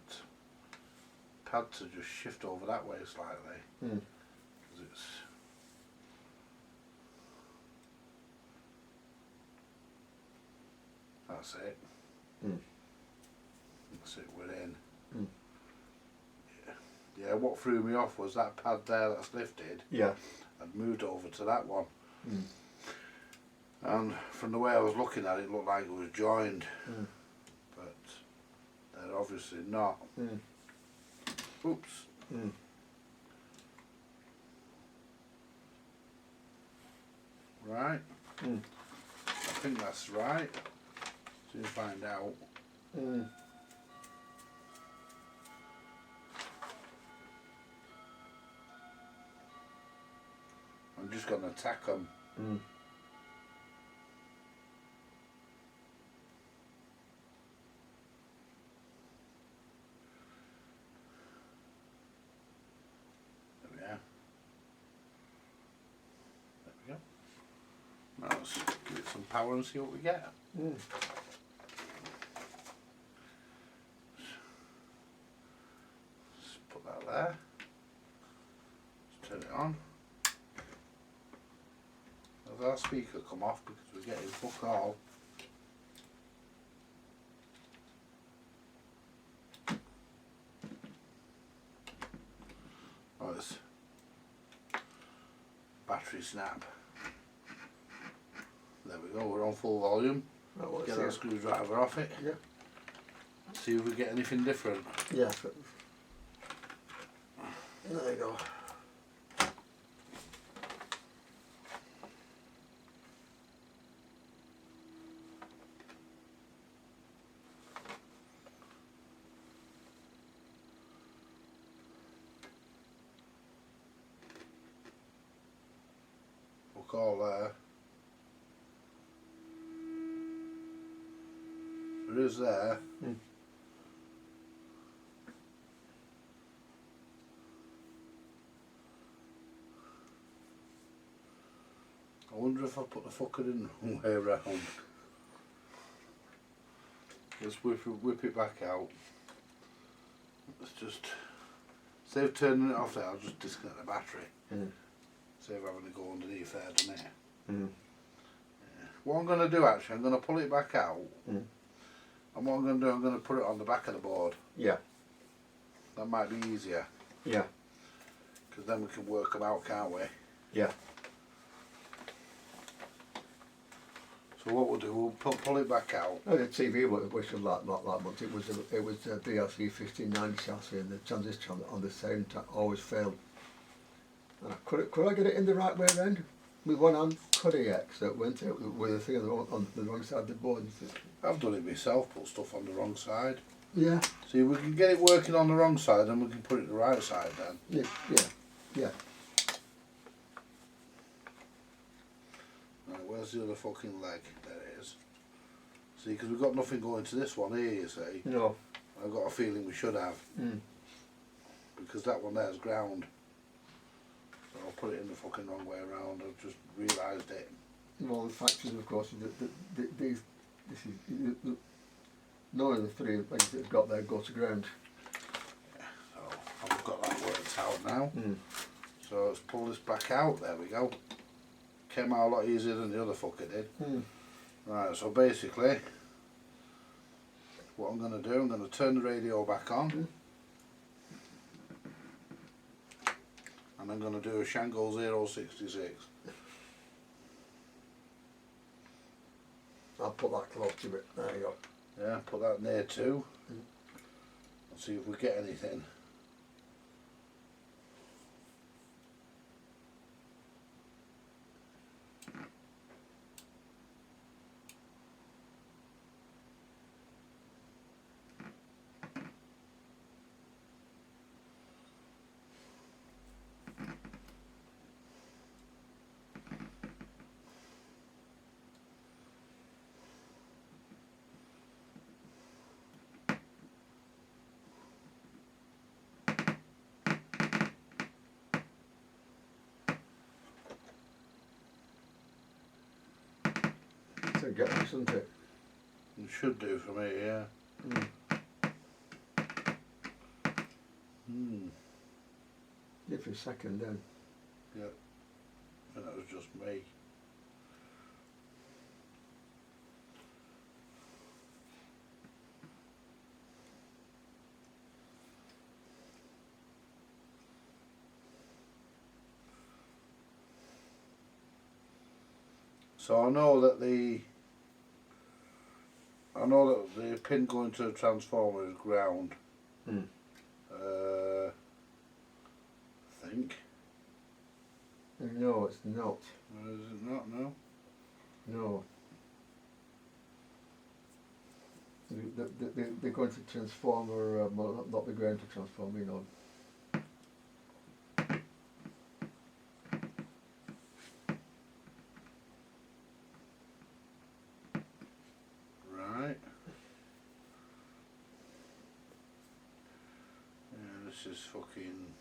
pad to just shift over that way slightly. Because it's. That's it. That's it, we're in. Yeah, what threw me off was that pad there that's lifted. Yeah. I'd moved over to that one. And from the way I was looking at it, it looked like it was joined. But they're obviously not. Oops. Right. I think that's right. Soon find out. I'm just going to tack them. There we are. There we go. Now let's give it some power and see what we get. Let's put that there. Let's turn it on. Has our speaker come off because we're getting fuck all? Oh, it's battery snap. There we go, we're on full volume. Get that screwdriver off it. Yeah. See if we get anything different. Yeah. There you go. Hook all there. There is there. I wonder if I put the fucker in the wrong way around. Let's whip it back out. Let's just save turning it off there. I'll just disconnect the battery. Save having to go underneath there, doesn't it? Yeah. What I'm going to do actually, I'm going to pull it back out. And what I'm going to do, I'm going to put it on the back of the board. Yeah. That might be easier. Yeah. Because then we can work them out, can't we? Yeah. So what we'll do, we'll pull it back out. Oh, the TV was like but it was a BLC 1590 chassis, and the transistor on the sound always failed. And could I get it in the right way around? With one hand, cut X that went out with a thing on the wrong side of the board. I've done it myself, put stuff on the wrong side. Yeah. See, we can get it working on the wrong side, and we can put it the right side then. Yeah. Right, where's the other fucking leg? There it is. See, because we've got nothing going to this one here, you see. No. I've got a feeling we should have. Because that one there's ground. So I'll put it in the fucking wrong way around. I've just realised it. Well, the fact is, of course, that this is none of the three things that have got there go to ground. Yeah, so I've got that worked out now. So let's pull this back out. There we go. Came out a lot easier than the other fucker did. Right, so basically, what I'm going to do, I'm going to turn the radio back on. And I'm going to do a Shango 066. I'll put that close to it. There you go. Yeah, put that near too. And see if we get anything. So get this, isn't it? It should do for me, yeah. Yeah, for a second then. Yeah. And that was just me. So I know that the pin going to the transformer is ground. I think. No, it's not. Is it not? No. No. They're going to transformer, well, not the ground to transformer, you know. Right. Yeah, this is fucking.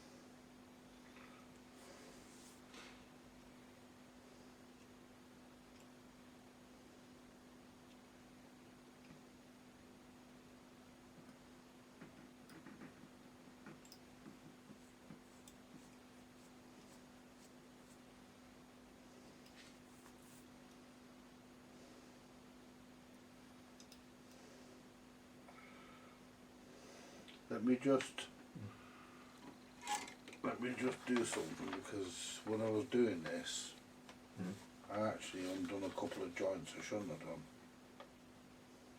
Let me just do something, because when I was doing this, I actually undone a couple of joints I shouldn't have done.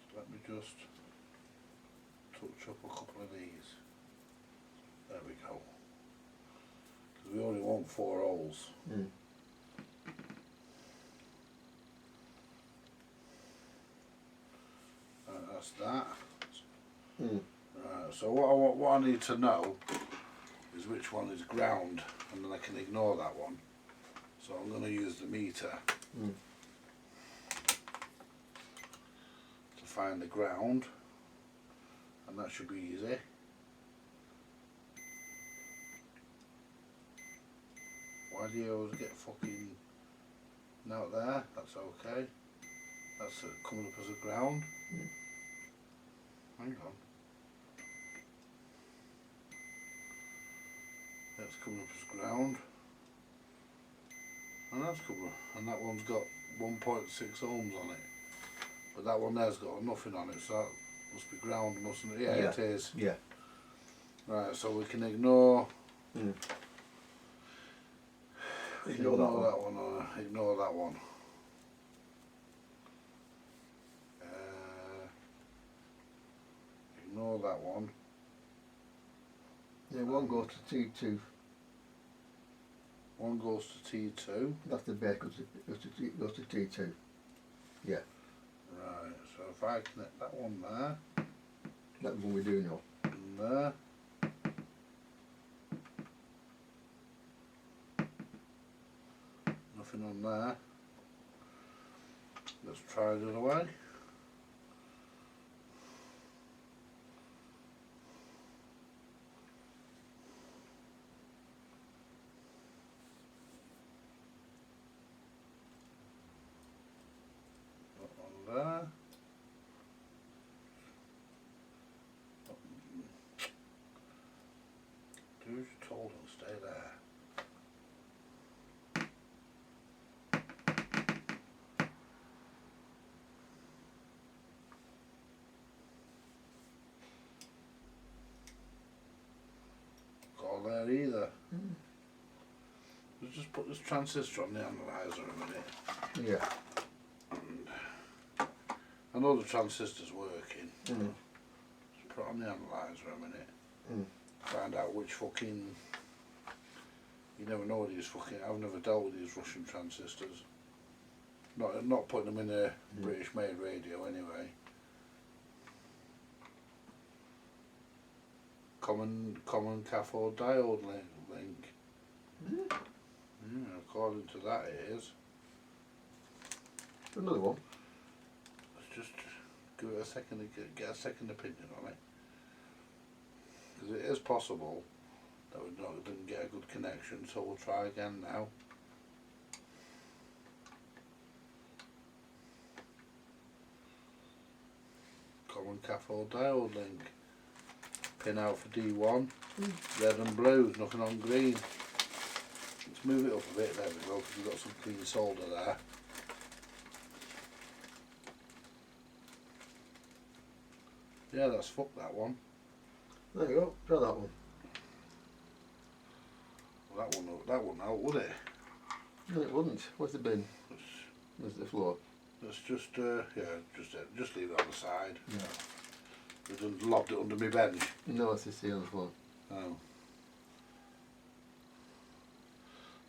So let me just touch up a couple of these. There we go. Because we only want 4 holes. That's that. So what I need to know is which one is ground, and then I can ignore that one. So I'm going to use the meter to find the ground, and that should be easy. Why do you always get fucking out there? That's okay. That's coming up as a ground. Hang on. That's coming up as ground. And that's coming up. And that one's got 1.6 ohms on it. But that one there's got nothing on it, so that must be ground, mustn't it? Yeah, it is. Yeah. Right, so we can ignore Ignore that one. Ignore that one. that one. Yeah, one goes to T2. One goes to T2. That's the base, goes to T2. Yeah. Right, so if I connect that one there, That's what we do now. and there. Nothing on there. Let's try it the other way. That one there. Do as you're told and stay there. Got there either. Let's just put this transistor on the analyzer a minute. Yeah. And I know the transistor's working. Mm. Just put it on the analyzer a minute. Mm. Find out which fucking. You never know these fucking. I've never dealt with these Russian transistors. Not putting them in a British made radio anyway. Common cathode diode link. According to that it is. Another one. Let's just give it a second to get a second opinion on it. Because it is possible that we didn't get a good connection, so we'll try again now. Common cathode diode link. Pin out for D1. Red and blue, nothing on green. Let's move it up a bit, there we go, because we've got some clean solder there. Yeah, that's fucked, that one. There you go. Try that one. Well, that wouldn't help, would it? No, it wouldn't. Where's the bin? Where's the floor? Let's just just leave it on the side. Yeah. I didn't lobbed it under my bench. No, it's just on the floor. Oh.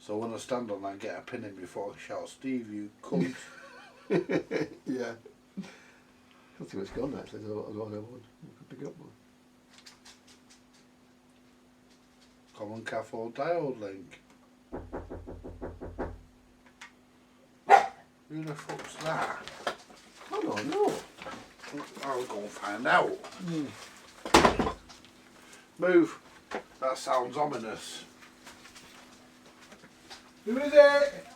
So when I stand on that and get a pin in before I shout, Steve, you cunt. Yeah. Can't see what's gone actually. There's a lot of one. You could pick up one. Common cathode diode link. Who the fuck's that? I don't know. I'll go and find out. Move. That sounds ominous. Who is it?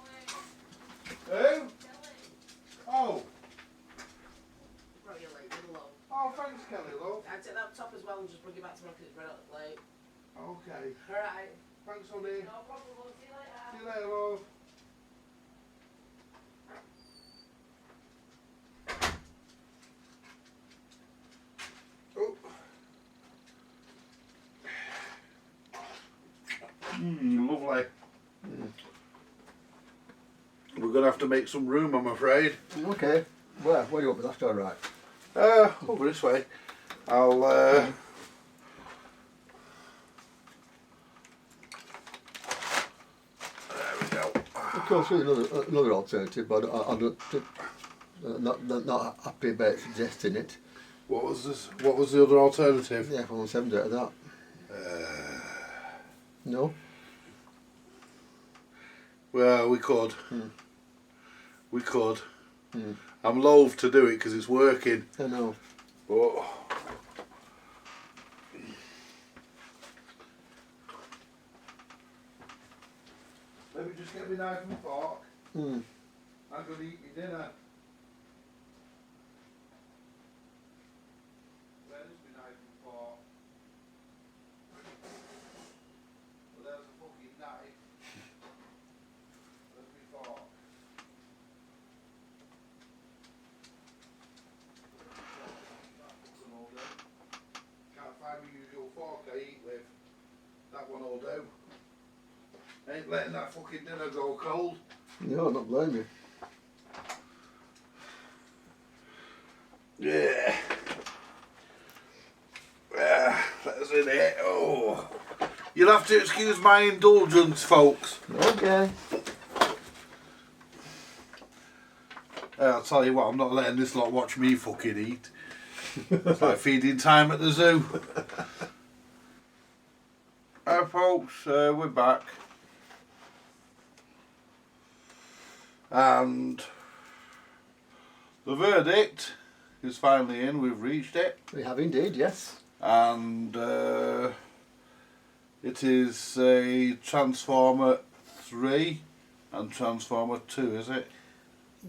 Who? Oh. Brought you late, you're low. Oh, thanks, Kelly, love. I'd take that top as well and just bring it back to me because it's right up late. Okay. Alright. Thanks, honey. No problem, we'll see you later. See you later, love. Oh. Lovely. We're going to have to make some room, I'm afraid. Okay. Where are you up? That's all right. Over this way. I'll there we go. Of course, there's another alternative, but I don't. Not happy about suggesting it. What was this? What was the other alternative? Yeah, if I want 7 out of that. No. Well, we could. We could. Mm. I'm loath to do it because it's working. I know. But let me just get my knife and fork. Mm. I'm going to eat my dinner. Where's my knife and fork? Well, there's a fucking knife. Where's my fork? Can't find my usual fork I eat with. That one will do. Ain't letting that fucking dinner go cold. No, I'm not blaming you. Yeah. You'll have to excuse my indulgence, folks. Okay. I'll tell you what, I'm not letting this lot watch me fucking eat. It's like feeding time at the zoo. Folks, we're back. And the verdict is finally in, we've reached it. We have indeed, yes. And it is a Transformer 3 and Transformer 2, is it?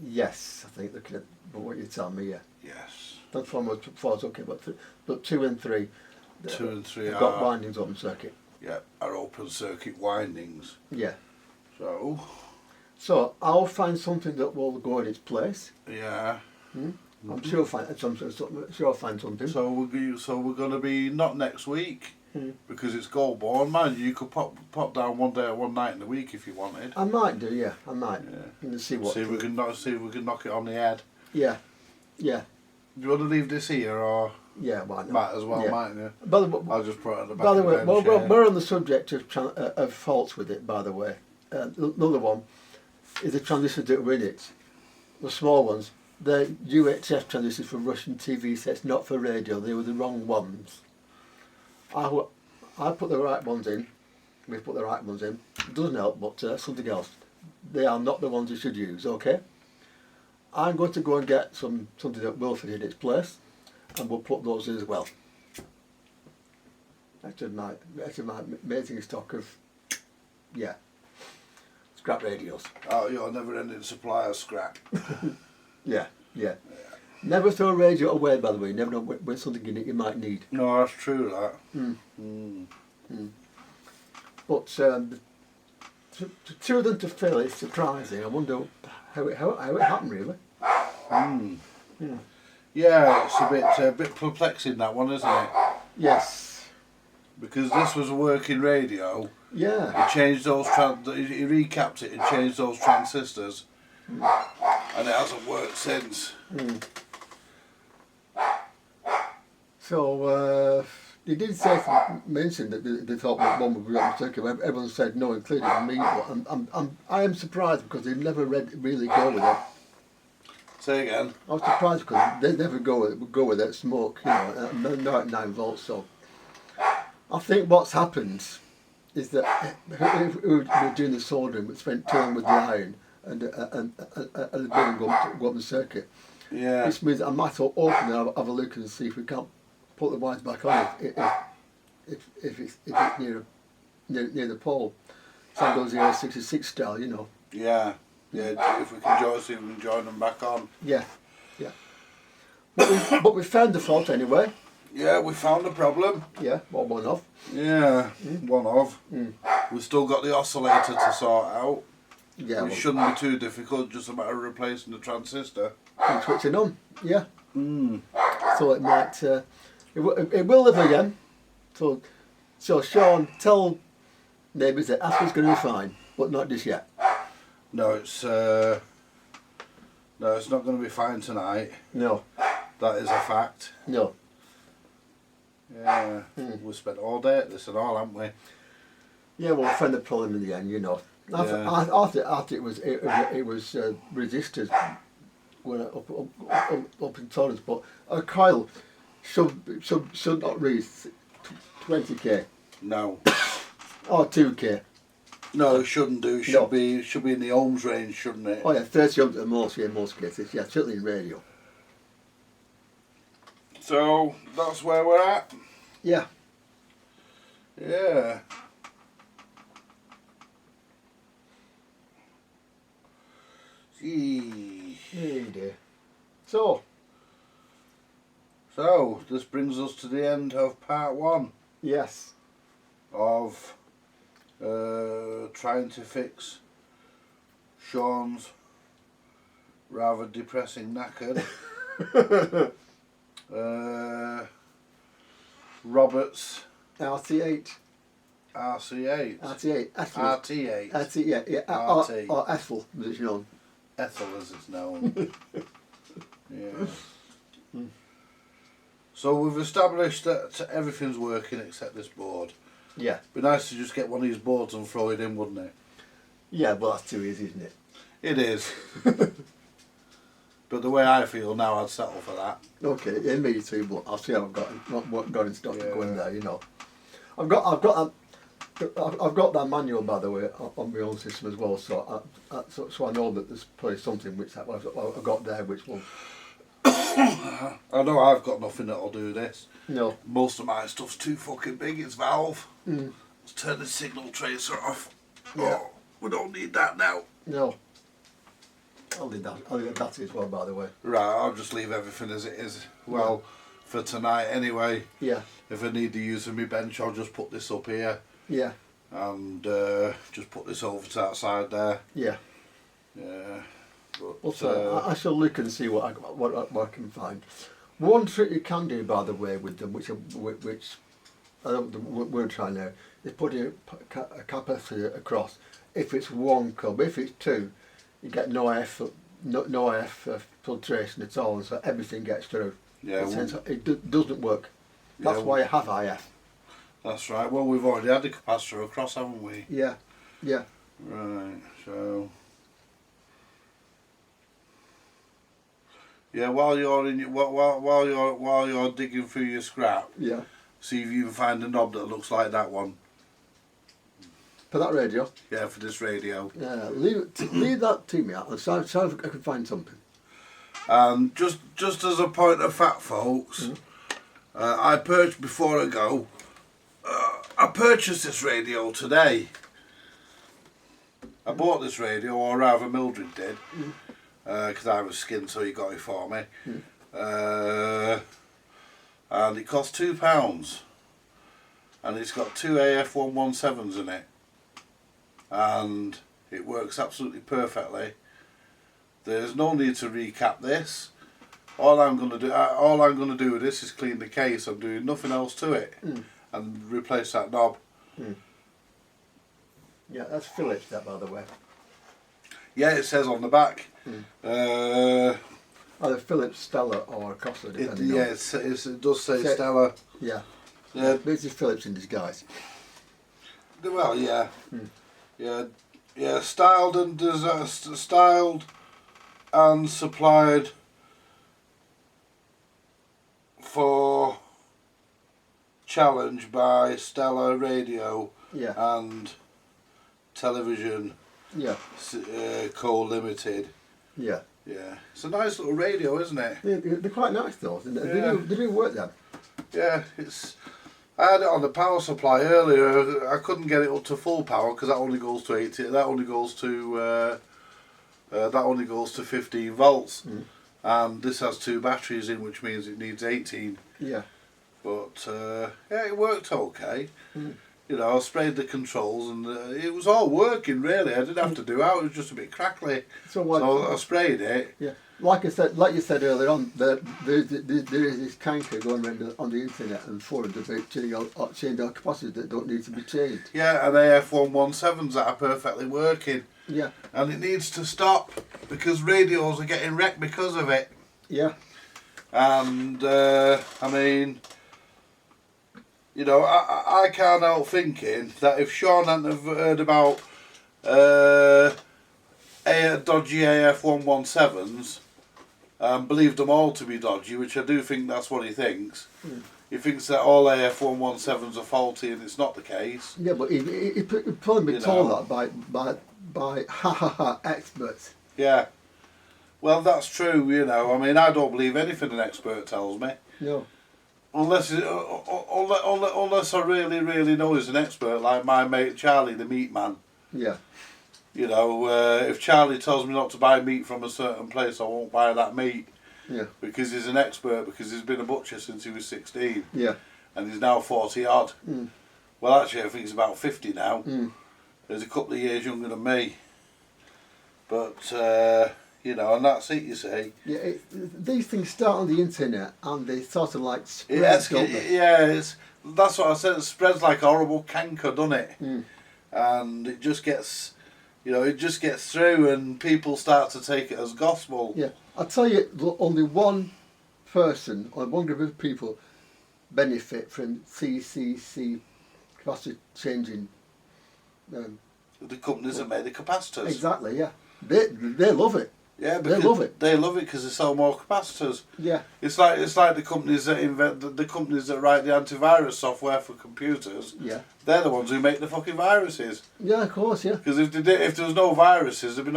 Yes, I think looking at what you tell me, yeah. Yes. Transformer 4 is okay, but 2 and 3, 2 and 3 they've are, got windings open circuit. yeah, are open circuit windings. Yeah. So, I'll find something that will go in its place. yeah. I'm sure I'll find something. So we're going to be not next week because it's Goldborn. Mind you, you could pop down one day or one night in the week if you wanted. I might do, yeah. I might. Yeah. And see what. See if we can knock it on the head. Yeah. Yeah. Do you want to leave this here or Yeah. Why not? Matt as well, Yeah. mightn't you? By the way, I'll just put it at the back by the of way, the bench. we're on the subject of faults with it. By the way, another one is the transistors that were in it, the small ones. The UHF transistors for Russian TV sets, not for radio. They were the wrong ones. I put the right ones in. We put the right ones in. It doesn't help, but something else. They are not the ones you should use. Okay. I'm going to go and get something that will fit in its place, and we'll put those in as well. That's my amazing stock of, yeah, scrap radios. Oh, you're a never-ending supply of scrap. Yeah. Never throw a radio away, by the way. You never know when something in it you might need. No, that's true, that. But two of them to fill is surprising. I wonder how it happened, really. Yeah, it's a bit perplexing, that one, isn't it? Yes. Because this was a working radio. Yeah. He changed those he recapped it and changed those transistors, and it hasn't worked since. So they did mention that they thought one would be on the circuit. Everyone said no, including me. But I am surprised because they never really go with it. Say again. I was surprised because they never go with that smoke, you know, at 9 volts. So I think what's happened is that we were doing the soldering, we spent time with the iron and the building go up the circuit. Yeah. Which means I might open it and have a look and see if we can't put the wires back on it if it's near the pole. Some goes the 66 style, you know. Yeah. Yeah, if we can see if we can join them back on. Yeah. But we found the fault anyway. Yeah, we found the problem. Yeah, well, one off. Yeah, one of. We've still got the oscillator to sort out. Yeah, It shouldn't be too difficult, just a matter of replacing the transistor. and switching on. Yeah. So it might, it will live again. So Sean, tell neighbours that Apple's going to be fine, but not just yet. No, it's not going to be fine tonight. No. That is a fact. No. Yeah, we spent all day at this and all, haven't we? Yeah, well, we found the problem in the end, you know. Yeah. After it was resistors went up in tolerance, but a coil should not reach 20k No. or 2k. No, it shouldn't do. It should be in the ohms range, shouldn't it? Oh yeah, 30 ohms at the most, yeah, in most cases. Yeah, certainly in radio. So that's where we're at. Yeah. Yeah. Gee. Hey dear. So this brings us to the end of part 1 yes. of trying to fix Sean's rather depressing knackered Robert's RT8. RC8. RT8. RT8. RT, yeah. RT. Or Ethel, as it's known. Ethel as it's known. Yeah. So we've established that everything's working except this board. Yeah. Be nice to just get one of these boards and throw it in, wouldn't it? Yeah, but that's too easy, isn't it? It is. But the way I feel now, I'd settle for that. Okay, yeah, me too. But I'll see how I've got what got in stock to go in Yeah. there. You know, I've got that manual, by the way, on my own system as well. So so I know that there's probably something which I've got there which will. I know I've got nothing that'll do this. No. Most of my stuff's too fucking big. It's valve. Mm. Let's turn the signal tracer off. Yeah. Oh, we don't need that now. No. I'll leave that. I'll leave the battery as well, by the way. Right, I'll just leave everything as it is. Well, for tonight anyway. Yeah. If I need to use my bench, I'll just put this up here Yeah. and just put this over to that side there. Yeah. Yeah. But, Also, I shall look and see what I can find. One trick you can do, by the way, with them, which I don't we're trying now, is put a capacitor across. If it's one club, if it's two, you get no air filtration at all, and so everything gets through. yeah, It doesn't work. That's Yeah, why you have IF. that's right. Well, we've already had the capacitor across, haven't we? Yeah. Yeah. Right. So. Yeah, while you're in while you're digging through your scrap, Yeah. see if you can find a knob that looks like that one. For that radio. Yeah, for this radio. Yeah. Leave that to me. I'll see if I can find something. And just as a point of fact, folks, I purchased before I go. I purchased this radio today. I bought this radio, or rather Mildred did, because I was skinned, so he got it for me. And it cost £2, and it's got two AF117s in it, and it works absolutely perfectly. There's no need to recap this. All I'm going to do with this is clean the case. I'm doing nothing else to it, and replace that knob. Yeah, that's Phillips, that, by the way. Yeah, it says on the back. Either Phillips, Stella, or Costa, depending on. Yeah, it does say Say- Stella. Yeah. Yeah. This is Phillips in disguise. Well, yeah, yeah. Styled and supplied for challenge by Stella Radio Yeah. and Television Yeah. Co Limited. Yeah. Yeah, it's a nice little radio, isn't it? They're quite nice, though. Yeah. They do work then. Yeah, it's. I had it on the power supply earlier. I couldn't get it up to full power because that only goes to 80. That only goes to 15 volts, and this has two batteries in, which means it needs 18. Yeah. But yeah, it worked okay. You know, I sprayed the controls and it was all working really. I didn't have to do it. It was just a bit crackly. So I sprayed it. Yeah. Like you said earlier on, there is this canker going around on the internet and forums about changing our capacitors that don't need to be changed. Yeah, and AF117s that are perfectly working. Yeah. And it needs to stop because radios are getting wrecked because of it. Yeah. And I mean, you know, I can't help thinking that if Sean hadn't have heard about dodgy AF117s and believed them all to be dodgy, which I do think that's what he thinks. He thinks that all AF117s are faulty, and it's not the case. Yeah, but he probably been told that by experts. Yeah. Well, that's true, you know. I mean, I don't believe anything an expert tells me. No. Unless I really, really know he's an expert, like my mate Charlie, the meat man. Yeah. You know, if Charlie tells me not to buy meat from a certain place, I won't buy that meat. Yeah. Because he's an expert, because he's been a butcher since he was 16. Yeah. And he's now 40 odd. Well, actually, I think he's about 50 now. He's a couple of years younger than me. But, you know, and that's it, you see. Yeah, these things start on the internet and they sort of like spread, don't they? Yeah, that's what I said. It spreads like a horrible canker, doesn't it? And it just gets, you know, it just gets through, and people start to take it as gospel. Yeah, I'll tell you, only one person or one group of people benefit from CCC capacity changing. The companies that make the capacitors. Exactly, yeah. They love it. Yeah, They love it. They love it because they sell more capacitors. Yeah. It's like the companies that invent the companies that write the antivirus software for computers. Yeah. They're the ones who make the fucking viruses. Yeah, of course, yeah. Because if there was no viruses, there'd be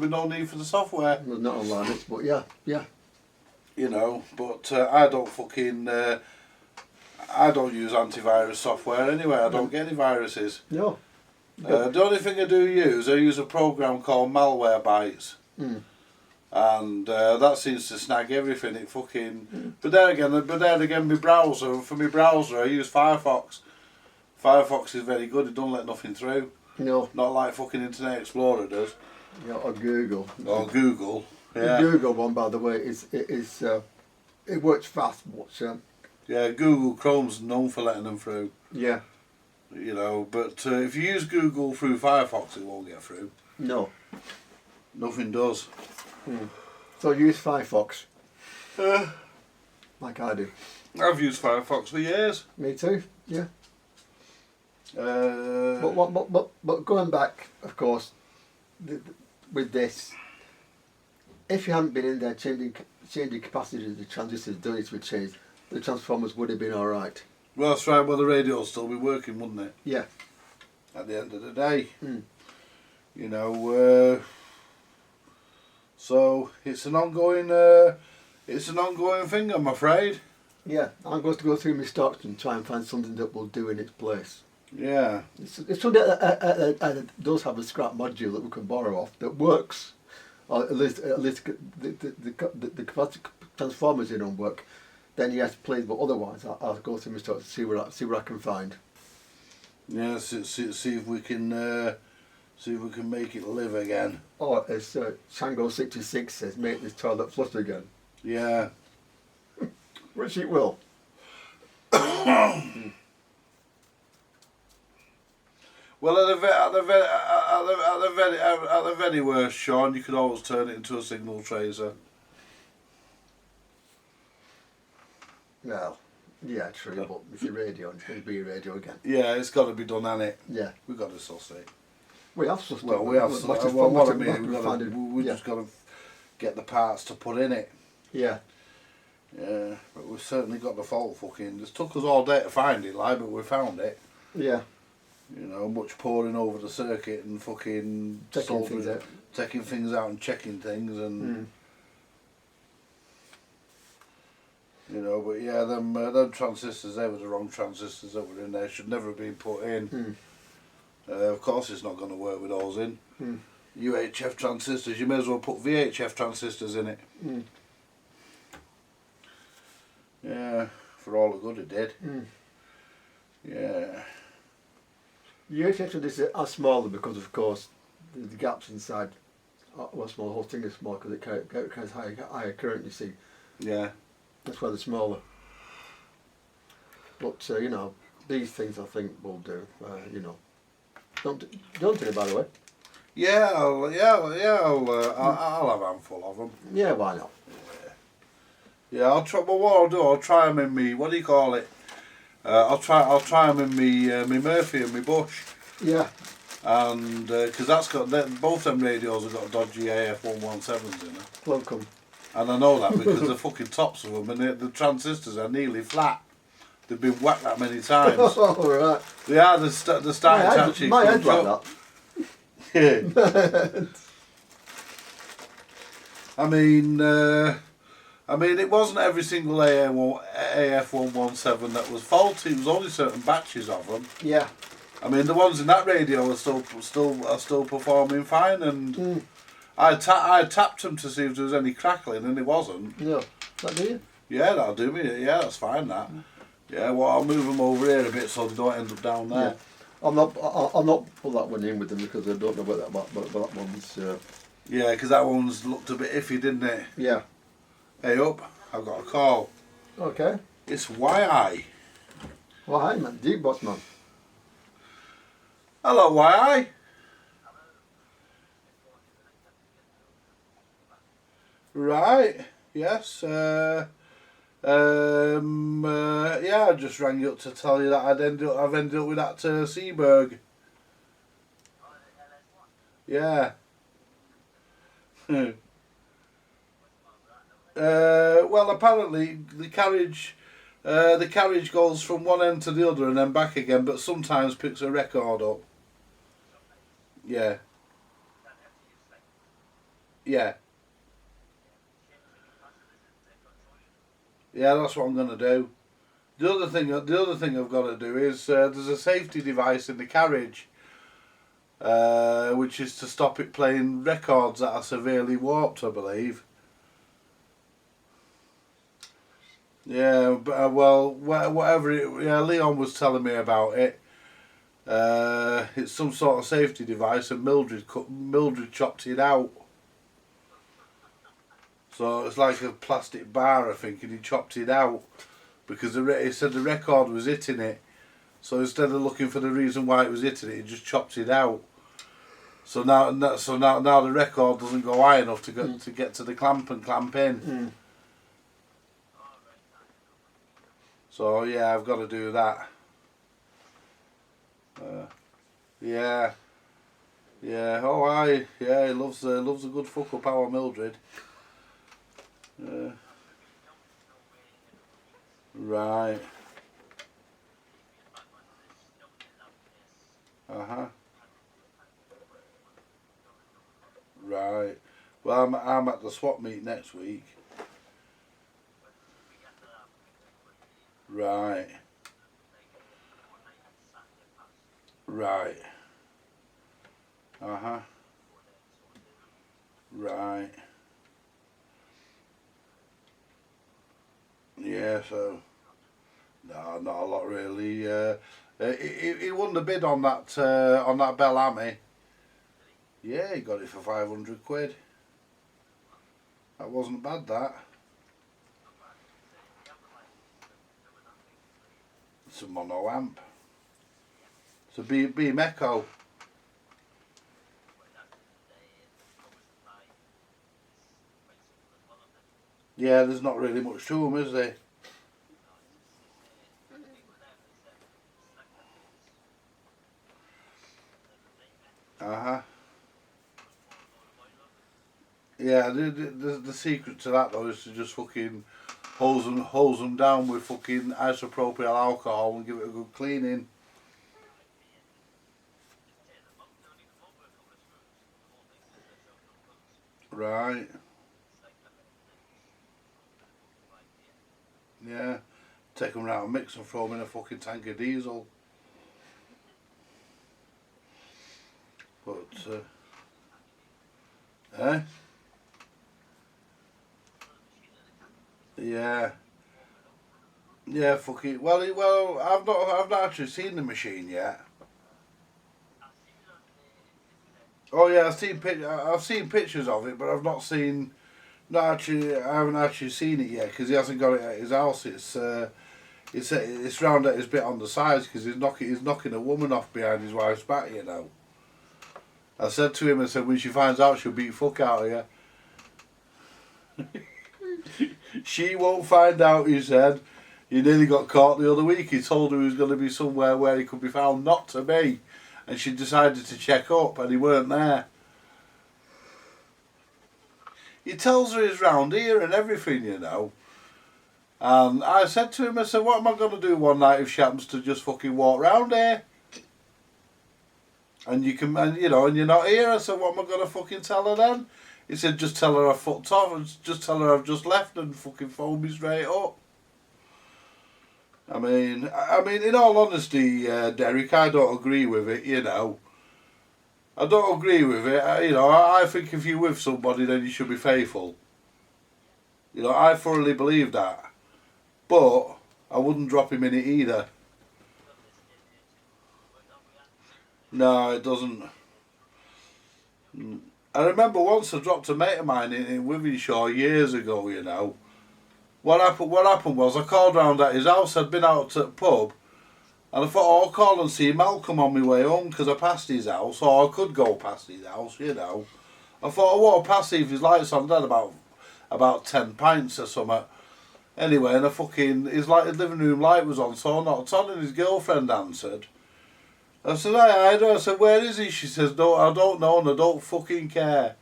no need for the software. Well, not on Linux, but yeah, yeah. You know, but I don't I don't use antivirus software anyway. I don't get any viruses. No. The only thing I use a program called Malwarebytes. Mm. And that seems to snag everything. It fucking. But then again, my browser. For my browser, I use Firefox. Firefox is very good. It don't let nothing through. No. Not like fucking Internet Explorer does. Yeah, or Google. Or Google. Yeah. The Google one, by the way, it works fast. But yeah, Google Chrome's known for letting them through. yeah. You know, but if you use Google through Firefox, it won't get through. No. Nothing does. Mm. So use Firefox. Like I do. I've used Firefox for years. Me too. Yeah. Uh, But going back, of course, with this, if you hadn't been in there changing capacity of the transistors, doing it would change, the transformers would have been all right. well, that's right. Well, the radio will still be working, wouldn't it? Yeah. At the end of the day, Mm. you know. So it's an ongoing thing, I'm afraid. Yeah. I'm going to go through my stocks and try and find something that will do in its place. Yeah. It's something that does have a scrap module that we can borrow off that works, or at least the capacity transformers in don't work. Then yes, please. But otherwise, I'll go through my stocks and see what I can find. Yeah. See if we can make it live again. Or as Shango 66 says, make this toilet flush again, Yeah. which it will. Well, at the very worst, Sean, you could always turn it into a signal tracer. Well, yeah, true, but it's a radio, it's going to be a radio again. Yeah, it's got to be done, hasn't it? Yeah. We've got to suss it. We have sussed Well, it. we have. What I mean, we yeah. just got to get the parts to put in it. Yeah. Yeah, but we've certainly got the fault fucking. It took us all day to find it, like, but we found it. Yeah. You know, much pouring over the circuit and fucking Taking things out. taking things out and checking things and. Mm. You know, but yeah, them transistors, they were the wrong transistors that were in there. Should never have been put in. Mm. Of course, it's not going to work with those in. Mm. UHF transistors, you may as well put VHF transistors in it. Mm. Yeah, for all the good it did. Mm. Yeah. The UHF are smaller because, of course, the gaps inside are small. The whole thing is small because it carries higher current, you see. Yeah. That's why they're smaller. But, you know, these things I think will do, you know. Don't do it, by the way. Yeah, I'll have a handful of them. Yeah, why not? Yeah, I'll try. Well, what I'll do, I'll try them in me. What do you call it? I'll try them in me Murphy and me Bush. Yeah. And because both them radios have got dodgy AF117s in them. Welcome. And I know that because the fucking tops of them and the transistors are nearly flat. They've been whacked that many times. All right. They are. They're starting to actually. My head's like up. that. I mean, it wasn't every single AF117 that was faulty. It was only certain batches of them. Yeah. I mean, the ones in that radio are still performing fine, and I tapped them to see if there was any crackling, and it wasn't. No. That do you? Yeah, that'll do me. Yeah, that's fine. That. Yeah, well, I'll move them over here a bit so they don't end up down there. Yeah. I'll not pull that one in with them because I don't know about that one's. Yeah, because that one's looked a bit iffy, didn't it? Yeah. Hey up, I've got a call. Okay. It's YI. Well, hi, man. Deep boss, man. Hello, YI. Right. Yes. Yeah, I just rang you up to tell you that I've ended up with that Seaberg. Yeah. Well, apparently the carriage goes from one end to the other and then back again, but sometimes picks a record up. Yeah. Yeah. Yeah, that's what I'm gonna do. The other thing I've got to do is there's a safety device in the carriage, which is to stop it playing records that are severely warped, I believe. Yeah, but, well, whatever it, yeah, Leon was telling me about it. It's some sort of safety device, and Mildred chopped it out. So it's like a plastic bar, I think, and he chopped it out because he said the record was hitting it. So instead of looking for the reason why it was hitting it, he just chopped it out. So now the record doesn't go high enough to get to the clamp and clamp in. So yeah, I've got to do that. Yeah, yeah. Oh, yeah. He loves a good fuck up our Mildred. Right. Right. Well, I'm at the swap meet next week. Right. Right. Right. Yeah. So no, not a lot really. He won the bid on that Bellamy. Yeah, he got it for 500 quid. That wasn't bad, that. It's a mono amp. It's a Beam Echo. Yeah, there's not really much to them, is there? Yeah, the secret to that though is to just fucking hose them down with fucking isopropyl alcohol and give it a good cleaning. Right. Yeah. Take them around and mix and throw them in a fucking tank of diesel. But, eh? Yeah. Yeah, fuck it. Well, I've not actually seen the machine yet. Oh yeah, I've seen pictures of it, but I've not seen. I haven't actually seen it yet because he hasn't got it at his house. It's round at his bit on the sides because he's knocking a woman off behind his wife's back. You know. I said to him, I said, when she finds out, she'll beat the fuck out of you. She won't find out, he said. He nearly got caught the other week. He told her he was going to be somewhere where he could be found not to be. And she decided to check up and he weren't there. He tells her he's round here and everything, you know. And I said to him, I said, what am I going to do one night if she happens to just fucking walk round here? And you can, and you're not here. I said, what am I going to fucking tell her then? He said, just tell her I fucked off and just tell her I've just left and fucking phone me straight up. I mean, in all honesty, Derek, I don't agree with it, you know. I don't agree with it. I think if you're with somebody, then you should be faithful. You know, I thoroughly believe that. But I wouldn't drop him in it either. No, it doesn't. I remember once I dropped a mate of mine in Wivenshaw years ago, you know. What happened was I called round at his house. I'd been out to the pub and I thought, oh, I'll call and see Malcolm on my way home because I passed his house, or I could go past his house, you know. I thought, I want to pass, see if his lights on. Then about 10 pints or something. Anyway, and his living room light was on, so I knocked on and his girlfriend answered. I said, hi, Ida. I said, where is he? She says, no, I don't know and I don't fucking care.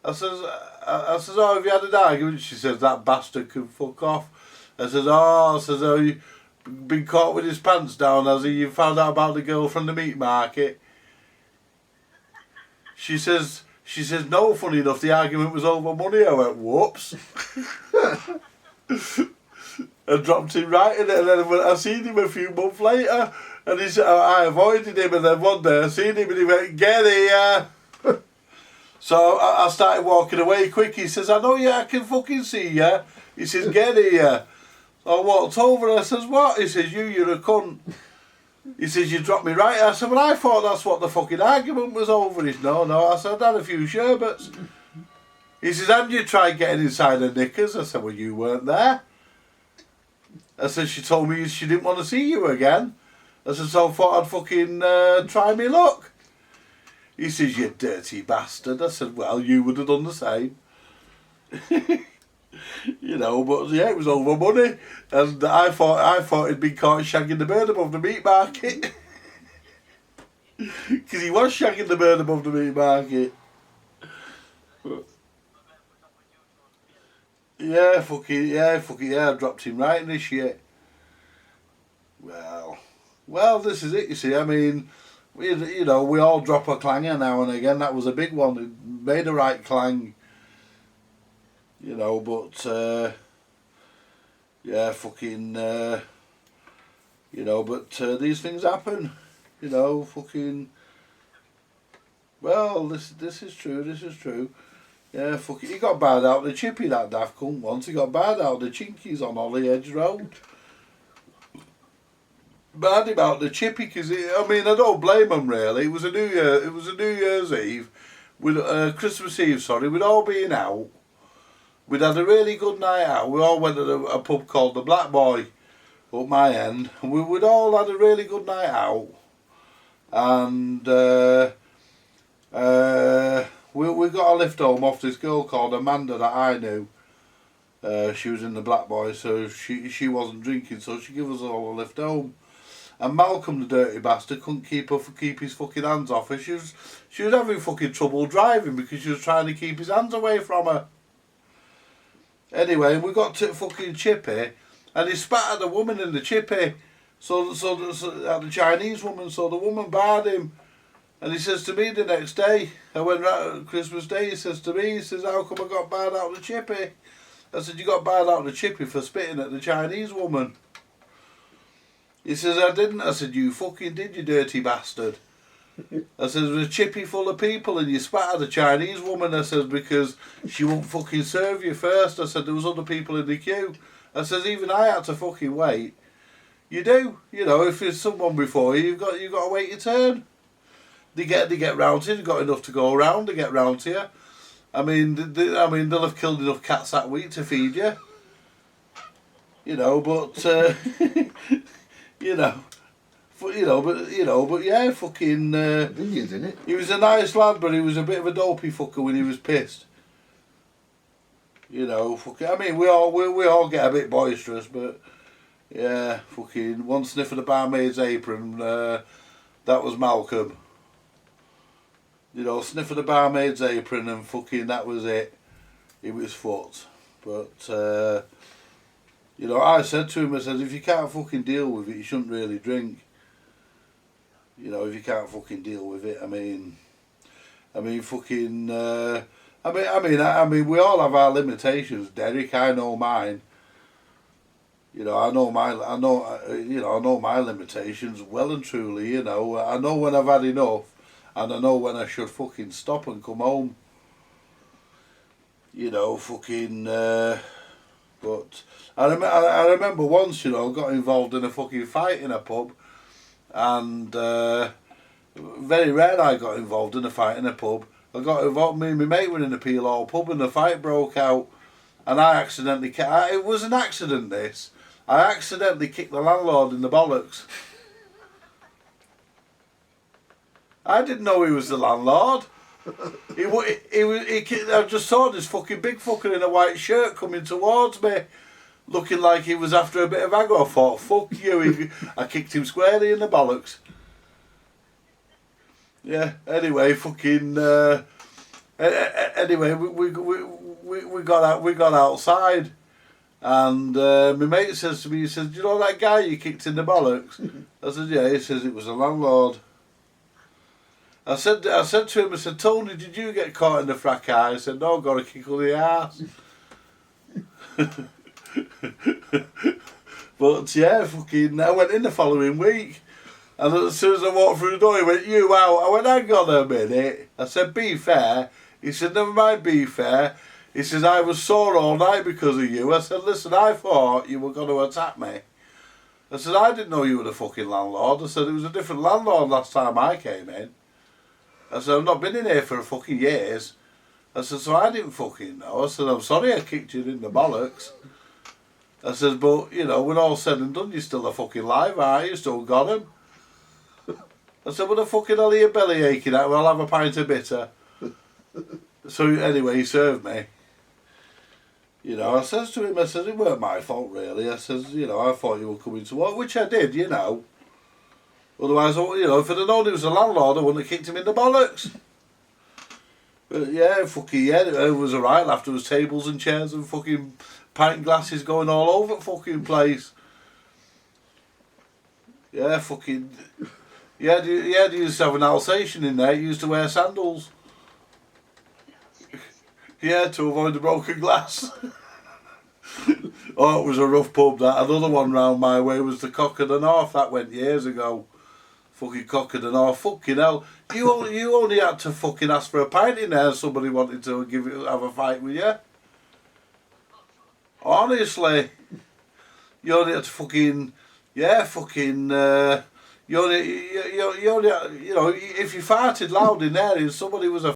I says, oh, have you had an argument? She says, that bastard can fuck off. I says, oh, you been caught with his pants down, has he? You found out about the girl from the meat market? She says, no, funny enough, the argument was over money. I went, whoops. I dropped him right in it, and then I seen him a few months later, and I avoided him, and then one day I seen him and he went, get here. So I started walking away quick. He says, I know you, I can fucking see you. He says, get here. So I walked over and I says, what? He says, you're a cunt. He says, you dropped me right. I said, well, I thought that's what the fucking argument was over. He said, no. I said, I'd had a few sherbets. He says, and you tried getting inside her knickers? I said, well, you weren't there. I said, she told me she didn't want to see you again. I said, so I thought I'd fucking try me luck. He says, you dirty bastard. I said, well, you would have done the same. You know, but yeah, it was over money. And I thought he'd been caught shagging the bird above the meat market. Because he was shagging the bird above the meat market. Yeah, I dropped him right in this shit. Well, this is it, you see. I mean, we all drop a clanger now and again. That was a big one. It made a right clang. You know, but, these things happen. You know, well, this is true. Yeah, he got barred out the chippy, that daft cunt once. He got barred out the chinkies on Holly Edge Road. Barred him out the chippy because, I don't blame him really. It was a New Year's Eve, Christmas Eve, sorry. We'd all been out. We'd had a really good night out. We all went to a pub called the Black Boy up my end. And we'd all had a really good night out. And we got a lift home off this girl called Amanda that I knew. She was in the Black Boy, so she wasn't drinking, so she gave us all a lift home. And Malcolm, the dirty bastard, couldn't keep his fucking hands off her. She was having fucking trouble driving because she was trying to keep his hands away from her. Anyway, we got to fucking Chippy, and he spat at the woman in the Chippy, so at the Chinese woman, so the woman barred him. And he says to me the next day, I went right Christmas Day, he says to me, how come I got barred out of the Chippy? I said, you got barred out of the Chippy for spitting at the Chinese woman. He says, I didn't. I said, you fucking did, you dirty bastard. I said, there was a Chippy full of people and you spat at the Chinese woman. I said, because she won't fucking serve you first. I said, there was other people in the queue. I said, even I had to fucking wait. You do. You know, if there's someone before you, you've got to wait your turn. They get round to you. They've got enough to go around. They get round to you. They'll have killed enough cats that week to feed you. You know, but but yeah, fucking. Indians, innit? He was a nice lad, but he was a bit of a dopey fucker when he was pissed. You know, fucking. We all get a bit boisterous, but yeah, fucking. One sniff of the barmaid's apron. That was Malcolm. You know, sniff of the barmaid's apron and fucking that was it. He was fucked. But, I said to him, I said, if you can't fucking deal with it, you shouldn't really drink. You know, if you can't fucking deal with it, we all have our limitations, Derek. I know mine. You know, I know my limitations well and truly. You know, I know when I've had enough. And I know when I should fucking stop and come home. You know, fucking. But I remember once, got involved in a fucking fight in a pub, and very rare I got involved in a fight in a pub. I got involved. Me and my mate were in a Peel Hall pub, and the fight broke out, and I accidentally. It was an accident. This. I accidentally kicked the landlord in the bollocks. I didn't know he was the landlord. I just saw this fucking big fucker in a white shirt coming towards me. looking like he was after a bit of aggro. I thought, fuck you. I kicked him squarely in the bollocks. Yeah, anyway, fucking... anyway, we got outside. And my mate says to me, he says, do you know that guy you kicked in the bollocks? I said, yeah. He says, it was the landlord. I said to him, I said, Tony, did you get caught in the fracas? He said, no, got a kick on the arse. But yeah, fucking, I went in the following week. And as soon as I walked through the door, he went, you out. I went, hang on a minute. I said, be fair. He said, never mind, be fair. He says, I was sore all night because of you. I said, listen, I thought you were going to attack me. I said, I didn't know you were the fucking landlord. I said, it was a different landlord last time I came in. I said, I've not been in here for fucking years. I said, so I didn't fucking know. I said, I'm sorry I kicked you in the bollocks. I said, but, you know, when all said and done, you're still a fucking live, aren't you? You still got him. I said, what the fucking hell are you belly aching at? Well, I'll have a pint of bitter. So anyway, he served me. You know, I says to him, I says, it weren't my fault really. I says, you know, I thought you were coming to work, which I did, you know. Otherwise, you know, if I'd have known he was a landlord, I wouldn't have kicked him in the bollocks. But yeah, fucking yeah, it was alright. After was tables and chairs and fucking pint glasses going all over the fucking place. Yeah, fucking... Yeah, they used to have an Alsatian in there. He used to wear sandals. Yeah, to avoid the broken glass. Oh, it was a rough pub, that. Another one round my way was the Cock of the North. That went years ago. Fucking Cock of the North. Fucking hell. You only had to fucking ask for a pint in there and somebody wanted to have a fight with you. Honestly. You only had to fucking... Yeah, fucking... you only, you know, if you farted loud in there and somebody was a